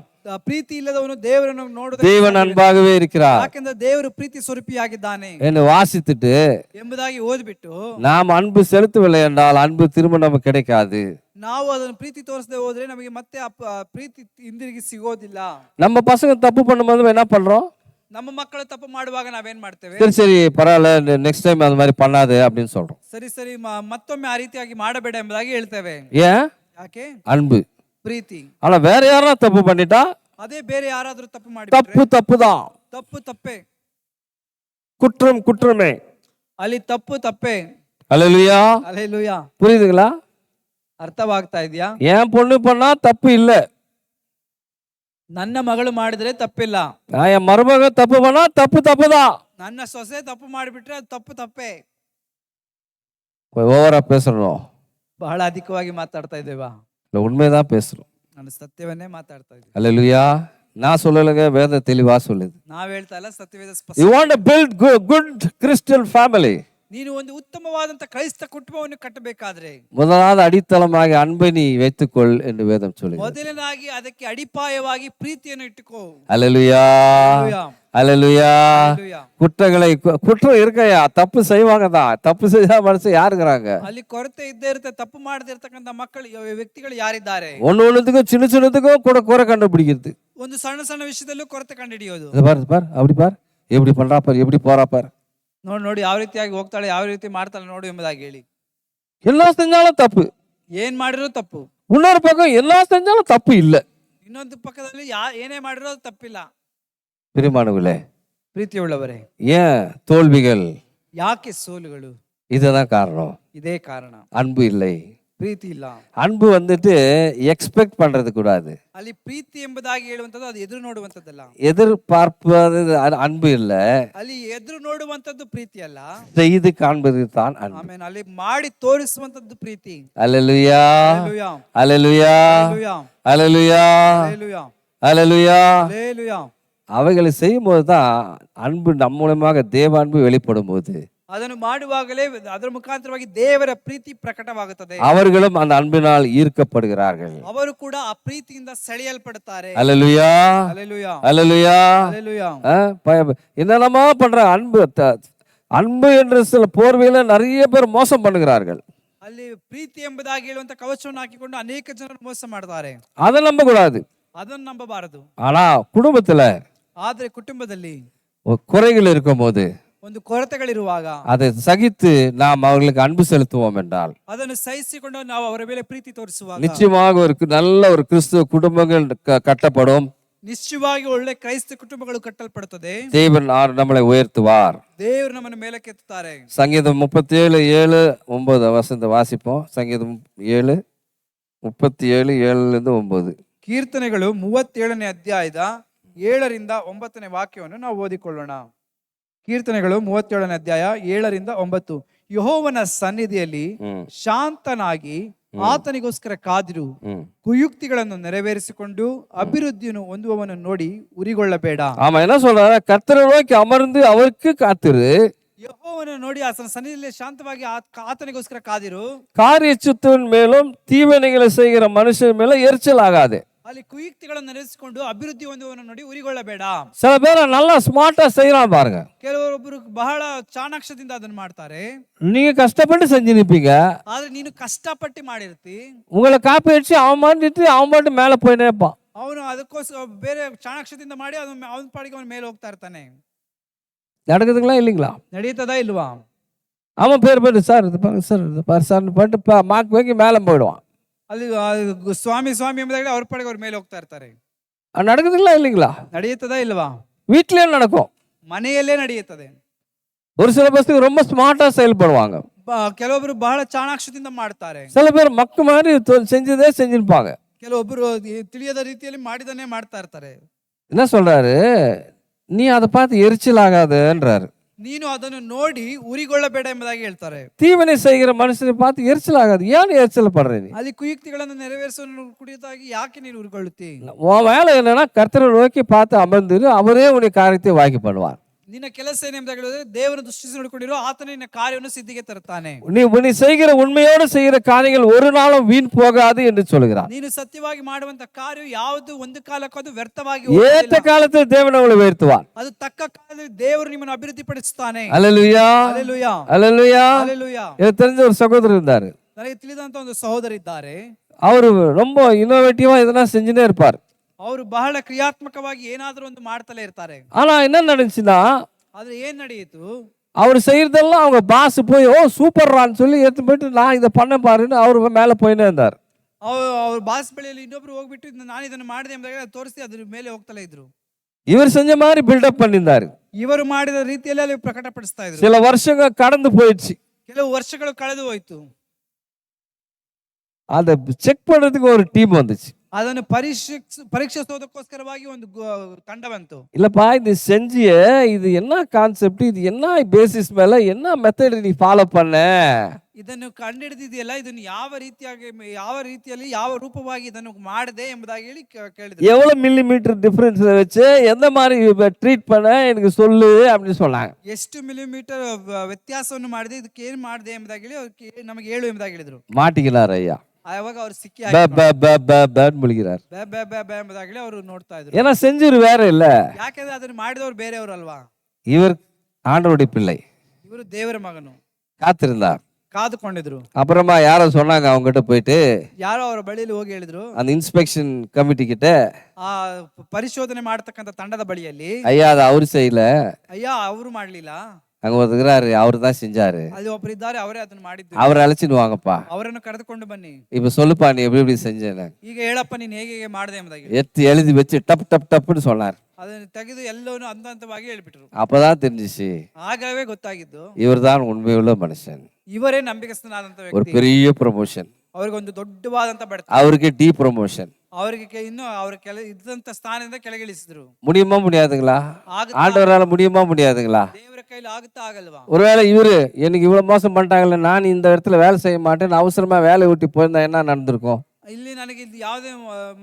ಪ್ರೀತಿ ಇಲ್ಲದವನು ದೇವರನ್ನು தேவன் அன்பாகவே இருக்கிறார். ಯಾಕೆಂದ್ರೆ ದೇವರು ಪ್ರೀತಿ ಸ್ವರೂಪಿಯಾಗಿದ್ದಾನೆ என்று வாசித்துட்டு ಎಂಬುದಾಗಿ ಓದ್ಬಿಟ್ಟು நாம் அன்பு செலுத்தவில்லை என்றால் அன்பு திரும்ப நமக்கு கிடைக்காது. ನಾವು ಅದನ್ನು ಪ್ರೀತಿ ತೋರಿಸದೆ ಹೋದ್ರೆ ನಮಗೆ ಮತ್ತೆ ಪ್ರೀತಿ ಹಿಂದಿರುಗಿ ಸಿಗೋದಿಲ್ಲ. நம்ம பசங்க தப்பு பண்ணும்போது என்ன பண்றோம், ನಮ್ಮ ಮಕ್ಕಳು ತಪ್ಪು ಮಾಡುವಾಗ ನಾವೇನ್ ಮಾಡ್ತೇವೆ, சரி சரி பரவாயில்ல, நெக்ஸ்ட் டைம் அது மாதிரி பண்ணாது அப்படின்னு சொல்றோம். ಸರಿ ಸರಿ ಮತ್ತೊಮ್ಮೆ ಆ ರೀತಿಯಾಗಿ ಮಾಡಬೇಡ ಎಂಬುದಾಗಿ ಹೇಳ್ತೇವೆ. ஏன்? ಯಾಕೆ? அன்பு. ಪ್ರೀತಿ. ஆனா வேற யாரா தப்பு பண்ணிட்டா ಅದೇ ಬೇರೆ ಯಾರಾದ್ರೂ ತಪ್ಪು ಮಾಡಿ தப்பு தப்புதான், ತಪ್ಪು ತಪ್ಪೆ, குற்றம் குற்றமே. ಅಲ್ಲಿ ತಪ್ಪು ತಪ್ಪೆ. அல்லேலூயா. அல்லேலೂಯಾ. புரியுதுங்களா? ಅರ್ಥವಾಗ್ತಾ ಇದೆಯಾ? என் பொண்ணு பண்ணா தப்பு இல்ல, ನನ್ನ ಮಗಳು ಮಾಡಿದ್ರೆ ತಪ್ಪಿಲ್ಲ, என் மருமக தப்பு பண்ணா தப்பு தப்புதான். ನನ್ನ ಸೊಸೆ ತಪ್ಪು ಮಾಡಿಬಿಟ್ರೆ ಅದು ತಪ್ಪು ತಪ್ಪೆ. ஓவரா பேசணும், ಬಹಳ ಅಧಿಕವಾಗಿ ಮಾತಾಡ್ತಾ ಇದ್ದೇವಾ? இல்ல உண்மைதான் பேசணும். ನಾನು ಸತ್ಯವನ್ನೇ ಮಾತಾಡ್ತಾ ಇದ್ದೀನಿ. அல்லேலூயா. நான் சொல்லலைங்க, வேதம் தெளிவா சொல்லுது. ನಾವ್ ಹೇಳ್ತಾ ಇಲ್ಲ, ಸತ್ಯವೇದ ಸ್ಪಷ್ಟ. You want to build good Christian family. ನೀನು ಒಂದು ಉತ್ತಮವಾದಂತ ಕ್ರೈಸ್ತ ಕುಟುಂಬವನ್ನು ಕಟ್ಟಬೇಕಾದ್ರೆ முதலாவது அடித்தளமாக அன்பை நீ வைத்துக்கொள் என்று வேதம் சொல்லுது. ಮೊದಲನಾಗಿ ಅದಕ್ಕೆ ಅಡಿಪಾಯವಾಗಿ ಪ್ರೀತಿಯನ್ನು ಇಟ್ಟುಕೋ. அல்லேலூயா, அல்லேலூயா. அல்லேலೂಯಾ. குற்றம் இருக்கையா, தப்பு செய்வாங்க தான், தப்பு செய்யாத மனுஷன் யாருங்கிறாங்க? ಅಲ್ಲಿ ಕೊರತೆ ಇದ್ದೇ ಇರುತ್ತೆ. ತಪ್ಪು ಮಾಡದೇ ಇರ್ತಕ್ಕಂಥ ಮಕ್ಕಳು ವ್ಯಕ್ತಿಗಳು ಯಾರಿದ್ದಾರೆ? ஒண்ணுத்துக்கும் சின்னத்துக்கும் கூட குறை கண்டுபிடிக்கிறது. ಒಂದು ಸಣ್ಣ ಸಣ್ಣ ವಿಷಯದಲ್ಲೂ ಕೊರತೆ ಕಂಡುಹಿಡಿಯೋದು. பார் அப்படி பார், எப்படி பண்றா பார், எப்படி போறா பார், ನೋಡಿ ಯಾವ ರೀತಿಯಾಗಿ ಹೋಗ್ತಾಳೆ, ಯಾವ ರೀತಿ ಮಾಡ್ತಾಳೆ ನೋಡು ಎಂಬುದಾಗಿ ಹೇಳಿ. எல்லாம் செஞ்சாலும் தப்பு, ಏನ್ ಮಾಡಿರೋ ತಪ್ಪು. இன்னொரு பக்கம் எல்லாம் செஞ்சாலும் தப்பு இல்ல. ಇನ್ನೊಂದು ಪಕ್ಕದಲ್ಲಿ ಏನೇ ಮಾಡಿರೋ ತಪ್ಪಿಲ್ಲ. பிரியமானவர்களே, ಪ್ರೀತಿಯುಳ್ಳವರೇ, ஏன் தோல்விகள்? ಯಾಕೆ ಸೋಲುಗಳು? இதுதான் காரணம். ಇದೇ ಕಾರಣ. அன்பு இல்லை. ಪ್ರೀತಿ ಇಲ್ಲ. அன்பு வந்துட்டு எக்ஸ்பெக்ட் பண்றது கூடாது. ಅಲ್ಲಿ ಪ್ರೀತಿ ಎಂಬುದಾಗಿ ಹೇಳುವಂತದ್ದು ಅದು ಎದುರು ನೋಡುವಂತದ್ದಲ್ಲ. எதிர்பார்ப்பது அன்பு இல்ல, ಅಲ್ಲಿ ಎದುರು ನೋಡುವಂತದ್ದು ಪ್ರೀತಿ ಅಲ್ಲ. செய்து காண்பது தான் அன்பு. ಆಮೇಲೆ ಅಲ್ಲಿ ಮಾಡಿ ತೋರಿಸುವಂತದ್ದು ಪ್ರೀತಿ. அல்லேலூயா, ಹಲ್ಲೆಲೂಯಾ, அல்லேலூயா, ಹಲ್ಲೆಲೂಯಾ, அல்லேலூயா, ಹಲ್ಲೆಲೂಯಾ, அல்லேலூயா. ಹಲ್ಲೆಲೂಯಾ. அவைகளை செய்யும் போது தான் அன்பு நம் மூலமாக தேவ அன்பு வெளிப்படும் போது ಅದನ್ನು ಮಾಡುವಾಗಲೇ ಅದರ ಮುಖಾಂತರವಾಗಿ ದೇವರ ಪ್ರೀತಿ ಪ್ರಕಟವಾಗುತ್ತದೆ. அவர்களும் அந்த அன்பினால் ஈர்க்கப்படுகிறார்கள். ಅವರು ಕೂಡ ಆ ಪ್ರೀತಿಯಿಂದ ಸೆಳೆಯಲ್ಪಡುತ್ತಾರೆ. அல்லேலூயா, ಹಲ್ಲೆಲೂಯಾ, அல்லேலூயா. ಹಲ್ಲೆಲೂಯಾ. என்னென்னமோ பண்ற அன்பு என்ற சில போர்வையில நிறைய பேர் மோசம் பண்ணுகிறார்கள். ಅಲ್ಲಿ ಪ್ರೀತಿ ಎಂಬುದಾಗಿ ಹೇಳುವಂತ ಕವಚವನ್ನು ಹಾಕಿಕೊಂಡು ಅನೇಕ ಜನರು ಮೋಸ ಮಾಡ್ತಾರೆ. அதை நம்ப கூடாது. ಅದನ್ನು ನಂಬಬಾರದು. ஆனா குடும்பத்துல ಆದ್ರೆ ಕುಟುಂಬದಲ್ಲಿ குறைகள் இருக்கும் போது ಒಂದು ಕೊರತೆಗಳಿರುವಾಗ அதை சகித்து நாம் அவர்களுக்கு அன்பு செலுத்துவோம் என்றால் ಅದನ್ನು ಸಹಿಸಿಕೊಂಡು ನಾವು ಅವರ ಮೇಲೆ ಪ್ರೀತಿ ತೋರಿಸುವಾಗ நிச்சயமாக நல்ல ஒரு கிறிஸ்துவ குடும்பங்கள் கட்டப்படும். ನಿಶ್ಚಯವಾಗಿ ಒಳ್ಳೆ ಕ್ರೈಸ್ತ ಕುಟುಂಬಗಳು ಕಟ್ಟಲ್ಪಡುತ್ತದೆ. தேவன் நம்மளை உயர்த்துவார். ದೇವರು ನಮ್ಮನ್ನು ಮೇಲಕ್ಕೆ ಎತ್ತುತ್ತಾರೆ. சங்கீதம் 37:7-9 வசனத்தை வாசிப்போம். சங்கீதம் 7:37-7-9. ಕೀರ್ತನೆಗಳು 37ನೇ ಅಧ್ಯಾಯದ 7-9 ವಾಕ್ಯವನ್ನು ನಾವು ಓದಿಕೊಳ್ಳೋಣ. ಕೀರ್ತನೆಗಳು 37ನೇ ಅಧ್ಯಾಯ 7-9. ಯೆಹೋವನ ಸನ್ನಿಧಿಯಲ್ಲಿ ಶಾಂತನಾಗಿ ಆತನಿಗೋಸ್ಕರ ಕಾದಿರು, ಕುಯುಕ್ತಿಗಳನ್ನು ನೆರವೇರಿಸಿಕೊಂಡು ಅಭಿವೃದ್ಧಿಯನ್ನು ಹೊಂದುವವನು ನೋಡಿ ಉರಿಗೊಳ್ಳಬೇಡ. ஆமா, என்ன சொல்றாரு? கர்த்தரை நோக்கி அமர்ந்து அவருக்கு காத்திரு. ಯೆಹೋವನ ನೋಡಿ ಆತನ ಸನ್ನಿಧಿಯಲ್ಲಿ ಶಾಂತವಾಗಿ ಆತನಿಗೋಸ್ಕರ ಕಾದಿರು. காரிய சுத்தத்தின் மேலும் தீவினைகளை செய்கிற மனுஷன் மேல எரிச்சல் ஆகாது. ಅಲ್ಲಿ ಕುಯುಕ್ತಿಗಳನ್ನು ನೆರೆಸಿಕೊಂಡು ಅಭಿವೃದ್ಧಿ ಹೊಂದುವವನು ನೋಡಿ ಉರಿಗೊಳ್ಳಬೇಡ. சில பேர் நல்லா ஸ்மார்ட்டா செய்யறான் பாருங்க. ಕೆಲವರೊಬ್ಬರು ಬಹಳ ಚಾಣಾಕ್ಷದಿಂದ ಅದನ್ನ ಮಾಡ್ತಾರೆ. நீங்க கஷ்டப்பட்டு செஞ்சு நிப்பீங்க, ಆದ್ರೆ ನೀನು ಕಷ್ಟಪಟ್ಟು ಮಾಡಿರ್ತಿ. உங்களை காப்பி அடிச்சு அவன் பாட்டு மேல போய் நினைப்பான். ಅವನು ಅದಕ್ಕೋಸ್ಕರ ಬೇರೆ ಚಾಣಾಕ್ಷದಿಂದ ಮಾಡಿ ಅವನ ಪಾಡಿಗೆ ಅವನ ಮೇಲೆ ಹೋಗ್ತಾ ಇರ್ತಾನೆ. நடக்குதுங்களா இல்லைங்களா? ನಡೀತದಾ ಇಲ್ವಾ? அவன் பேர் சார் இது பாருங்க சார், இது பாரு சார் பண்ணிட்டு மார்க் வாங்கி மேலே போயிடுவான். ಅಲ್ಲಿ ಸ್ವಾಮಿ ಸ್ವಾಮಿ ಎಂಬುದಾಗಿ ಅವ್ರ ಪಾಡಿಗೆ ಅವ್ರ ಮೇಲೆ ಹೋಗ್ತಾ ಇರ್ತಾರೆ. நடக்குதுங்களா இல்லைங்களா? ನಡೆಯುತ್ತದಾ ಇಲ್ವಾ? வீட்லயும் நடக்கும். ಮನೆಯಲ್ಲೇ ನಡೆಯುತ್ತದೆ. ஒரு சில பசங்க ரொம்ப ஸ்மார்ட்டா செயல்படுவாங்க. ಕೆಲವೊಬ್ರು ಬಹಳ ಚಾಣಾಕ್ಷದಿಂದ ಮಾಡ್ತಾರೆ. சில பேர் மக்கு மாதிரி செஞ்சதே செஞ்சிருப்பாங்க. ಕೆಲವೊಬ್ರು ತಿಳಿಯದ ರೀತಿಯಲ್ಲಿ ಮಾಡಿದನ್ನೇ ಮಾಡ್ತಾ ಇರ್ತಾರೆ. என்ன சொல்றாரு? நீ அதை பார்த்து எரிச்சல் ஆகாதுன்றாரு. ನೀನು ಅದನ್ನು ನೋಡಿ ಉರಿಗೊಳ್ಳಬೇಡ ಎಂಬುದಾಗಿ ಹೇಳ್ತಾರೆ. தீவனை செய்கிற மனுஷனை பார்த்து எரிச்சல் ஆகாது. ஏன் எரிச்சல் பண்ற நீ? ಅಲ್ಲಿ ಕುಯುಕ್ತಿಗಳನ್ನು ನೆರವೇರಿಸುವ ಕುರಿತಾಗಿ ಯಾಕೆ ನೀನು ಉರಿಗೊಳ್ಳುತ್ತಿ? உன் வேலை என்னன்னா கர்த்தரை நோக்கி பார்த்து அமர்ந்துரு, அவரே உன்னை காரியத்தை வாக்கி பண்ணுவார். ನಿನ್ನ ಕೆಲಸ ಏನೆಂಬುದಾಗಿ ಹೇಳಿದ್ರೆ ದೇವರ ದೃಷ್ಟಿಸಿ ನೋಡಿಕೊಂಡಿರೋ ಆತನ ನಿನ್ನ ಕಾರ್ಯವನ್ನು ಸಿದ್ಧಿಗೆ ತರುತ್ತಾನೆ. நீ செய்கிற உண்மையோடு செய்கிற காரியங்கள் ஒரு நாளும் வீண் போகாது என்று சொல்கிறார். ನೀನು ಸತ್ಯವಾಗಿ ಮಾಡುವಂತ ಕಾರ್ಯ ಯಾವುದು ಒಂದು ಕಾಲಕ್ಕೂ ಅದು ವ್ಯರ್ಥವಾಗಿ ஏற்ற காலத்தில் தேவன் உங்களை உயர்த்துவார். ಅದು ತಕ್ಕ ಕಾಲದಲ್ಲಿ ದೇವರು ನಿಮ್ಮನ್ನು ಅಭಿವೃದ್ಧಿಪಡಿಸುತ್ತಾನೆ. அல்லேலூயா, ಹಲ್ಲೆಲೂಯಾ, அல்லேலூயா. ಹಲ್ಲೆಲೂಯಾ. எனக்கு தெரிஞ்ச ஒரு சகோதரர் இருந்தாரு. ನನಗೆ ತಿಳಿದಂತ ಒಂದು ಸಹೋದರ ಇದ್ದಾರೆ. அவரு ரொம்ப இன்னோவேட்டிவா எதனா செஞ்சுனே இருப்பார். ಅವರು ಬಹಳ ಕ್ರಿಯಾತ್ಮಕವಾಗಿ ಏನಾದರೂ ಒಂದು ಮಾಡ್ತಲೇ ಇರ್ತಾರೆ. ஆனா என்ன நடந்துச்சுன்னா, ಆದ್ರೆ ಏನ್ ನಡೆಯಿತು? அவர் செய்யறதெல்லாம் அவங்க பாஸ் போய் ஓ சூப்பர்ரான்னு சொல்லி எடுத்து போயிட்டு நான் இதை பண்ண பாருன்னு அவர் மேல போயினே இருந்தார். ಅವ್ರ ಬಾಸ್ ಬಳಿಯಲ್ಲಿ ಇನ್ನೊಬ್ರು ಹೋಗ್ಬಿಟ್ಟು ನಾನು ಇದನ್ನು ಮಾಡಿದೆ ಎಂಬುದಾಗಿ ತೋರಿಸಿ ಅದ್ರ ಮೇಲೆ ಹೋಗ್ತಲೇ ಇದ್ರು. இவர் செஞ்ச மாதிரி பில்டப் பண்ணியிருந்தாரு. ಇವರು ಮಾಡಿದ ರೀತಿಯಲ್ಲಿ ಅಲ್ಲಿ ಪ್ರಕಟಪಡಿಸ್ತಾ ಇದ್ರು. சில வருஷங்கள் கடந்து போயிடுச்சு. ಕೆಲವು ವರ್ಷಗಳು ಕಳೆದು ಹೋಯ್ತು. அதை செக் பண்றதுக்கு ஒரு டீம் வந்துச்சு. ಅದನ್ನು ಪರೀಕ್ಷಿಸೋದಕ್ಕೋಸ್ಕರವಾಗಿ ಒಂದು ತಂಡ ಬಂತು. இல்லப்பா இது செஞ்சிய இது என்ன கான்செப்ட், இது என்ன பேசிஸ் மேல என்ன மெத்தட் நீ ஃபாலோ பண்ண, ಇದನ್ನು ಕಂಡುಹಿಡಿದಿದೆಯಲ್ಲ, ಇದನ್ನು ಯಾವ ರೀತಿಯಲ್ಲಿ ಯಾವ ರೂಪವಾಗಿ ಇದನ್ನು ಮಾಡಿದೆ ಎಂಬುದಾಗಿ ಹೇಳಿ ಕೇಳಿದ್ರು. எவ்வளவு மில்லிமீட்டர் டிஃபரன்ஸ் வச்சு எந்த மாதிரி ட்ரீட் பண்ண எனக்கு சொல்லு அப்படின்னு சொன்னாங்க. ಎಷ್ಟು ಮಿಲಿಮೀಟರ್ ವ್ಯತ್ಯಾಸವನ್ನು ಮಾಡಿದೆ, ಇದಕ್ಕೆ ಏನು ಮಾಡಿದೆ ಎಂಬುದಾಗಿ ಹೇಳಿ ನಮಗೆ ಹೇಳು ಎಂಬುದಾಗಿ ಹೇಳಿದ್ರು. மாட்டிக்கிறார் ஐயா. ಆವಾಗ ಅವ್ರು ಸಿಕ್ಕಿ ಮುಳುಗಿರಾರ್. ಎಂಬುದಾಗಿ ಹೇಳಿ ಅವರು ನೋಡ್ತಾ ಇದ್ರು. ஏன்னா செஞ்சூர் வேற இல்ல, ಯಾಕಂದ್ರೆ ಅದನ್ನು ಮಾಡಿದವರು ಬೇರೆಯವರು ಅಲ್ವಾ. இவர் ஆண்டவருடைய பிள்ளை. ಇವರು ದೇವರ ಮಗನು. காத்திருந்தார். ಕಾದುಕೊಂಡಿದ್ರು. அப்புறமா யாரோ சொன்னாங்க அவங்க கிட்ட போயிட்டு, ಯಾರೋ ಅವರ ಬಳಿಯಲ್ಲಿ ಹೋಗಿ ಹೇಳಿದ್ರು, அந்த இன்ஸ்பெக்ஷன் கமிட்டி கிட்ட, ಆ ಪರಿಶೋಧನೆ ಮಾಡತಕ್ಕಂತ ತಂಡದ ಬಳಿಯಲ್ಲಿ, ஐயா அது அவரு செய்யல, ಅಯ್ಯ ಅವರು ಮಾಡ್ಲಿಲ್ಲ, அங்க ஒருத்தர் அவரு தான் செஞ்சாரு, ಅಲ್ಲಿ ಒಬ್ಬರು ಇದ್ದಾರೆ ಅವರೇ ಅದನ್ನ ಮಾಡಿದ್ರು, அவரை அழைச்சிட்டு வாங்கப்பா, ಅವರನ್ನು ಕರೆದುಕೊಂಡು ಬನ್ನಿ, இப்ப சொல்லுப்பா நீ எப்படி எப்படி செஞ்சேன்னு, ಈಗ ಹೇಳಪ್ಪ ನೀನು ಹೇಗೆ ಮಾಡಿದೆ ಎಂಬುದಾಗಿ எத்து எழுதி வச்சு டப் டப் டப்னு சொன்னார். ಅದನ್ನು ತೆಗೆದು ಎಲ್ಲವನ್ನೂ ಹಂತವಾಗಿ ಹೇಳ್ಬಿಟ್ರು. அப்பதான் தெரிஞ்சிச்சு ಆಗವೇ ಗೊತ್ತಾಗಿದ್ದು இவர் தான் உண்மையுள்ள மனுஷன். ಇವರೇ ನಂಬಿಕಸ್ಥನಾದಂತ ஒரு ವ್ಯಕ್ತಿ. பெரிய ப்ரமோஷன். ಅವ್ರಿಗೊಂದು ದೊಡ್ಡವಾದಂತ ಬಡತನ, அவருக்கு டி ப்ரொமோஷன். ಅವರಿಗೆ ಇನ್ನು ಅವ್ರ ಇದ್ದಂತ ಸ್ಥಾನದಿಂದ ಕೆಳಗಿಳಿಸಿದ್ರು. முடியுமா முடியாதுங்களா? ಆಗುತ್ತಾ? ஆண்டவரால முடியுமா முடியாதுங்களா? ದೇವರ ಕೈಲಿ ಆಗುತ್ತಾ ಆಗಲ್ವಾ? ஒருவேளை இவரு எனக்கு இவ்வளவு மோசம் பண்ணிட்டாங்கல்ல, நான் இந்த இடத்துல வேலை செய்ய மாட்டேன்னு அவசரமா வேலையை விட்டு போயிருந்தா என்ன நடந்திருக்கும்? ಇಲ್ಲಿ ನನಗೆ ಇದು ಯಾವುದೇ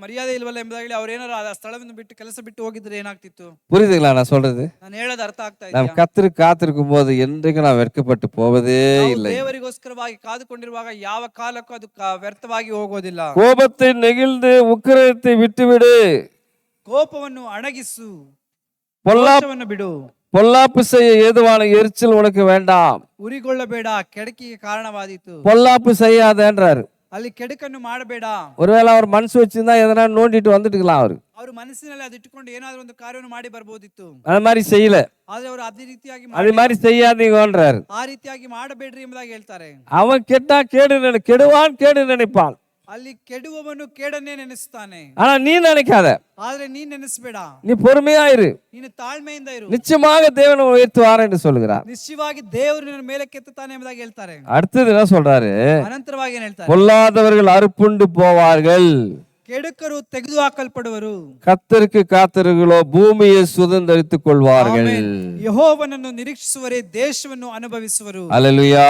ಮರ್ಯಾದೆ ಇಲ್ವಲ್ಲ ಎಂಬುದಾಗಲಿ ಅವ್ರೇನಾರು ಆ ಸ್ಥಳವನ್ನು ಬಿಟ್ಟು ಕೆಲಸ ಬಿಟ್ಟು ಹೋಗಿದ್ರೆ ಏನಾಗ್ತಿತ್ತು? புரியுதுங்களா நான் சொல்றது? ನಾನು ಹೇಳೋದು ಅರ್ಥ ಆಗ್ತಾ நாம் ಇದೆಯಾ? கர்த்தருக்கு காத்திருக்கும் போது என்றைக்கும் நான் வெட்கப்பட்டு போவதே ನಾವು இல்லை. ದೇವರಿಗೋಸ್ಕರವಾಗಿ ಕಾದುಕೊಂಡಿರುವಾಗ ಯಾವ ಕಾಲಕ್ಕೂ ಅದು ವ್ಯರ್ಥವಾಗಿ ಹೋಗೋದಿಲ್ಲ. கோபத்தை நெகிழ்ந்து உக்கிரத்தை விட்டுவிடு, ಕೋಪವನ್ನು ಅಣಗಿಸು, பொல்லா ರೋಷವನ್ನು ಬಿಡು, பொல்லாப்பு செய்ய ஏதுவான எரிச்சல் உனக்கு வேண்டாம். ಉರಿಗೊಳ್ಳಬೇಡ, ಕೆಡಕಿಗೆ ಕಾರಣವಾದೀತು. பொல்லாப்பு செய்யாதேன்றாரு. ಅಲ್ಲಿ ಕೆಡಕನ್ನು ಮಾಡಬೇಡ. ஒருவேளை அவர் மனசு வச்சிருந்தா எதனா நோண்டிட்டு வந்துட்டுக்கலாம். அவரு ಅವರು ಮನಸ್ಸಿನಲ್ಲಿ ಅದು ಇಟ್ಟುಕೊಂಡು ಏನಾದ್ರೂ ಒಂದು ಕಾರ್ಯವನ್ನು ಮಾಡಿ ಬರ್ಬೋದಿತ್ತು. அது மாதிரி செய்யல. ಆದ್ರೆ ಅವರು ಅದೇ ರೀತಿಯಾಗಿ அது மாதிரி செய்யாதீங்கன்றாரு. ಆ ರೀತಿಯಾಗಿ ಮಾಡಬೇಡ್ರಿ ಎಂಬುದಾಗಿ ಹೇಳ್ತಾರೆ. அவன் கெட்டா கெடுவான், கேடு நினைப்பான். ಅಲ್ಲಿ ಕೆಡುವವನು ಕೇಡನ್ನೇ ನೆನೆಸ್ತಾನೆ. ஆனா நீ நினைக்காத, ಆದ್ರೆ ನೀನ್ ನೆನೆಸ್ಬೇಡ, நீ பொறுமையா இரு, ನೀನು ತಾಳ್ಮೆಯಿಂದ ಇರು. நிச்சயமாக தேவன் உயர்த்துவார் என்று சொல்கிறார். ನಿಶ್ಚಯವಾಗಿ ದೇವರು ನಿನ್ನ ಮೇಲೆ ಕೆತ್ತುತ್ತಾನೆ ಎಂಬುದಾಗಿ ಹೇಳ್ತಾರೆ. அடுத்தது என்ன சொல்றாரு? ಅನಂತರವಾಗಿ ಏನ್ ಹೇಳ್ತಾರೆ? பொல்லாதவர்கள் அறுப்புண்டு போவார்கள், ಕೆಡುಕರು ತೆಗೆದು ಹಾಕಲ್ಪಡುವರು, கர்த்தருக்கு காத்திருங்களோ பூமியை சுதந்தரித்துக் கொள்வார்கள். ಯೆಹೋವನನ್ನು ನಿರೀಕ್ಷಿಸುವರೇ ದೇಶವನ್ನು ಅನುಭವಿಸುವರು. அல்லேலூயா,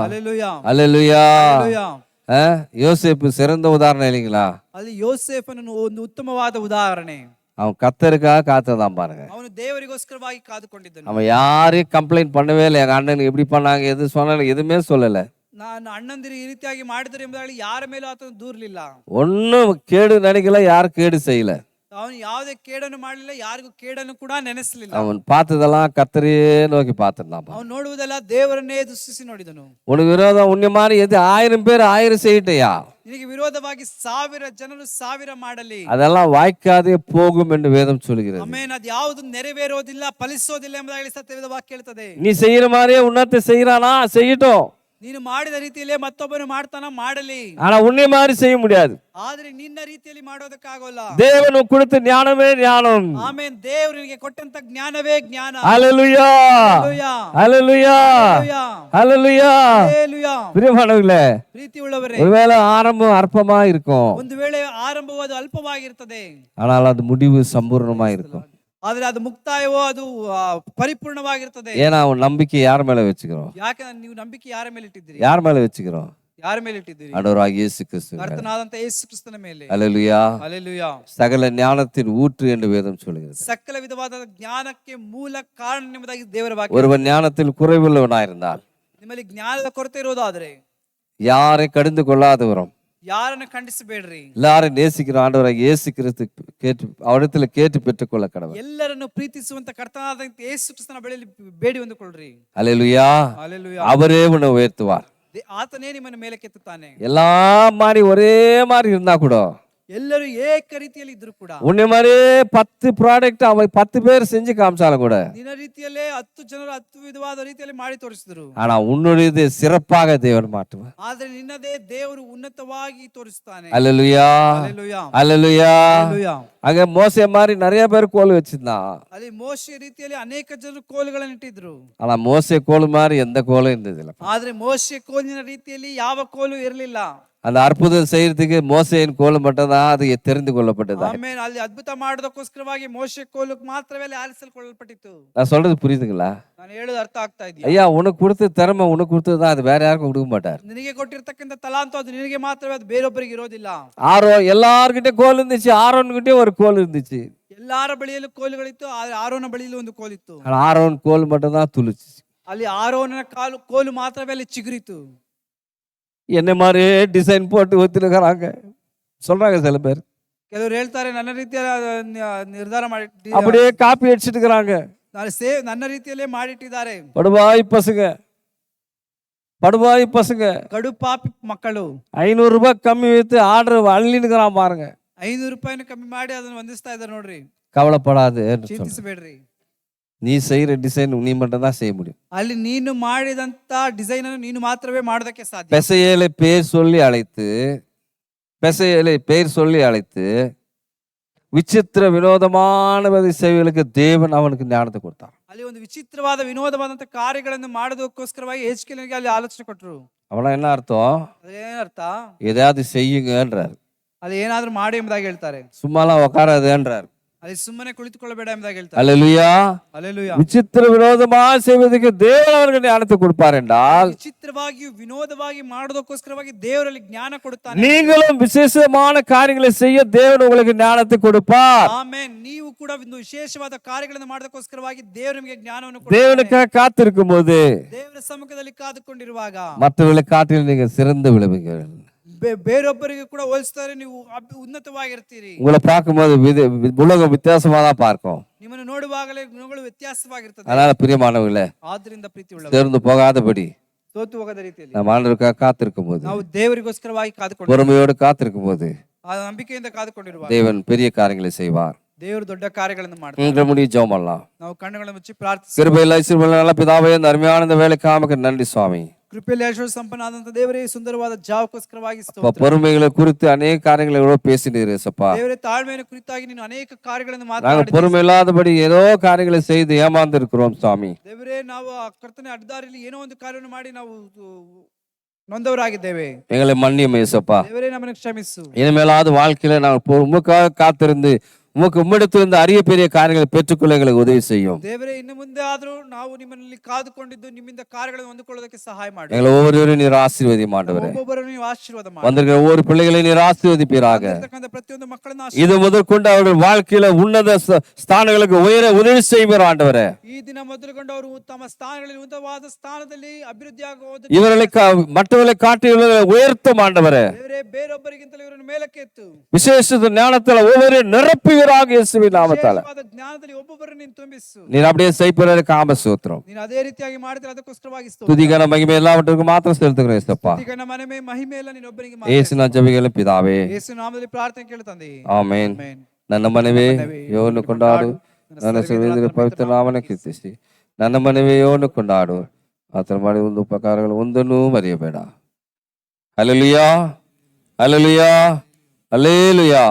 ಹಲ್ಲೆಲೂಯಾ, அல்லேலூயா. ಹಲ್ಲೆಲೂಯಾ. யோசேப்பு சிறந்த உதாரணம் இல்லைங்களா? ಅಲ್ಲಿ ಯೋಸೇಫನನ್ನು ಒಂದು ಉತ್ತಮವಾದ ಉದಾಹರಣೆ. அவன் கர்த்தருக்காக காத்ததான் பாருங்க. ಅವನು ದೇವರಿಗೋಸ್ಕರವಾಗಿ ಕಾದುಕೊಂಡಿದ್ದನು. அவன் யாரையும் கம்ப்ளைண்ட் பண்ணவே இல்லை. எங்க அண்ணனுக்கு எப்படி பண்ணாங்க, எது சொன்னாலும் எதுவுமே சொல்லல. ನಾನು ಅಣ್ಣಂದಿರು ಈ ರೀತಿಯಾಗಿ ಮಾಡಿದ್ರು ಎಂಬುದಾಗಿ ಯಾರ ಮೇಲೂ ಆತನು ದೂರ್ಲಿಲ್ಲ. ஒன்னும் கேடு நினைக்கல, யாரும் கேடு செய்யல. ಅವನು ಯಾವುದೇ ಕೇಡನ್ನು ಮಾಡಲಿಲ್ಲ, ಯಾರಿಗೂ ಕೇಡನ್ನು ಕೂಡ ನೆನೆಸಲಿಲ್ಲ. அவன் பார்த்ததெல்லாம் கர்த்தரையே நோக்கி பார்த்துட்டான். ಅವನು ನೋಡುವುದೆಲ್ಲ ದೇವರನ್ನೇ ದೃಷ್ಟಿಸಿ ನೋಡಿದನು. உனக்கு விரோதம் உன்னை மாதிரி எது 1000 பேர் 1000 செய்யட்டையா, ನಿನಗೆ ವಿರೋಧವಾಗಿ 1000 ಜನರು 1000 ಮಾಡಲಿ, அதெல்லாம் வாய்க்காதே போகும் என்று வேதம் சொல்கிறது. ಆಮೆನ್. ಅದು ಯಾವುದು ನೆರವೇರೋದಿಲ್ಲ, ಫಲಿಸೋದಿಲ್ಲ ಎಂಬುದಾಗಿ ಸತ್ಯವೇದ ವಾಕ್ಯ ಹೇಳ್ತದೆ. நீ செய்யற மாதிரியே உன்னத்தை செய்யறானா, செய்யட்டும். ನೀನು ಮಾಡಿದ ರೀತಿಯಲ್ಲೇ ಮತ್ತೊಬ್ಬನು ಮಾಡ್ತಾನ, ಮಾಡಲಿ. ஆனா உன்னை மாதிரி செய்ய முடியாது. ಆದ್ರೆ ನಿನ್ನ ರೀತಿಯಲ್ಲಿ ಮಾಡೋದಕ್ಕಾಗೋಲ್ಲ. தேவன் கொடுத்த ஞானமே ஞானம். ಆಮೆನ್. ದೇವರು ನಿನಗೆ ಕೊಟ್ಟಂತ ಜ್ಞಾನವೇ ಜ್ಞಾನ. ஹல்லேலூயா, ಹಲ್ಲೆಲೂಯಾ, ஹல்லேலூயா, ஹல்லேலூயா. ಹಲ್ಲೆಲೂಯಾ. பிரியமானவர்களே, ಪ್ರೀತಿ ಉಳ್ಳವರೇ, ஒருவேளை ஆரம்பம் அற்பமா இருக்கும், ಒಂದು ವೇಳೆ ಆರಂಭವಾದ ಅಲ್ಪವಾಗಿರ್ತದೆ, ஆனால் அது முடிவு சம்பூர்ணமா இருக்கும். ಆದ್ರೆ ಅದು ಮುಕ್ತಾಯವೋ ಅದು ಪರಿಪೂರ್ಣವಾಗಿರ್ತದೆ. ஏன்னா அவன் நம்பிக்கை யார் மேல வச்சுக்கிறோம்? ಯಾಕಂದ್ರೆ ನೀವು ನಂಬಿಕೆ ಯಾರ ಮೇಲೆ ಇಟ್ಟಿದ್ದೀರಿ? யார் மேல வச்சுக்கிறோம்? ಯಾರ ಮೇಲೆ ಇಟ್ಟಿದ್ದೀರಿ? ஆண்டவராகிய இயேசு கிறிஸ்து மேல. ಕರ್ತನಾದಂತ ಯೇಸು ಕ್ರಿಸ್ತನ ಮೇಲೆ. ஹல்லேலூயா. ಹಲ್ಲೆಲೂಯಾ. சகல ஞானத்தின் ஊற்று என்று வேதம் சொல்கிறது. ಸಕಲ ವಿಧವಾದ ಜ್ಞಾನಕ್ಕೆ ಮೂಲ ಕಾರಣ ಎಂಬುದಾಗಿ ದೇವರ ವಾಕ್ಯ. ஒருவன் ஞானத்தில் குறைவுள்ளவனாயிருந்தால், ನಿಮ್ಮಲ್ಲಿ ಜ್ಞಾನದ ಕೊರತೆ ಇರೋದಾದ್ರೆ யாரை கடிந்து கொள்ளாதவரும் ಯಾರನ್ನು ಖಂಡಿಸಬೇಡ್ರಿ, எல்லாரும் நேசிக்கிற ஆண்டவராகிய இயேசு கிறிஸ்து கேட்டு அவரிடத்துல கேட்டு பெற்றுக்கொள்ள கடவுள். ಎಲ್ಲರನ್ನು ಪ್ರೀತಿಸುವಂತ ಕರ್ತನಾದಂತ ಯೇಸು ಕ್ರಿಸ್ತನ ಬಳಿಯಲ್ಲಿ ಬೇಡಿ ಹೊಂದಿಕೊಳ್ಳ್ರಿ. ஹல்லேலூயா. ಹಲ್ಲೆಲೂಯಾ. அவரே உன்னை உயர்த்துவார். ಆತನೇ ನಿಮ್ಮನ್ನು ಮೇಲೆ ಕೆತ್ತುತ್ತಾನೆ. எல்லா மாதிரி ஒரே மாதிரி இருந்தா கூட, ಎಲ್ಲರೂ ಏಕ ರೀತಿಯಲ್ಲಿ ಇದ್ರು ಕೂಡ, உன்னை மாதிரியே 10 ப்ராடக்ட் அவன் 10 பேர் செஞ்சு காமிச்சாலும் கூட, ನಿನ್ನ ರೀತಿಯಲ್ಲೇ 10 ಜನರು 10 ವಿಧವಾದ ರೀತಿಯಲ್ಲಿ ಮಾಡಿ ತೋರಿಸಿದ್ರು. ஆனா உன்னுடையது சிறப்பாக தேவன் மாற்றுவார். ಆದ್ರೆ ನಿನ್ನದೇ ದೇವರು ಉನ್ನತವಾಗಿ ತೋರಿಸ್ತಾನೆ. அல்லேலூயா, ಹಲ್ಲೆಲೂಯಾ, அல்லேலூயா. ಹಲ್ಲೆಲೂಯಾ. அங்க மோசே மாதிரி நிறைய பேர் கோல் வச்சிருந்தான். ಅಲ್ಲಿ ಮೋಶೆ ರೀತಿಯಲ್ಲಿ ಅನೇಕ ಜನರು ಕೋಲುಗಳನ್ನು ಇಟ್ಟಿದ್ರು. ஆனா மோசே கோல் மாதிரி எந்த கோலும் இருந்ததில்லை. ಆದ್ರೆ ಮೋಶೆ ಕೋಲಿನ ರೀತಿಯಲ್ಲಿ ಯಾವ ಕೋಲು ಇರಲಿಲ್ಲ. அந்த அற்புதம் செய்யறதுக்கு மோசேயின் கோல் மட்டும் தான் அது தெரிந்து கொள்ளப்பட்டது. ಆಮೇಲೆ ಅಲ್ಲಿ ಅದ್ಭುತ ಮಾಡೋದಕ್ಕೋಸ್ಕರವಾಗಿ ಮೋಶೆ ಕೋಲು ಮಾತ್ರವೇ ಅಲ್ಲಿ ಆರಿಸಲ್ಪಡಲ್ಪಟ್ಟಿತ್ತು. நான் சொல்றது புரியுதுங்களா? ನಾನು ಹೇಳೋದು ಅರ್ಥ ಆಗ್ತಾ ಇದೆಯಾ? ஐயா, உனக்கு கொடுத்த திறமை உனக்கு கொடுத்ததுதான், அது வேற யாருக்கும் கொடுக்க மாட்டார். ನಿನಗೆ ಕೊಟ್ಟಿರ್ತಕ್ಕಂಥ ತಲಾಂತು ಅದು ನಿನಗೆ ಮಾತ್ರವೇ, ಅದು ಬೇರೊಬ್ಬರಿಗೆ ಇರೋದಿಲ್ಲ. எல்லார்கிட்ட கோல் இருந்துச்சு, ஆரோன்கிட்டே ஒரு கோல் இருந்துச்சு. ಎಲ್ಲಾರ ಬಳಿಯಲ್ಲೂ ಕೋಲುಗಳಿತ್ತು, ಆದ್ರೆ ಆರೋನ ಬಳಿಯಲ್ಲೂ ಒಂದು ಕೋಲಿತ್ತು. ஆனா ஆரோன் கோல் மட்டும் தான் துளிச்சு. ಅಲ್ಲಿ ಆರೋನ ಕೋಲು ಮಾತ್ರವೇ ಅಲ್ಲಿ ಚಿಗುರಿತು. என்ன மாதிரி டிசைன் போட்டு ஒத்துருக்கிறாங்க சொல்றாங்க சில பேர். ಕೆಲವರು ಹೇಳ್ತಾರೆ ನನ್ನ ರೀತಿಯಲ್ಲಿ ನಿರ್ಧಾರ ಮಾಡಿ அப்படியே காப்பி அடிச்சிட்டு இருக்கிறாங்க. ನನ್ನ ರೀತಿಯಲ್ಲೇ ಮಾಡಿಟ್ಟಿದ್ದಾರೆ. படுபாய் பசங்க, படுபாய் பசங்க, ಕಡು ಪಾಪಿ ಮಕ್ಕಳು. 500 ரூபாய் கம்மி வைத்து ஆர்டர் அள்ளினுக்கிறான் பாருங்க. 500 ರೂಪಾಯಿನ ಕಮ್ಮಿ ಮಾಡಿ ಅದನ್ನ ಹೊಂದಿಸ್ತಾ ಇದ್ದಾರೆ ನೋಡ್ರಿ. கவலைப்படாது, ಚಿಂತಿಸಬೇಡ್ರಿ. நீ செய்யற டிசைன் நீ மட்டும் தான் செய்ய முடியும். ಅಲ್ಲಿ ನೀನು ಮಾಡಿದಂತ ಡಿಸೈನ್ ಅನ್ನು ನೀನು ಮಾತ್ರವೇ ಮಾಡೋದಕ್ಕೆ ಸಾಧ್ಯ. பெசையேலை பேர் சொல்லி அழைத்து, பெசையேலை பேர் சொல்லி அழைத்து விசித்திர வினோதமான செய்வதற்கு தேவன் அவனுக்கு ஞானத்தை கொடுத்தார். ಅಲ್ಲಿ ಒಂದು ವಿಚಿತ್ರವಾದ ವಿನೋದವಾದಂತ ಕಾರ್ಯಗಳನ್ನು ಮಾಡೋದಕ್ಕೋಸ್ಕರವಾಗಿ ಎಜ್ಕೇಲನಿಗೆ ಅಲ್ಲಿ ಆಲೋಚನೆ ಕೊಟ್ಟರು. அவனா என்ன அர்த்தம்? ಅದೇನರ್ಥ? எதையாவது செய்யுங்கன்றார். ಅದು ಏನಾದ್ರೂ ಮಾಡಿ ಎಂಬುದಾಗಿ ಹೇಳ್ತಾರೆ. சும்மாலாம் உட்காராதேன்றார். ಅಲ್ಲಿ ಸುಮ್ಮನೆ ಕುಳಿತುಕೊಳ್ಳಬೇಡ ಎಂಬುದಾಗಿ ಹೇಳ್ತಾರೆ. அல்லேலூயா. ಹಲ್ಲೆಲೂಯಾ. விசித்திர வினோதமாக செய்வதற்கு தேவன் அவருக்கு ஞானத்தை கொடுப்பார் என்றால், ವಿಚಿತ್ರವಾಗಿಯೂ ವಿನೋದವಾಗಿ ಮಾಡೋದಕ್ಕೋಸ್ಕರವಾಗಿ ದೇವರಲ್ಲಿ ಜ್ಞಾನ ಕೊಡುತ್ತಾನೆ. நீங்களும் விசேஷமான காரியங்களை செய்ய தேவன் உங்களுக்கு ஞானத்தை கொடுப்பார். ಆಮೆನ್. ನೀವು ಕೂಡ ಒಂದು ವಿಶೇಷವಾದ ಕಾರ್ಯಗಳನ್ನು ಮಾಡೋದಕ್ಕೋಸ್ಕರವಾಗಿ ದೇವರು ನಿಮಗೆ ಜ್ಞಾನವನ್ನು ಕೊಡುತ್ತಾನೆ. தேவனுக்காக காத்திருக்கும் போது ದೇವರ ಸಮ್ಮುಖದಲ್ಲಿ ಕಾದುಕೊಂಡಿರುವಾಗ மற்றவர்களை காட்டில் நீங்க சிறந்து விளங்குங்கள். ಬೇರೊಬ್ಬರಿಗೆ ಕೂಡ ಹೋಲಿಸಿದರೆ ನೀವು ಉನ್ನತವಾಗಿರ್ತೀರಿ. உங்களை பார்க்கும்போது உலகம் வித்தியாசமா தான் பார்க்கும். ನಿಮ್ಮನ್ನು ನೋಡುವಾಗಲೇ ಗುಣಗಳು ವ್ಯತ್ಯಾಸವಾಗಿರ್ತದೆ. அதனால பிரியமானவர்களே, ಆದ್ರಿಂದ ಪ್ರೀತಿಯುಳ್ಳವರು சேர்ந்து போகாதபடி ಸೋತು ಹೋಗದ ರೀತಿಯಲ್ಲಿ நாம் ஆண்டவருக்காக காத்திருக்கும் போது, ನಾವು ದೇವರಿಗೋಸ್ಕರವಾಗಿ ಕಾದುಕೊಂಡು பொறுமையோடு காத்திருக்கும் போது ಆ ನಂಬಿಕೆಯಿಂದ ಕಾದುಕೊಂಡಿರುವಾಗ தேவன் பெரிய காரியங்களை செய்வார். ದೇವರು ದೊಡ್ಡ ಕಾರ್ಯಗಳನ್ನು ಮಾಡ್ತಾರೆ. இன்று முடி ஜெபம் பண்ணலாம். ನಾವು ಕಣ್ಣುಗಳನ್ನು ಮುಚ್ಚಿ ಪ್ರಾರ್ಥಿಸಿ. கிருபையில் ஐஸ்வர்யமுள்ள நல்ல பிதாவே, இந்த அருமையான இந்த வேலைக்காக நன்றி சுவாமி. ಕೃಪೆಯಲ್ಲಿ ಐಶ್ವರ್ಯ ಸಂಪನ್ನಾದಂತ ದೇವರೇ, ಸುಂದರವಾದ ಜಾವಕ್ಕೋಸ್ಕರವಾಗಿ அப்பா, பொறுமைகளை குறித்து அநேக காரியங்களை கூட பேசினீர் சப்பா. ದೇವರೇ, ತಾಳ್ಮೆಯನ್ನು ಕುರಿತಾಗಿ ನೀನು ಅನೇಕ ಕಾರ್ಯಗಳನ್ನು நாங்கள் ಮಾತನಾಡಿದ್ದೀರಿ. பொறுமை இல்லாதபடி ஏதோ காரியங்களை செய்து ஏமாந்து இருக்கிறோம் சுவாமி. ದೇವರೇ, ನಾವು ಆ ಕರ್ತನೆ ಅಡ್ಡದಾರಿಯಲ್ಲಿ ಏನೋ ಒಂದು ಕಾರ್ಯವನ್ನು ಮಾಡಿ ನಾವು ನೊಂದವರಾಗಿದ್ದೇವೆ. எங்களை மன்னியும் ஏசப்பா. ದೇವರೇ, ನಮ್ಮನ್ನು ಕ್ಷಮಿಸು. இனிமேலாவது வாழ்க்கையில நாங்கள் உமக்காக காத்திருந்து உம்மிடத்திலிருந்து அரிய பெரிய காரியங்களை பெற்றுக்கொள்ள எங்களுக்கு உதவி செய்யும். ದೇವರೇ, ಇನ್ನು ಮುಂದೆ ಆದರೂ ನಾವು ನಿಮ್ಮಲ್ಲಿ ಕಾದುಕೊಂಡಿದ್ದು ನಿಮ್ಮಿಂದ ಕಾರ್ಯಗಳನ್ನು ಹೊಂದಿಕೊಳ್ಳೋದಕ್ಕೆ ಸಹಾಯ ಮಾಡಿ. எங்களை ஒவ்வொருவரையும் நீர் ஆசீர்வதியும் ஆண்டவரே. ಒಬ್ಬೊಬ್ಬರನ್ನು ನೀವು ಆಶೀರ್ವಾದ ಮಾಡಿ. வந்திருக்கிற ஒவ்வொரு பிள்ளைகளை நீர் ஆசீர்வதிப்பீராக. ಪ್ರತಿಯೊಂದು ಮಕ್ಕಳನ್ನು இது முதற்கொண்டு அவர்கள் வாழ்க்கையில உன்னத ஸ்தானங்களுக்கு உயர உதவி செய்வீர் ஆண்டவரே. ಈ ದಿನ ಮೊದಲುಗೊಂಡು ಅವರು ತಮ್ಮ ಸ್ಥಾನಗಳಲ್ಲಿ ಉನ್ನತವಾದ ಸ್ಥಾನದಲ್ಲಿ ಅಭಿವೃದ್ಧಿ ಆಗುವುದು. இவர்களை மற்றவர்களை காட்டி உயர்த்தும் ஆண்டவரே. ದೇವರೇ, ಬೇರೊಬ್ಬರಿಗಿಂತಲೂ ಇವರನ್ನು ಮೇಲಕ್ಕೆ ಎತ್ತು. விசேஷ ஞானத்தில் ஒவ்வொரு நிரப்புவீராக இயேசுவின் நாமத்தால. ಜ್ಞಾನದಲ್ಲಿ ಒಬ್ಬೊಬ್ಬರನ್ನು ನೀನು ತುಂಬಿಸು. நீர் அப்படியே செய்ப்பதற்கு காம சூத்திரம். ನೀನು ಅದೇ ರೀತಿಯಾಗಿ ಮಾಡಿದ್ರೆ ಅದಕ್ಕೋಸ್ಕರವಾಗಿ துதிகன மகிமை எல்லாவற்றுக்கும் மாத்திரம் செலுத்துகிறேன் இயேசப்பா. ತುದಿಗನ ಮಹಿಮೆ ಮಹಿಮೆ ಎಲ್ಲ ನೀನು ಒಬ್ಬರಿಗೆ ಮಾತ್ರ. இயேசுவின் ஜெபங்களை பிதாவே. ಯೇಸು ನಾಮದಲ್ಲಿ ಪ್ರಾರ್ಥನೆ ಕೇಳು ತಂದೆ. ஆமென். ನನ್ನ ಮನವೇ ಯೋನು ಕೊಂಡಾಡು, ನನ್ನ ಸರ್ವೇಂದ್ರ ಪವಿತ್ರ ನಾಮನ ಕೀರ್ತಿಸಿ. ನನ್ನ ಮನವೇ ಯೋನು ಕೊಂಡಾಡು, ಆತರ ಮಾಡಿ ಒಂದು ಉಪಕಾರಗಳು ಒಂದನ್ನೂ ಮರೆಯಬೇಡ. Hallelujah, hallelujah, hallelujah.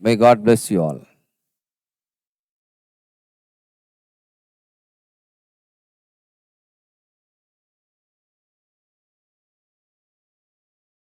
May God bless you all.